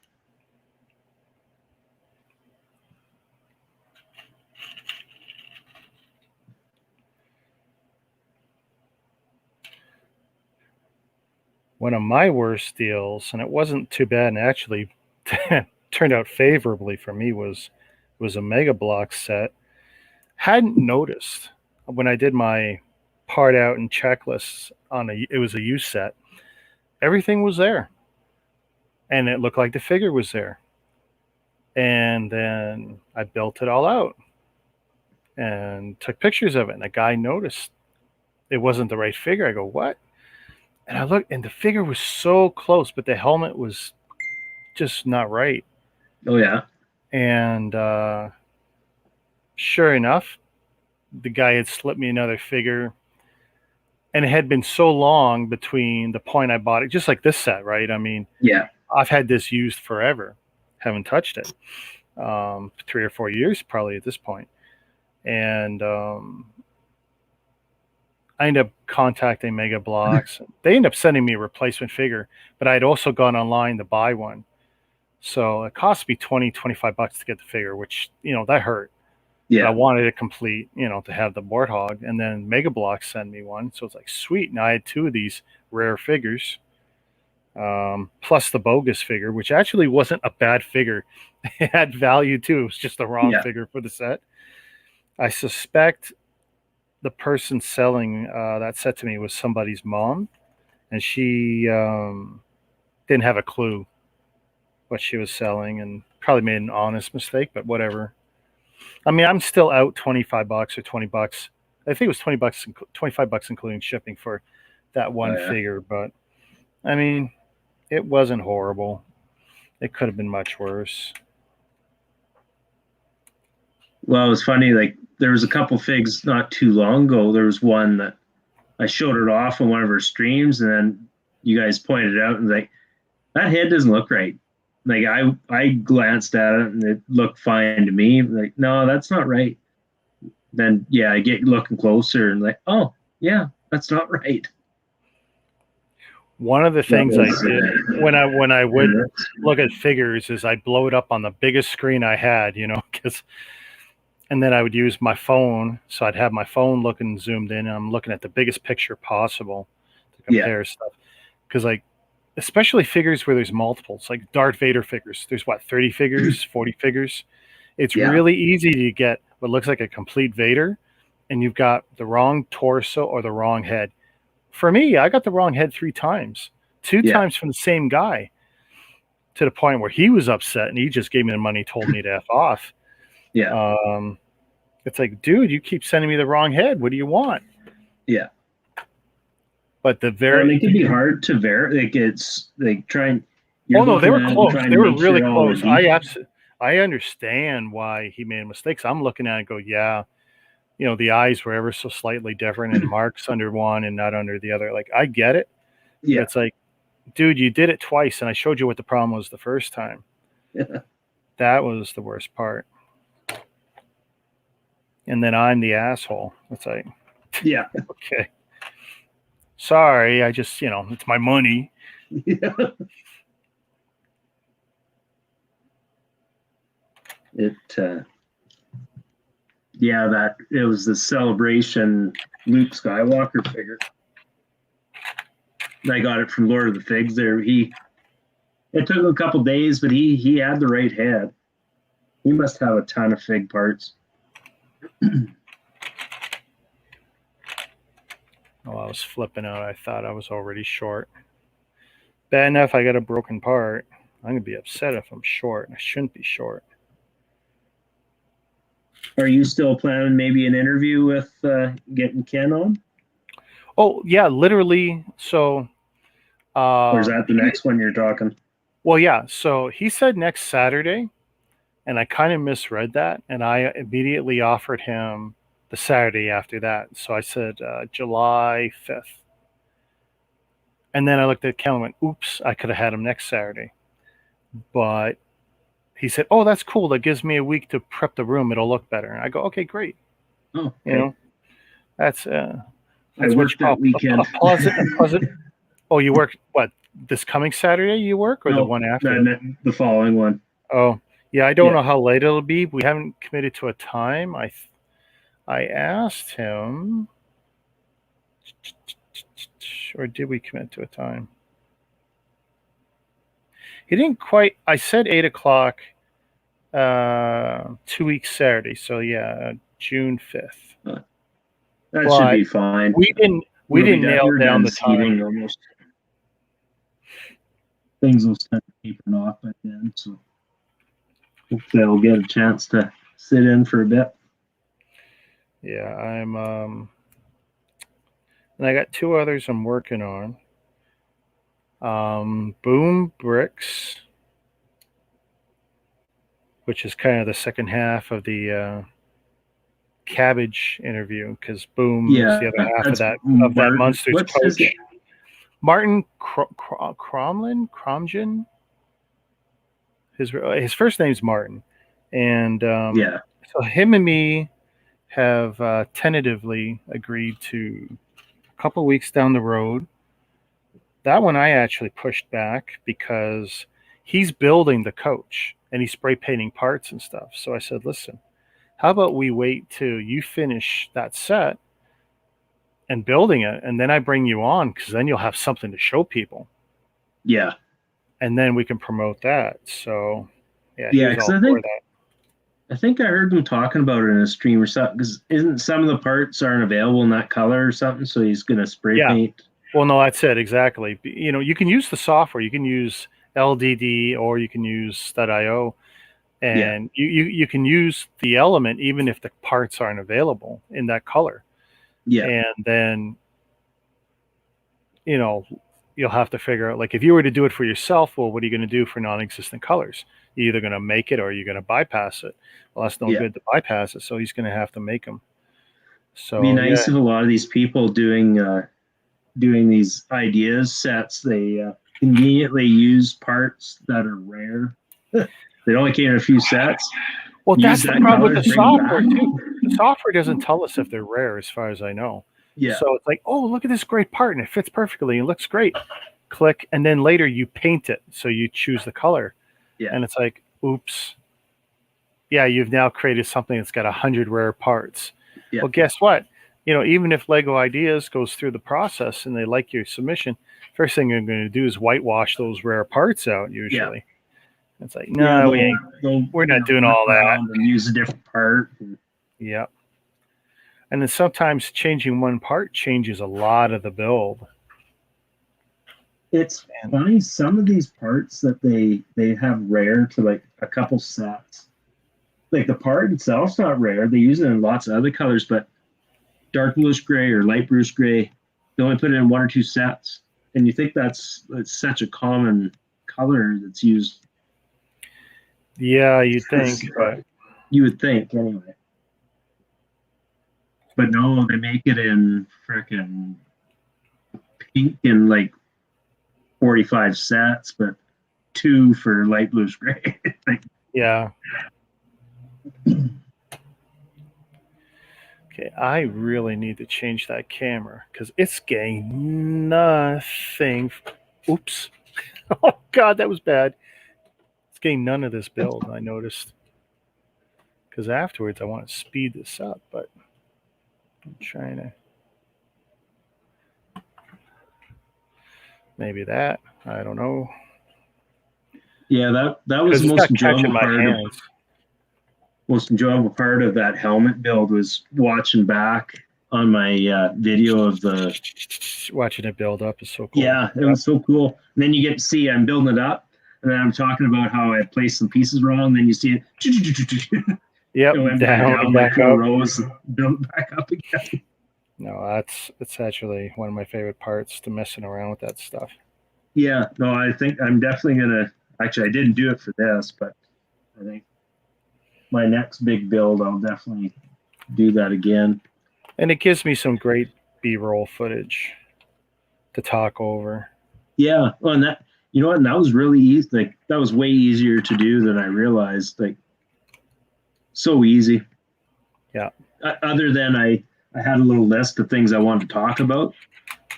One of my worst deals, and it wasn't too bad, and actually turned out favorably for me was a Mega Block set. Hadn't noticed when I did my part out and checklists it was a used set. Everything was there, and it looked like the figure was there. And then I built it all out and took pictures of it, and a guy noticed it wasn't the right figure. I go, what? And I looked, and the figure was so close, but the helmet was just not right. Oh yeah. And sure enough, the guy had slipped me another figure, and it had been so long between the point I bought it, just like this set, right? I mean, Yeah. I've had this used forever, haven't touched it, 3 or 4 years probably at this point. And I ended up contacting Mega Blocks. They ended up sending me a replacement figure, but I'd also gone online to buy one. So it cost me $20-25 to get the figure, which, that hurt. Yeah. I wanted it complete, to have the Warthog. And then Mega Blocks sent me one. So it's like, sweet. Now I had 2 of these rare figures, plus the bogus figure, which actually wasn't a bad figure. It had value too. It was just the wrong figure for the set. I suspect the person selling that set to me was somebody's mom, and she didn't have a clue what she was selling and probably made an honest mistake, but whatever. I mean, I'm still out $25 or $20. I think it was $20, $25 including shipping for that one figure. But I mean, it wasn't horrible. It could have been much worse. Well, it was funny. Like there was a couple figs not too long ago. There was one that I showed it off on one of our streams, and then you guys pointed it out and like, that head doesn't look right. Like I glanced at it and it looked fine to me. Like, no, that's not right. Then I get looking closer and like, oh yeah, that's not right. One of the things I did when I would look at figures is I'd blow it up on the biggest screen I had, and then I would use my phone. So I'd have my phone looking zoomed in, and I'm looking at the biggest picture possible to compare stuff. Because especially figures where there's multiples, like Darth Vader figures. There's 30 figures, 40 figures. It's really easy to get what looks like a complete Vader, and you've got the wrong torso or the wrong head. For me, I got the wrong head 3 times, 2 times from the same guy, to the point where he was upset and he just gave me the money, told me to F off. Yeah. It's like, dude, you keep sending me the wrong head. What do you want? Yeah. But it can be hard to verify. Like it's like trying. Oh no, they were close. They were really close. I understand why he made mistakes. I'm looking at it and go, yeah, the eyes were ever so slightly different, and marks under one and not under the other. Like, I get it. Yeah. It's like, dude, you did it twice, and I showed you what the problem was the first time. Yeah. That was the worst part. And then I'm the asshole. It's like, yeah, okay. Sorry, I just, it's my money. Yeah. It was the Celebration Luke Skywalker figure. I got it from Lord of the Figs there. It took him a couple days, but he had the right head. He must have a ton of fig parts. Oh, I was flipping out. I thought I was already short. Bad enough I got a broken part. I'm going to be upset if I'm short. I shouldn't be short. Are you still planning maybe an interview with getting Ken on? Oh, yeah, literally. So. Or is that the next one you're talking? Well, yeah. So he said next Saturday, and I kind of misread that. And I immediately offered him the Saturday after that. So I said July 5th. And then I looked at Ken and went, oops, I could have had him next Saturday. But he said, oh, that's cool. That gives me a week to prep the room. It'll look better. And I go, okay, great. Oh, okay. That's I worked that weekend. A pleasant. Oh, you work, what, this coming Saturday you work, or the one after? The following one. Oh, yeah, I don't know how late it'll be. We haven't committed to a time. I asked him, or did we commit to a time? He didn't quite. I said 8 o'clock. 2 weeks Saturday. So yeah, June 5th. That But should be fine. we didn't nail We're down done the time. seeding almost. Things will start tapering off by then, so hopefully I'll get a chance to sit in for a bit. Yeah, I'm and I got 2 others I'm working on. Boom Bricks, which is kind of the second half of the cabbage interview, because Boom is the other half of that's that Martin. Munsters What's his coach. name? Martin Cromgen. His first name's Martin, and Yeah, so him and me have tentatively agreed to a couple weeks down the road. That one I actually pushed back because he's building the coach and he's spray painting parts and stuff. So I said, listen, how about we wait till you finish that set and building it, and then I bring you on, because then you'll have something to show people. yeah, And then we can promote that. So yeah, yeah. he was Because all I for think that. I think I heard them talking about it in a stream or something. Because isn't some of the parts aren't available in that color or something? So he's gonna spray Yeah. paint. Well, no, that's it. Exactly. You know, you can use the software. You can use LDD or you can use Stud.io, and you can use the element even if the parts aren't available in that color. Yeah, And then, you know, you'll have to figure out, like, if you were to do it for yourself, well, what are you going to do for non-existent colors? You're either going to make it or you're going to bypass it. Well, that's no good to bypass it. So he's going to have to make them. So it'd be nice if a lot of these people doing these ideas sets, they conveniently use parts that are rare. They only came in a few sets. Well, that's the problem with the software too. too. The software doesn't tell us if they're rare, as far as I know. Yeah. So it's like, oh, look at this great part, and it fits perfectly, and it looks great. Click, and then later you paint it, so you choose the color. Yeah. And it's like, oops. Yeah, you've now created something that's got 100 rare parts. Yeah. Well, guess what? You know, even if Lego Ideas goes through the process and they like your submission, first thing they're going to do is whitewash those rare parts out. Usually, it's like, no, we're not doing all that. And use a different part. Yeah. And then sometimes changing one part changes a lot of the build. It's funny, some of these parts that they have rare to like a couple sets. Like the part itself's not rare. They use it in lots of other colors, but dark bluish gray or light bluish gray, they only put it in 1 or 2 sets. And you think it's such a common color that's used. Yeah, you'd think, but you would think anyway. But no, they make it in frickin' pink in like 45 sets, but 2 for light bluish gray. Yeah. Okay, I really need to change that camera because it's getting nothing. Oops. Oh, God, that was bad. It's getting none of this build, I noticed. Because afterwards, I want to speed this up, but I'm trying to. Maybe that. I don't know. Yeah, that was the most enjoyable part. Most enjoyable part of that helmet build was watching back on my video of watching it build up is so cool. Yeah, it was so cool. And then you get to see I'm building it up, and then I'm talking about how I placed some pieces wrong. And then you see it. Yep, down back up. Rows, build back up again. No, it's actually one of my favorite parts, to messing around with that stuff. Yeah, no, I think I'm definitely gonna. Actually, I didn't do it for this, but I think my next big build, I'll definitely do that again. And it gives me some great B-roll footage to talk over. Yeah, well, and that, you know what, and that was really easy. Like, that was way easier to do than I realized. Like, so easy. Yeah. Other than I had a little list of things I wanted to talk about,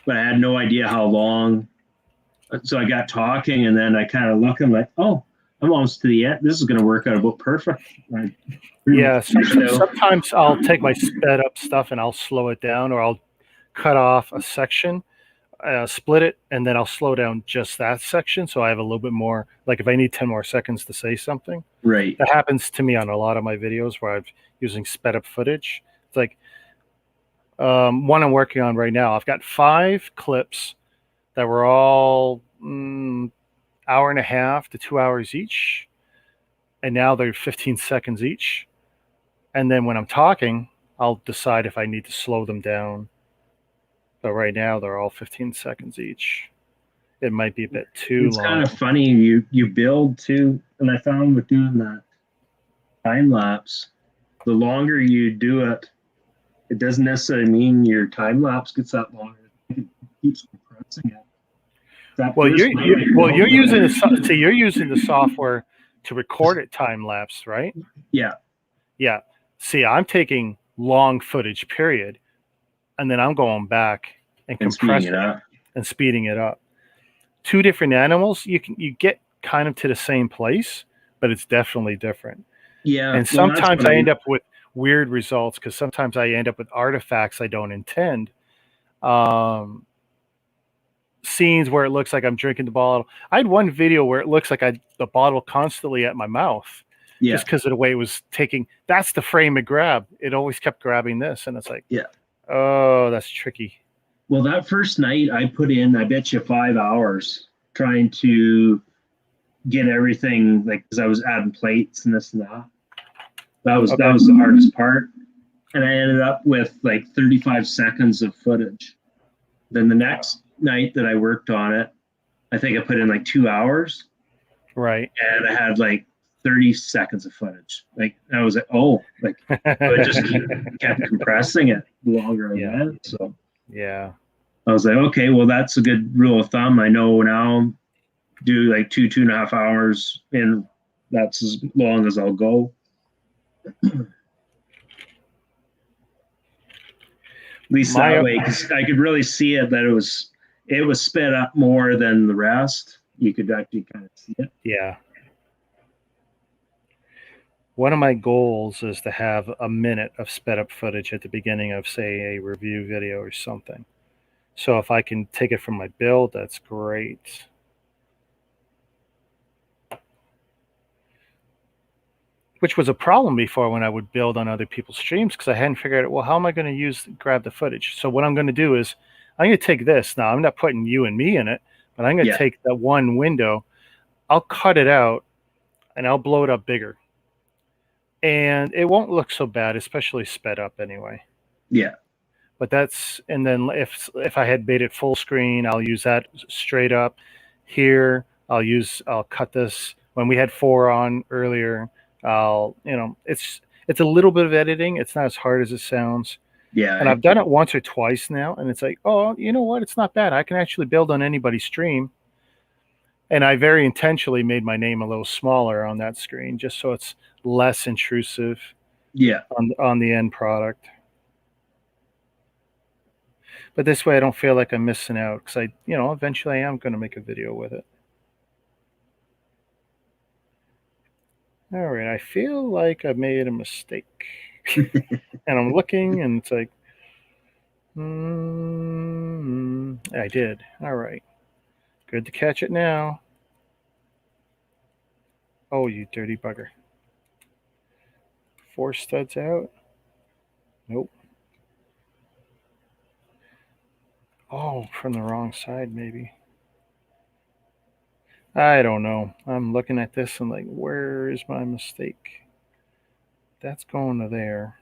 but I had no idea how long. So I got talking, and then I kind of look, I'm like, oh, I'm almost to the end. This is going to work out about perfect. Yeah, sometimes I'll take my sped up stuff and I'll slow it down, or I'll cut off a section split it, and then I'll slow down just that section, so I have a little bit more. Like if I need 10 more seconds to say something, Right. that happens to me on a lot of my videos where I'm using sped up footage. It's like one I'm working on right now. I've got 5 clips that were all hour and a half to 2 hours each, and now they're 15 seconds each. And then when I'm talking, I'll decide if I need to slow them down. But right now they're all 15 seconds each. It might be a bit too It's long. kind of funny. You build too, and I found with doing that time lapse, the longer you do it, it doesn't necessarily mean your time lapse gets that longer. It keeps compressing it. That Well, first you're night, you're using the software to record it time lapse, right? yeah, Yeah. See, I'm taking long footage, period, and then I'm going back and and speeding compressing it up. and speeding it up. 2 different animals, you get kind of to the same place, but it's definitely different. Yeah, And well, that's sometimes what I end up with weird results because sometimes I end up with artifacts I don't intend. Scenes where it looks like I'm drinking the bottle. I had one video where it looks like the bottle constantly at my mouth, yeah, just because of the way it was taking. That's the frame it grabbed. It always kept grabbing this, and it's like, yeah. oh, that's tricky. Well, that first night I put in, I bet you 5 hours trying to get everything, like, because I was adding plates and this and that. That was Okay. that was the hardest part, and I ended up with like 35 seconds of footage. Then the next night that I worked on it, I think I put in like 2 hours, Right. and I had like 30 seconds of footage. Like I was like, oh, like I just kept compressing it the longer I Yeah. went. So Yeah. I was like, okay, well, that's a good rule of thumb. I know now, do like 2.5 hours, and that's as long as I'll go. At least My- that way, because I could really see it that it was sped up more than the rest. You could actually kind of see it. Yeah. One of my goals is to have a minute of sped up footage at the beginning of, say, a review video or something. So if I can take it from my build, that's great. Which was a problem before when I would build on other people's streams because I hadn't figured out, well, how am I going to grab the footage? So what I'm going to do is I'm going to take this. Now, I'm not putting you and me in it, but I'm going to take that one window. I'll cut it out and I'll blow it up bigger. And it won't look so bad, especially sped up anyway. Yeah. But and then if I had made it full screen, I'll use that straight up. Here, I'll cut this. When we had 4 on earlier, it's a little bit of editing. It's not as hard as it sounds. Yeah. And I've done it once or twice now, and it's like, oh, you know what? It's not bad. I can actually build on anybody's stream. And I very intentionally made my name a little smaller on that screen, just so it's less intrusive. Yeah. On the end product. But this way I don't feel like I'm missing out because eventually I am going to make a video with it. All right, I feel like I made a mistake. And I'm looking and it's like, I did. All right. Good to catch it now. Oh, you dirty bugger. 4 studs out. Nope. Oh, from the wrong side, maybe. I don't know. I'm looking at this and like, where is my mistake? That's going to there.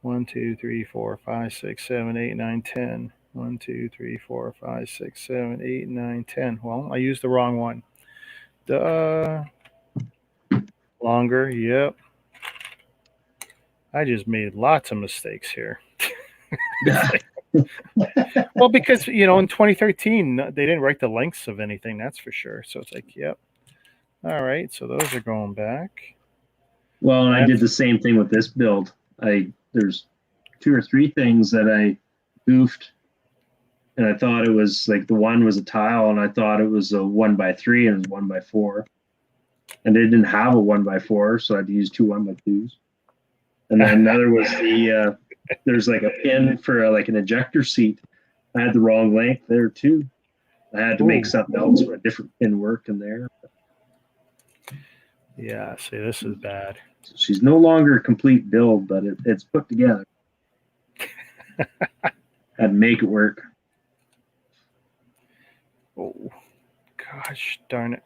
1, 2, 3, 4, 5, 6, 7, 8, 9, 10. 1, 2, 3, 4, 5, 6, 7, 8, 9, 10. Well, I used the wrong one. Duh. Longer. Yep. I just made lots of mistakes here. Well, because, in 2013, they didn't write the lengths of anything, that's for sure. So it's like, yep. All right. So those are going back. Well, and I did the same thing with this build. There's 2 or 3 things that I goofed, and I thought it was like the one was a tile, and I thought it was a 1x3 and it was 1x4, and they didn't have a 1x4, so I had to use 2 1x2s. And then another was there's like a pin for like an ejector seat. I had the wrong length there too. I had to make Ooh. something else for a different pin work in there. Yeah, see, this is bad. So she's no longer a complete build, but it's put together. Had to make it work. Oh, gosh darn it.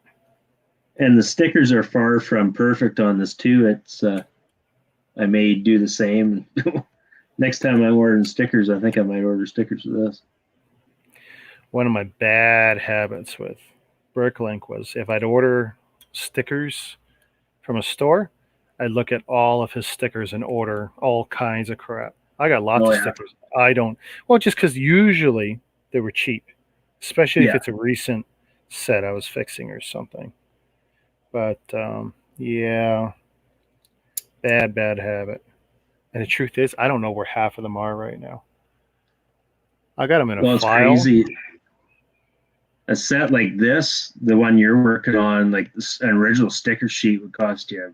And the stickers are far from perfect on this too. It's I may do the same. Next time I'm ordering stickers, I think I might order stickers for this. One of my bad habits with Bricklink was if I'd order stickers from a store, I'd look at all of his stickers and order all kinds of crap. I got lots of stickers. I don't. Well, just because usually they were cheap, especially if it's a recent set I was fixing or something. But yeah, bad habit. And the truth is, I don't know where half of them are right now. I got them in a file. It's crazy. A set like this, the one you're working on, like an original sticker sheet would cost you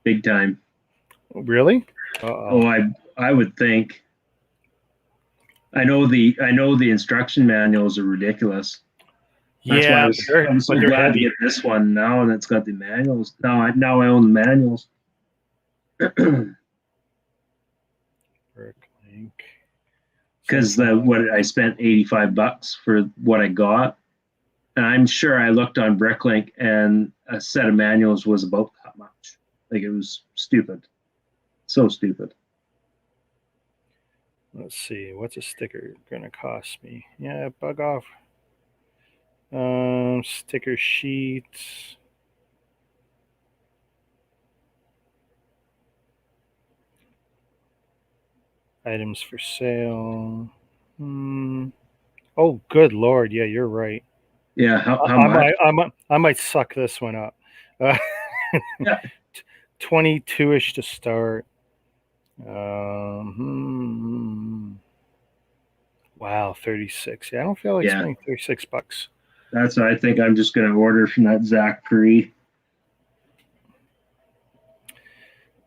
big time. Really? Oh, I would think. I know the instruction manuals are ridiculous. That's why I'm so glad to get this one now, and it's got the manuals. Now I own the manuals. Bricklink. Because what I spent $85 for what I got, and I'm sure I looked on Bricklink, and a set of manuals was about that much. Like, it was stupid, so stupid. Let's see, what's a sticker gonna cost me? Yeah, bug off. Sticker sheets. Items for sale. Oh, good Lord. Yeah, you're right. Yeah, how much? I might suck this one up. Yeah. 22-ish to start. Wow, 36. Yeah, I don't feel like spending $36. That's what I think. I'm just going to order from that Zach Perry.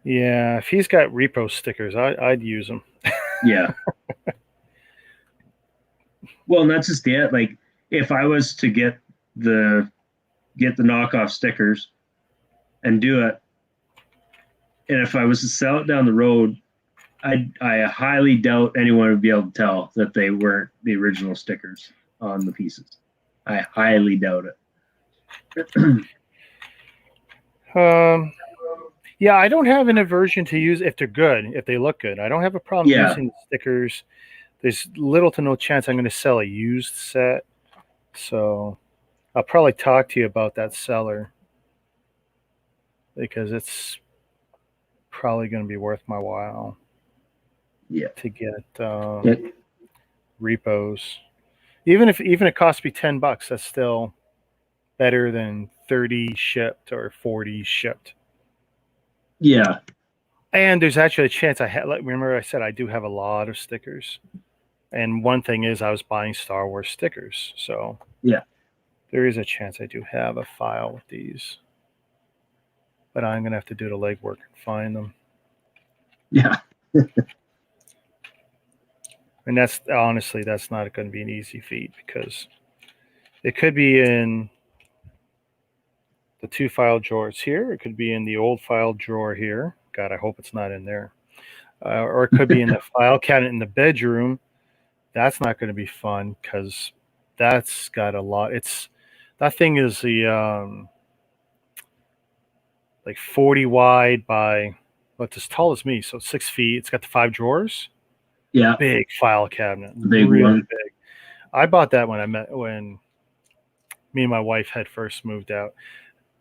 Yeah, if he's got repo stickers, I'd use them. Yeah. Well, and that's just it. Like, if I was to get the knockoff stickers and do it, and if I was to sell it down the road, I highly doubt anyone would be able to tell that they weren't the original stickers on the pieces. I highly doubt it. Yeah, I don't have an aversion to use if they're good, if they look good. I don't have a problem using stickers. There's little to no chance I'm going to sell a used set. So I'll probably talk to you about that seller because it's probably going to be worth my while. Yeah. To get repos. Even if it costs me $10, that's still better than 30 shipped or 40 shipped. Yeah. And there's actually a chance remember I said I do have a lot of stickers. And one thing is I was buying Star Wars stickers. So yeah, there is a chance I do have a file with these. But I'm going to have to do the legwork and find them. Yeah. And that's honestly, that's not going to be an easy feat because it could be in the 2 file drawers here. It could be in the old file drawer here. God, I hope it's not in there. Or it could be in the file cabinet in the bedroom. That's not going to be fun because that's got a lot. That thing is the like 40 wide by what's as tall as me, so 6 feet. It's got the 5 drawers. Yeah. Big file cabinet. Big really one. big. I bought that when me and my wife had first moved out.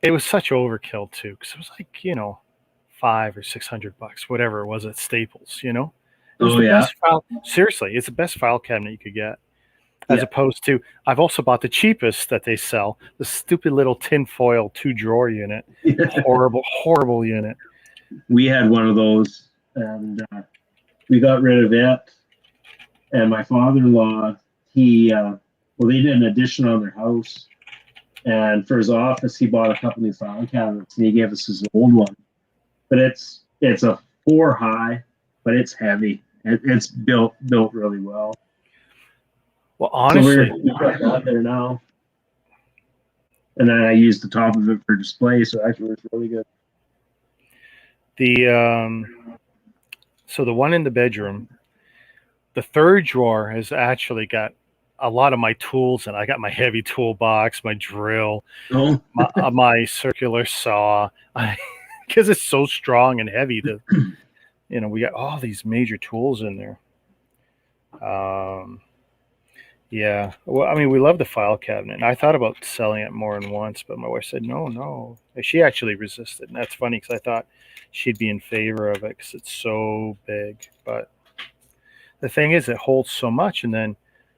It was such overkill too, because it was like, $500 or $600, whatever it was at Staples, It was the best file. Seriously, it's the best file cabinet you could get. As opposed to, I've also bought the cheapest that they sell, the stupid little tinfoil 2-drawer unit. Horrible unit. We had one of those, and we got rid of it. And my father-in-law, they did an addition on their house. And for his office, he bought a couple new file cabinets, and he gave us his old one. But it's a 4 high, but it's heavy. It's built really well. Well, So honestly, we've got that there now. And then I use the top of it for display, so it actually works really good. so the one in the bedroom, the third drawer has actually got a lot of my tools, and I got my heavy toolbox, my drill, Oh, my circular saw, because it's so strong and heavy. We got all these major tools in there. Yeah. Well, I mean, we love the file cabinet. And I thought about selling it more than once, but my wife said, no, no. And she actually resisted. And that's funny because I thought she'd be in favor of it because it's so big. But the thing is, it holds so much. And then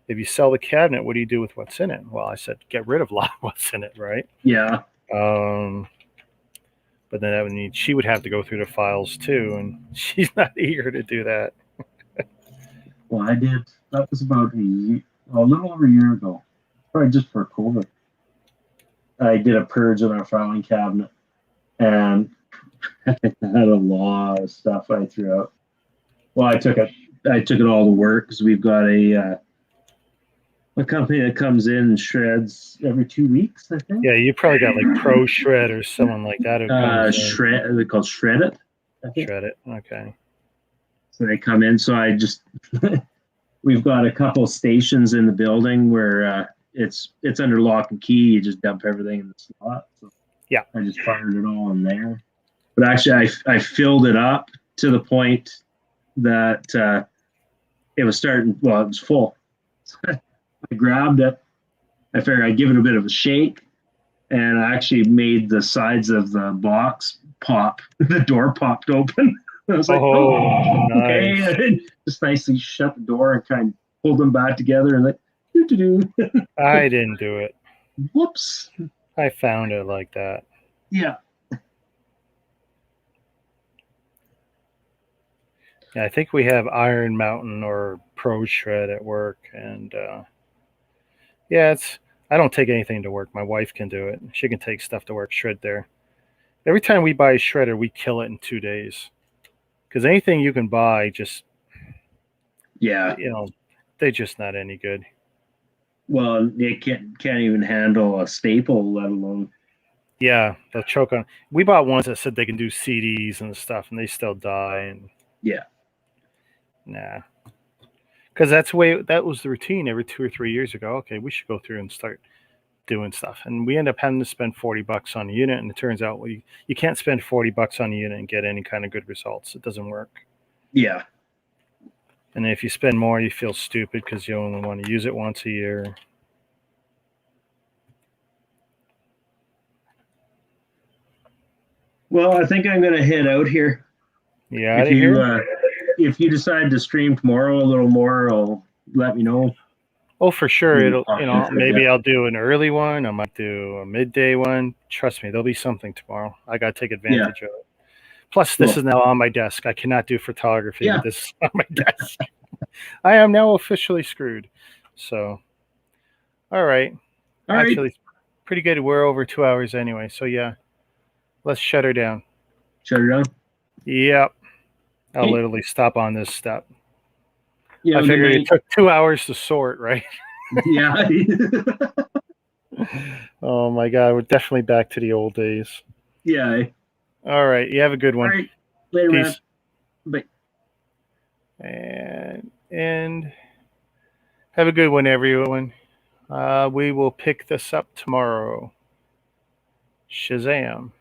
if you sell the cabinet, what do you do with what's in it? Well, I said, get rid of a lot of what's in it, right? yeah. But then that would mean she would have to go through the files too. And she's not eager to do that. Well, I did. That was about a little over a year ago, probably just for COVID. I did a purge in our filing cabinet, and I had a lot of stuff I threw out. Well, I took it all to work because we've got a company that comes in and shreds every 2 weeks, I think. Yeah, you probably got like Pro Shred or someone like that who comes in. They're called Shred It. I think. Shred it. Okay. So they come in. So I just we've got a couple stations in the building where it's under lock and key. You just dump everything in the slot. So yeah, I just fired it all in there. But actually, I filled it up to the point that it was starting. Well, it was full. So I grabbed it. I figured I'd give it a bit of a shake, and I actually made the sides of the box pop. The door popped open. I was like, okay. Nice. And just nicely shut the door and kind of pulled them back together and like, doo-doo-doo. I didn't do it. Whoops. I found it like that. Yeah. Yeah, I think we have Iron Mountain or Pro Shred at work, and yeah, I don't take anything to work. My wife can do it. She can take stuff to work, shred there. Every time we buy a shredder, we kill it in 2 days. Because anything you can buy, Yeah. they're just not any good. Well, they can't even handle a staple, let alone. Yeah, they'll choke on. We bought ones that said they can do CDs and stuff, and they still die. And yeah, nah, because that was the routine every 2 or 3 years ago. Okay, we should go through and start doing stuff, and we end up having to spend $40 on a unit, and it turns out you can't spend $40 on a unit and get any kind of good results. It doesn't work. Yeah. And if you spend more, you feel stupid because you only want to use it once a year. Well, I think I'm going to head out here. Yeah, out of here. If you decide to stream tomorrow a little more, let me know. Oh, for sure. Maybe I'll do an early one. I might do a midday one. Trust me, there'll be something tomorrow. I got to take advantage of it. Plus, this is now on my desk. I cannot do photography with this on my desk. I am now officially screwed. So, all right. Actually, it's pretty good. We're over 2 hours anyway. So, yeah, let's shut her down. Shut her down? Yep. I'll literally stop on this step. Yeah, I figured it took 2 hours to sort, right? Yeah. Oh, my God. We're definitely back to the old days. Yeah. All right. You have a good one. All right. Later, Peace. Man. Bye. And have a good one, everyone. We will pick this up tomorrow. Shazam.